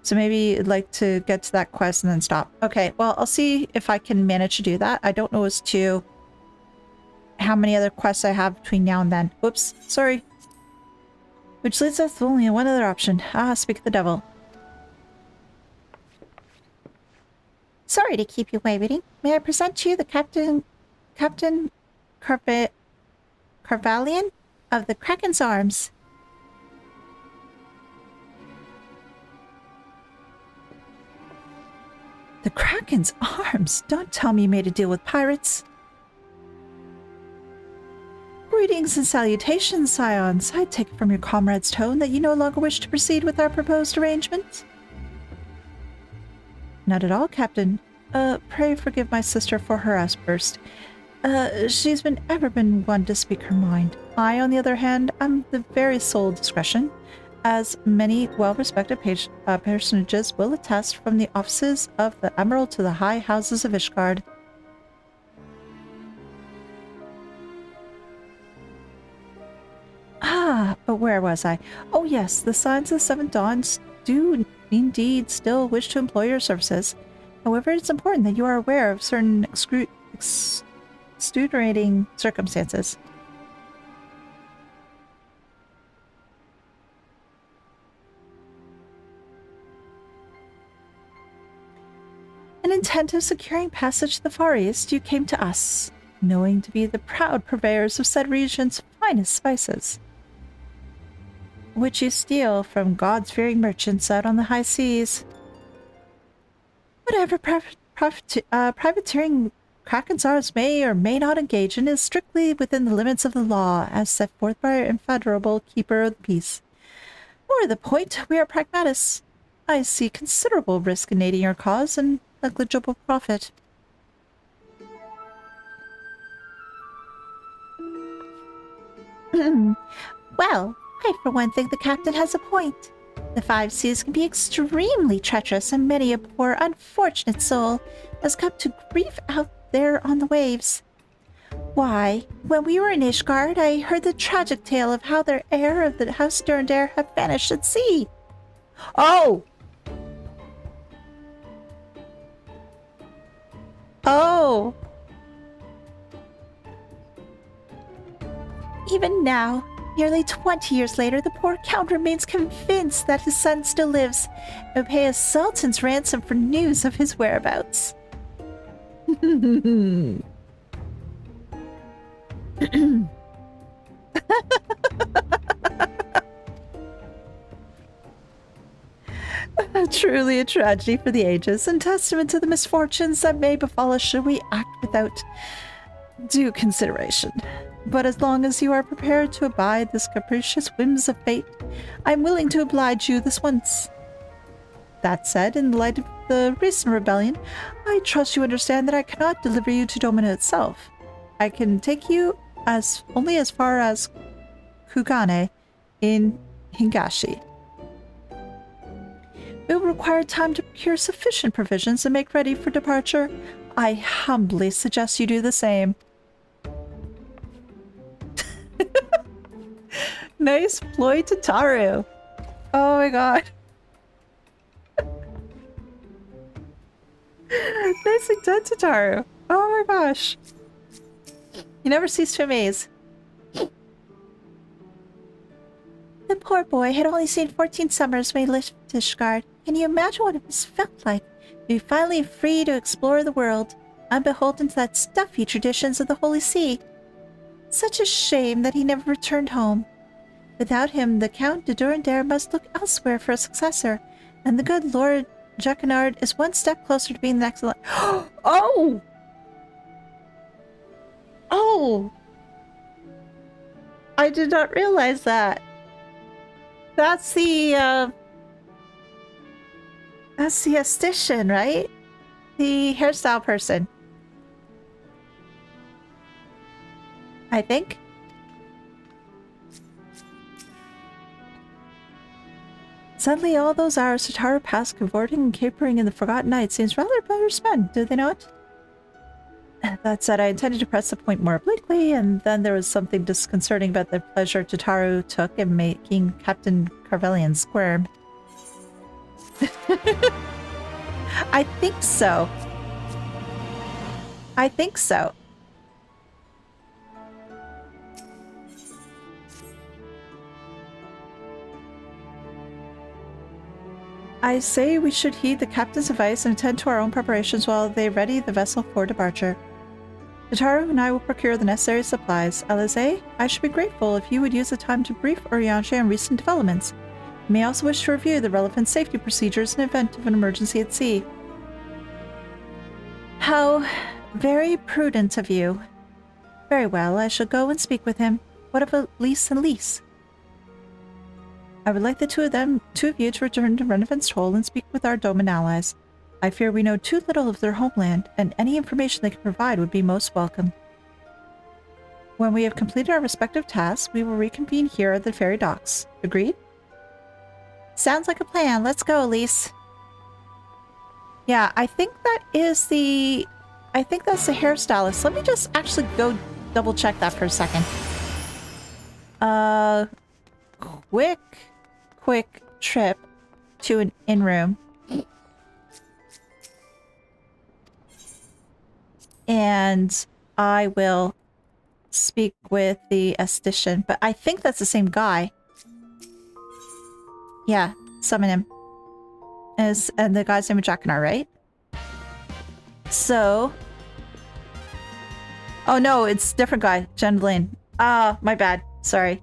So maybe you'd like to get to that quest and then stop. Okay, well, I'll see if I can manage to do that. I don't know as to how many other quests I have between now and then. Oops, sorry. Which leads us to only one other option. Ah, speak of the devil. Sorry to keep you waiting. May I present to you the Captain Garlean of the Kraken's Arms. The Kraken's Arms? Don't tell me you made a deal with pirates. Greetings and salutations, Scions. I take it from your comrade's tone that you no longer wish to proceed with our proposed arrangement. Not at all, Captain. Pray forgive my sister for her outburst. She's ever been one to speak her mind. I, on the other hand, am the very sole discretion, as many well-respected personages will attest, from the offices of the Emerald to the high houses of Ishgard. Ah, but where was I? Oh yes, the Signs of the Seventh Dawns do indeed still wish to employ your services. However, it's important that you are aware of certain extenuating circumstances. In intent of securing passage to the Far East, you came to us, knowing to be the proud purveyors of said region's finest spices, which you steal from God-fearing merchants out on the high seas. Whatever privateering Kraken's Arms may or may not engage in is strictly within the limits of the law, as set forth by our infallible keeper of the peace. More to the point, we are pragmatists. I see considerable risk in aiding your cause and negligible profit. Well, I for one think the captain has a point. The five seas can be extremely treacherous, and many a poor unfortunate soul has come to grief out there on the waves. Why, when we were in Ishgard, I heard the tragic tale of how their heir of the House Durandare have vanished at sea. Oh! Oh! Even now, nearly 20 years later, the poor Count remains convinced that his son still lives and will pay a sultan's ransom for news of his whereabouts. Truly a tragedy for the ages, and testament to the misfortunes that may befall us should we act without due consideration. But as long as you are prepared to abide the capricious whims of fate, I am willing to oblige you this once. That said, in the light of the recent rebellion, I trust you understand that I cannot deliver you to Domino itself. I can take you only as far as Kugane in Higashi. It will require time to procure sufficient provisions and make ready for departure. I humbly suggest you do the same. Nice ploy, Tataru. Oh my god. Nicely done, Tataru. Oh my gosh. You never cease to amaze. The poor boy had only seen 14 summers when he left Ishgard. Can you imagine what it must felt like to be finally free to explore the world, unbeholden to that stuffy traditions of the Holy See? Such a shame that he never returned home. Without him, the Count de Durandare must look elsewhere for a successor, and the good Lord Jacquinard is one step closer to being the next... Oh! Oh! I did not realize that. That's the esthetician, right? The hairstyle person. I think. Suddenly, all those hours Tataru passed cavorting and capering in the Forgotten Night seems rather better spent, do they not? That said, I intended to press the point more obliquely, and then there was something disconcerting about the pleasure Tataru took in making Captain Carvelian squirm. I think so. I think so. I say we should heed the captain's advice and attend to our own preparations while they ready the vessel for departure. Tataru and I will procure the necessary supplies. Elise, I should be grateful if you would use the time to brief Eorzean on recent developments. You may also wish to review the relevant safety procedures in event of an emergency at sea. How very prudent of you. Very well, I shall go and speak with him. What of Elise and Elise? I would like the two of you to return to Renevent's Toll and speak with our Doman allies. I fear we know too little of their homeland, and any information they can provide would be most welcome. When we have completed our respective tasks, we will reconvene here at the ferry docks. Agreed? Sounds like a plan. Let's go, Elise. Yeah, I think that is the... I think that's the hairstylist. Let me just actually go double check that for a second. Quick trip to an in-room. And I will speak with the esthetician, but I think that's the same guy. Yeah, summon him. And the guy's name is Jackanar, right? So... Oh no, it's a different guy, Jendelin. My bad. Sorry.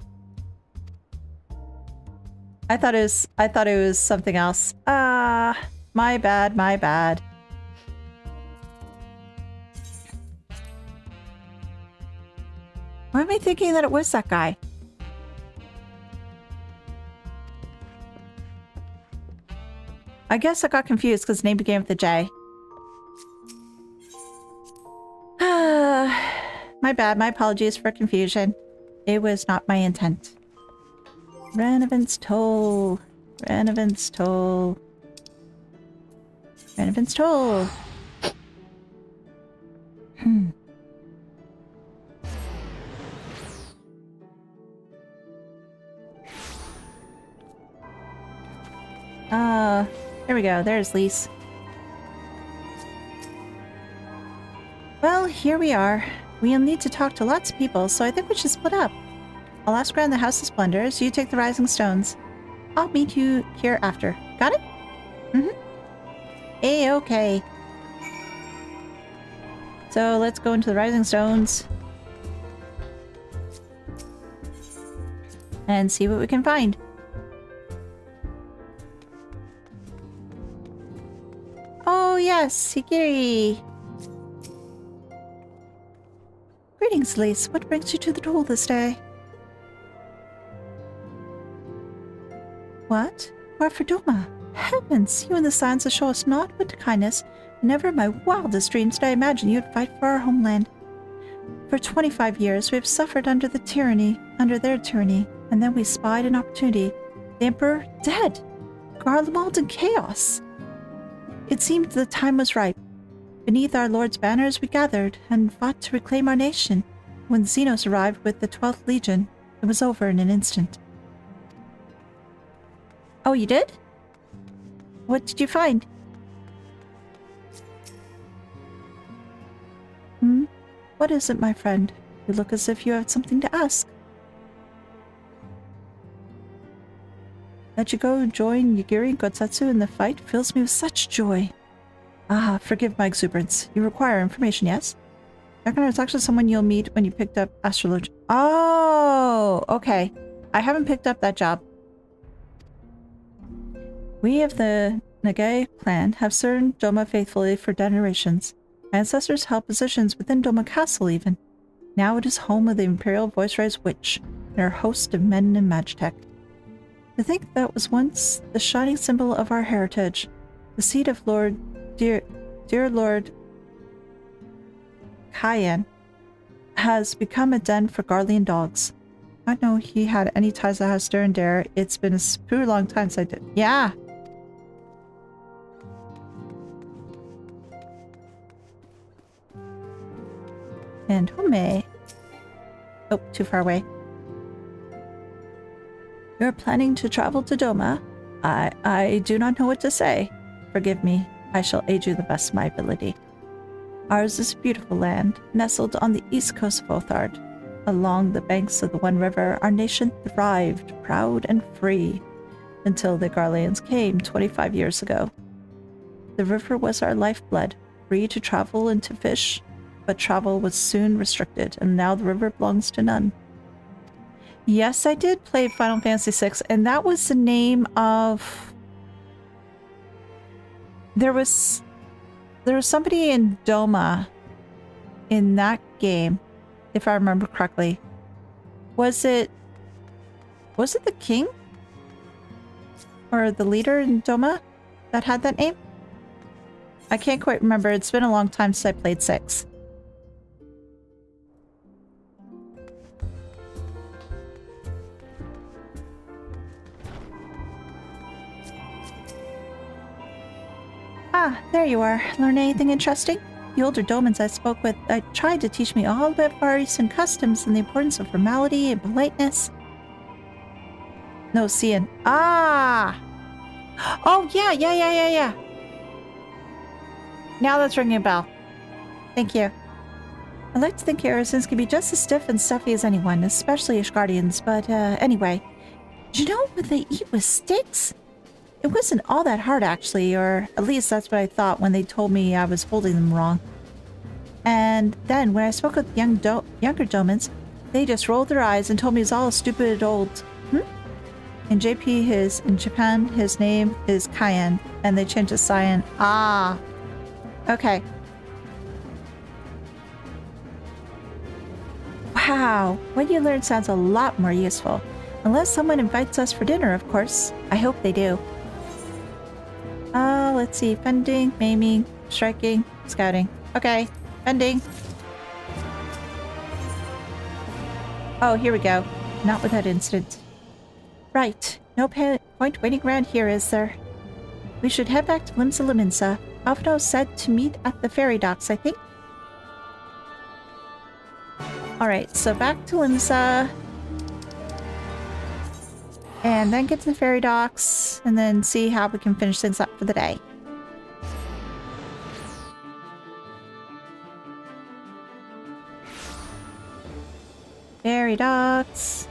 I thought it was something else. My bad. Why am I thinking that it was that guy? I guess I got confused because the name began with a J. My bad. My apologies for confusion. It was not my intent. Renevent's Toll. Renevent's Toll. Renevent's Toll. There we go. There's Elise. Well, here we are. We'll need to talk to lots of people, so I think we should split up. I'll ask around the House of Splendors. You take the Rising Stones. I'll meet you here after. Got it? A-okay. So let's go into the Rising Stones. And see what we can find. Oh yes, Higiri. Greetings, Elise. What brings you to the Toll this day? What? You are for Doma. Heavens, you and the Scions show us naught but kindness. Never in my wildest dreams did I imagine you'd fight for our homeland. For 25 years we have suffered under their tyranny, and then we spied an opportunity. The Emperor dead. Garlean in chaos. It seemed the time was ripe. Beneath our Lord's banners we gathered and fought to reclaim our nation. When Xenos arrived with the 12th Legion, it was over in an instant. Oh, you did? What did you find? What is it, my friend? You look as if you have something to ask. That you go join Yagiri and Gotsatsu in the fight fills me with such joy. Ah, forgive my exuberance. You require information, yes? Jackanar is actually someone you'll meet when you picked up astrology. Oh, okay. I haven't picked up that job. We of the Nage clan have served Doma faithfully for generations. My ancestors held positions within Doma Castle even. Now it is home of the Imperial Voice-Raised Witch. and her host of men and magitech. To think that was once the shining symbol of our heritage, the seat of dear Lord Cayenne, has become a den for Garlean dogs. I don't know he had any ties to House Durandare. It's been a super long time since I did. Yeah! And Home. Oh, too far away. You're planning to travel to Doma? I do not know what to say. Forgive me. I shall aid you the best of my ability. Ours is a beautiful land, nestled on the east coast of Othard. Along the banks of the One River, our nation thrived, proud and free, until the Garleans came 25 years ago. The river was our lifeblood, free to travel and to fish, but travel was soon restricted, and now the river belongs to none. Yes, I did play Final Fantasy VI, and that was the name of... There was somebody in Doma in that game, if I remember correctly. Was it the king? Or the leader in Doma that had that name? I can't quite remember. It's been a long time since I played 6. Ah, there you are. Learn anything interesting? The older Domans I spoke with tried to teach me all about Far Eastern customs and the importance of formality and politeness. No, seeing. Ah! Oh, yeah. Now that's ringing a bell. Thank you. I like to think Eorzeans can be just as stiff and stuffy as anyone, especially Ishgardians, but anyway. Do you know what they eat with sticks? It wasn't all that hard, actually, or at least that's what I thought when they told me I was holding them wrong. And then, when I spoke with younger Domans, they just rolled their eyes and told me it was all stupid old... In Japan, his name is Cayenne, and they changed to Cyan. Ah. Okay. Wow, what you learned sounds a lot more useful. Unless someone invites us for dinner, of course. I hope they do. Let's see. Fending, maiming, striking, scouting. Okay, fending. Oh, here we go. Not with that incident. Right. No point waiting around here, is there? We should head back to Limsa Liminsa. Alphino said to meet at the ferry docks, I think. Alright, so back to Limsa. And then get to the ferry docks, and then see how we can finish things up for the day. Ferry docks.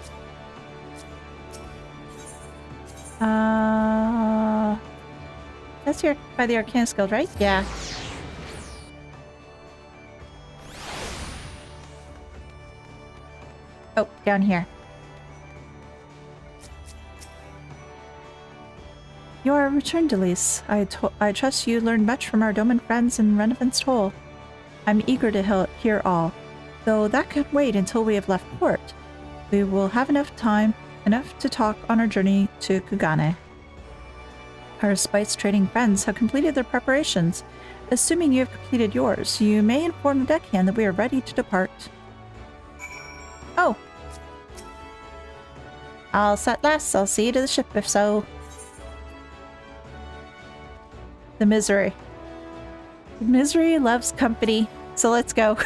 That's here by the Arcanist Guild, right? Yeah. Oh, down here. You are returned, Elise. I trust you learned much from our Doman friends in Renovant's Toll. I'm eager to hear all, though that can wait until we have left port. We will have enough to talk on our journey to Kugane. Our spice trading friends have completed their preparations. Assuming you have completed yours, you may inform the deckhand that we are ready to depart. Oh. All set, lass. I'll see you to the ship if so. The misery. The misery loves company. So let's go.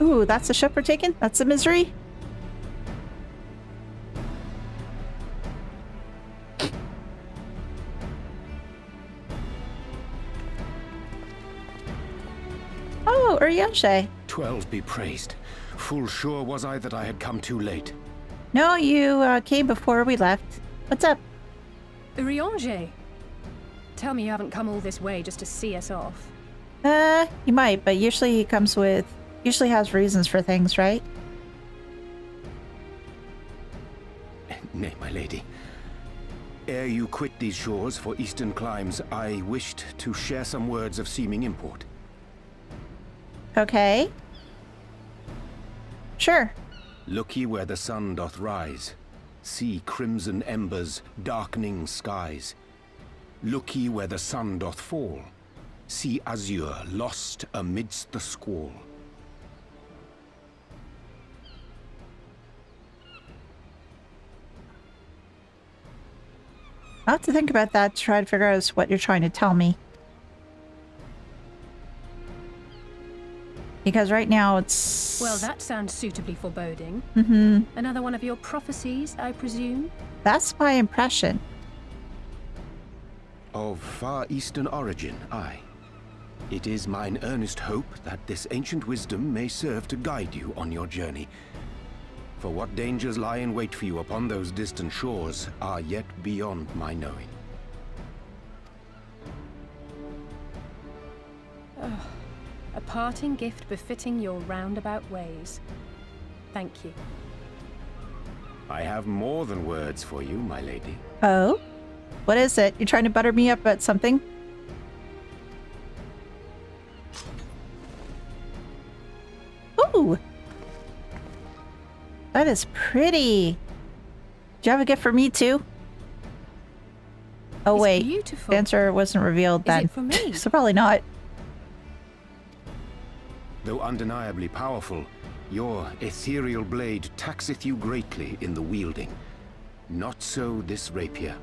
Ooh, that's the ship we're taking? That's the misery? Oh, Eorzean. 12 be praised. Full sure was I that I had come too late. No, you came before we left. What's up? Eorzean. Tell me you haven't come all this way just to see us off. He might, but usually he comes with... Usually has reasons for things, right? Nay, my lady. Ere you quit these shores for eastern climes, I wished to share some words of seeming import. Okay. Sure. Look ye where the sun doth rise. See crimson embers, darkening skies. Look ye where the sun doth fall. See azure lost amidst the squall. I'll have to think about that to try to figure out what you're trying to tell me. Because right now it's... Well, that sounds suitably foreboding. Mm-hmm. Another one of your prophecies, I presume? That's my impression. Of far eastern origin, aye. It is mine earnest hope that this ancient wisdom may serve to guide you on your journey. For what dangers lie in wait for you upon those distant shores are yet beyond my knowing. Oh, a parting gift befitting your roundabout ways. Thank you. I have more than words for you, my lady. Oh? What is it? You're trying to butter me up about something? Ooh! That is pretty. Do you have a gift for me too? Oh, it's wait. Beautiful. The answer wasn't revealed then. Is it for me? So probably not. Though undeniably powerful, your ethereal blade taxeth you greatly in the wielding. Not so this rapier,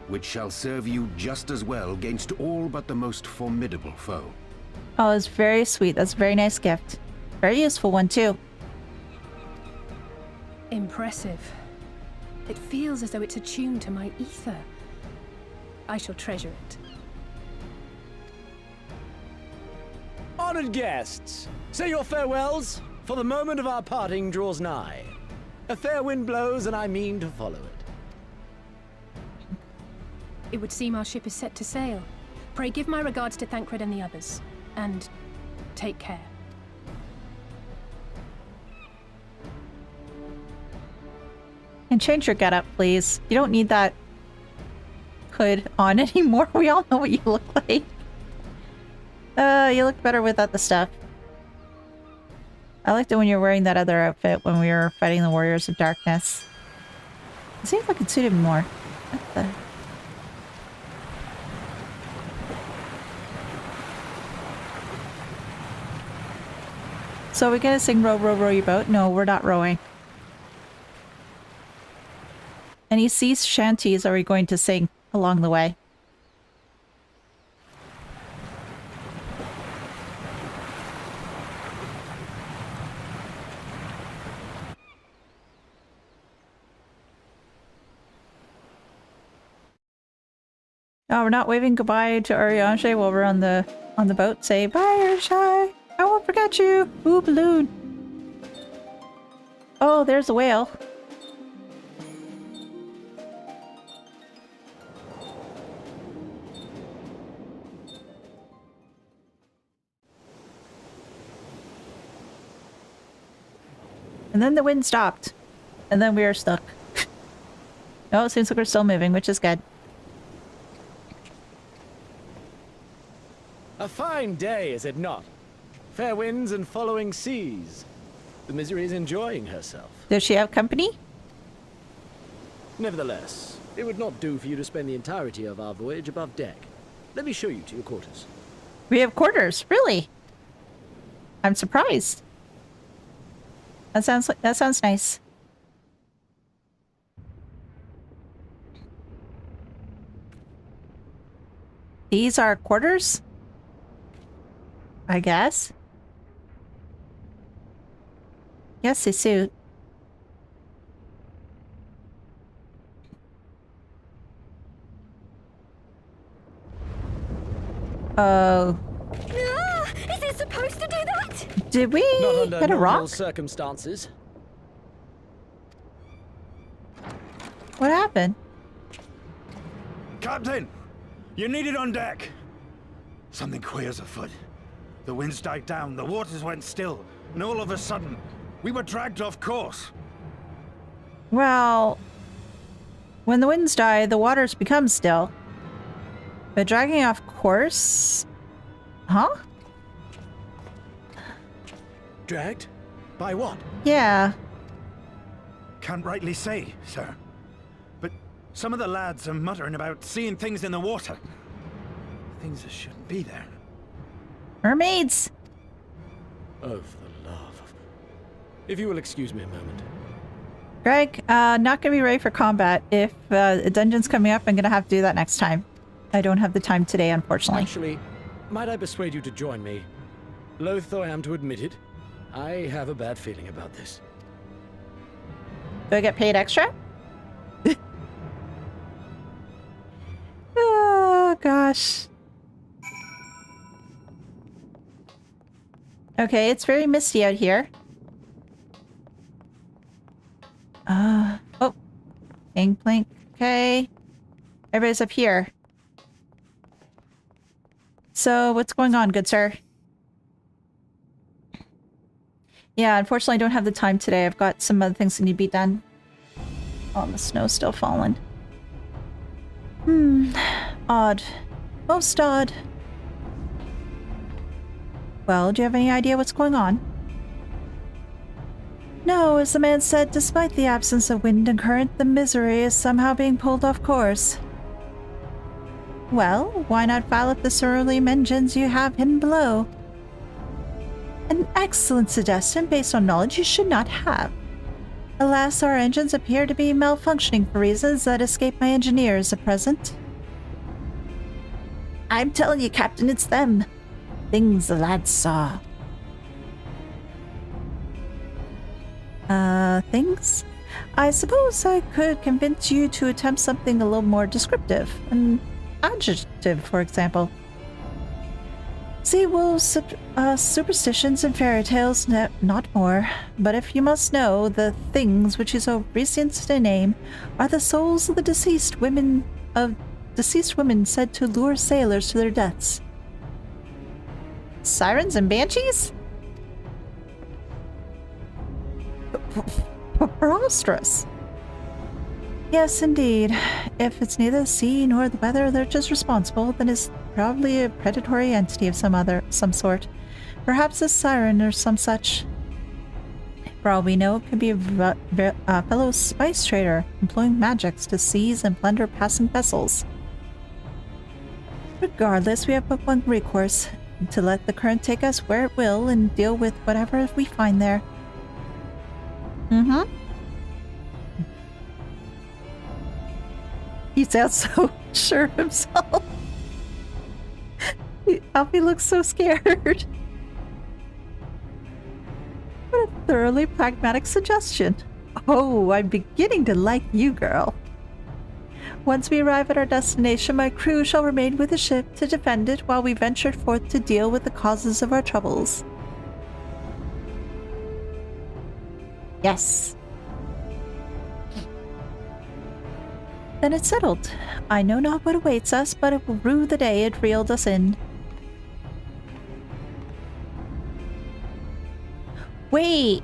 which shall serve you just as well against all but the most formidable foe. Oh, it's very sweet. That's a very nice gift. Very useful one too. Impressive. It feels as though it's attuned to my ether. I shall treasure it. Honored guests, say your farewells, for the moment of our parting draws nigh. A fair wind blows, and I mean to follow it. It would seem our ship is set to sail. Pray give my regards to Thancred and the others. And take care. And change your getup, please. You don't need that hood on anymore. We all know what you look like. You look better without the stuff. I liked it when you were wearing that other outfit when we were fighting the Warriors of Darkness. It seems like it suited me more. What the... So are we gonna sing Row, Row, Row Your Boat? No, we're not rowing. Any sea shanties are we going to sing along the way? Oh, we're not waving goodbye to Eorzean while we're on the boat. Say bye, Eorzean. I won't forget you. Ooh, balloon. Oh, there's a whale. And then the wind stopped. And then we are stuck. Oh, it seems like we're still moving, which is good. A fine day, is it not? Fair winds and following seas. The Misery is enjoying herself. Does she have company? Nevertheless, it would not do for you to spend the entirety of our voyage above deck. Let me show you to your quarters. We have quarters, really? I'm surprised. That sounds nice. These are quarters? I guess. Yes, they suit. Oh. Is it supposed to do that? Did we Not under hit a normal rock? circumstances. What happened? Captain! You're needed on deck! Something queer's afoot. The winds died down, the waters went still, and all of a sudden, we were dragged off course. Well, when the winds die, the waters become still. But dragging off course? Huh? Dragged? By what? Yeah. Can't rightly say, sir. But some of the lads are muttering about seeing things in the water. Things that shouldn't be there. Mermaids! Oh, for the love of... If you will excuse me a moment. Greg, not gonna be ready for combat. If a dungeon's coming up, I'm gonna have to do that next time. I don't have the time today, unfortunately. Actually, might I persuade you to join me? Loath though I am to admit it, I have a bad feeling about this. Do I get paid extra? Oh, gosh. Okay, it's very misty out here. Oh. Plink. Okay. Everybody's up here. So, what's going on, good sir? Yeah, unfortunately I don't have the time today. I've got some other things that need to be done. Oh, the snow's still falling. Odd. Most odd. Well, do you have any idea what's going on? No, as the man said, despite the absence of wind and current, the misery is somehow being pulled off course. Well, why not file up the surly engines you have hidden below? An excellent suggestion based on knowledge you should not have. Alas, our engines appear to be malfunctioning for reasons that escape my engineers at present. I'm telling you, Captain, it's them. Things the lads saw. Things? I suppose I could convince you to attempt something a little more descriptive. An adjective, for example. Sea wolves, superstitions and fairy tales, not more. But if you must know, the things which you so recently name are the souls of the deceased women said to lure sailors to their deaths. Sirens and banshees? Preposterous. Yes, indeed. If it's neither the sea nor the weather they're just responsible, then it's probably a predatory entity of some sort. Perhaps a siren or some such. For all we know, it could be a fellow spice trader employing magics to seize and plunder passing vessels. Regardless, we have but one recourse, to let the current take us where it will and deal with whatever we find there. He sounds so sure of himself. Alfie looks so scared. What a thoroughly pragmatic suggestion. Oh, I'm beginning to like you, girl. Once we arrive at our destination, my crew shall remain with the ship to defend it while we venture forth to deal with the causes of our troubles. Yes. Then it's settled. I know not what awaits us, but it will rue the day it reeled us in. Wait!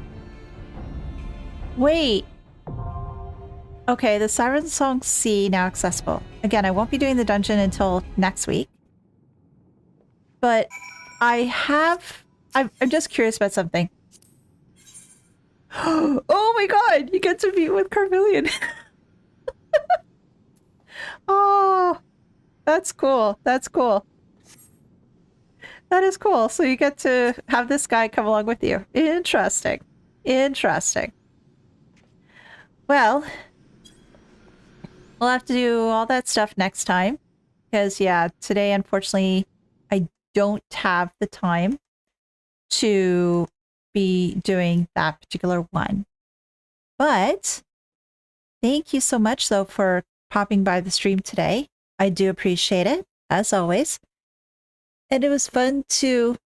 Okay, the Siren Song C now accessible. Again, I won't be doing the dungeon until next week. But I'm just curious about something. Oh my god! You get to meet with Carmillion! Oh, that's cool. That's cool. That is cool. So you get to have this guy come along with you. Interesting. Interesting. Well, we'll have to do all that stuff next time. Because, yeah, today, unfortunately, I don't have the time to be doing that particular one. But thank you so much, though, for popping by the stream today. I do appreciate it, as always. And it was fun to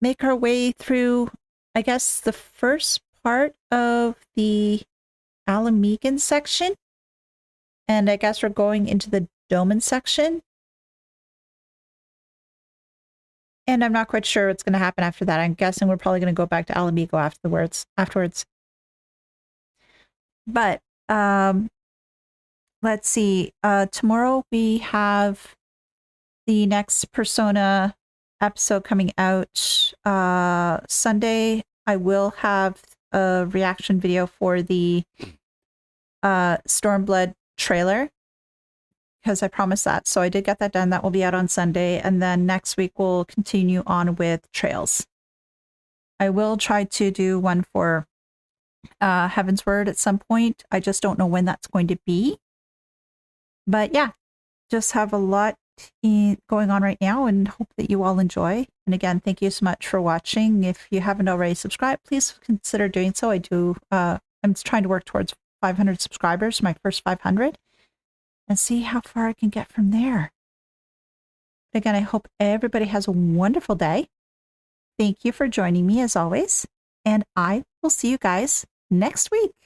make our way through, I guess, the first part of the Ala Mhigans section. And I guess we're going into the Doman section. And I'm not quite sure what's going to happen after that. I'm guessing we're probably going to go back to Ala Mhigo afterwards. But, let's see. Tomorrow we have the next Persona episode coming out Sunday. I will have a reaction video for the Stormblood trailer, because I promised that. So I did get that done. That will be out on Sunday. And then next week we'll continue on with Trails. I will try to do one for Heaven's Word at some point. I just don't know when that's going to be. But yeah, just have a lot going on right now and hope that you all enjoy. And again, thank you so much for watching. If you haven't already subscribed, please consider doing so. I'm trying to work towards 500 subscribers, my first 500, and see how far I can get from there. Again, I hope everybody has a wonderful day. Thank you for joining me as always, and I will see you guys next week.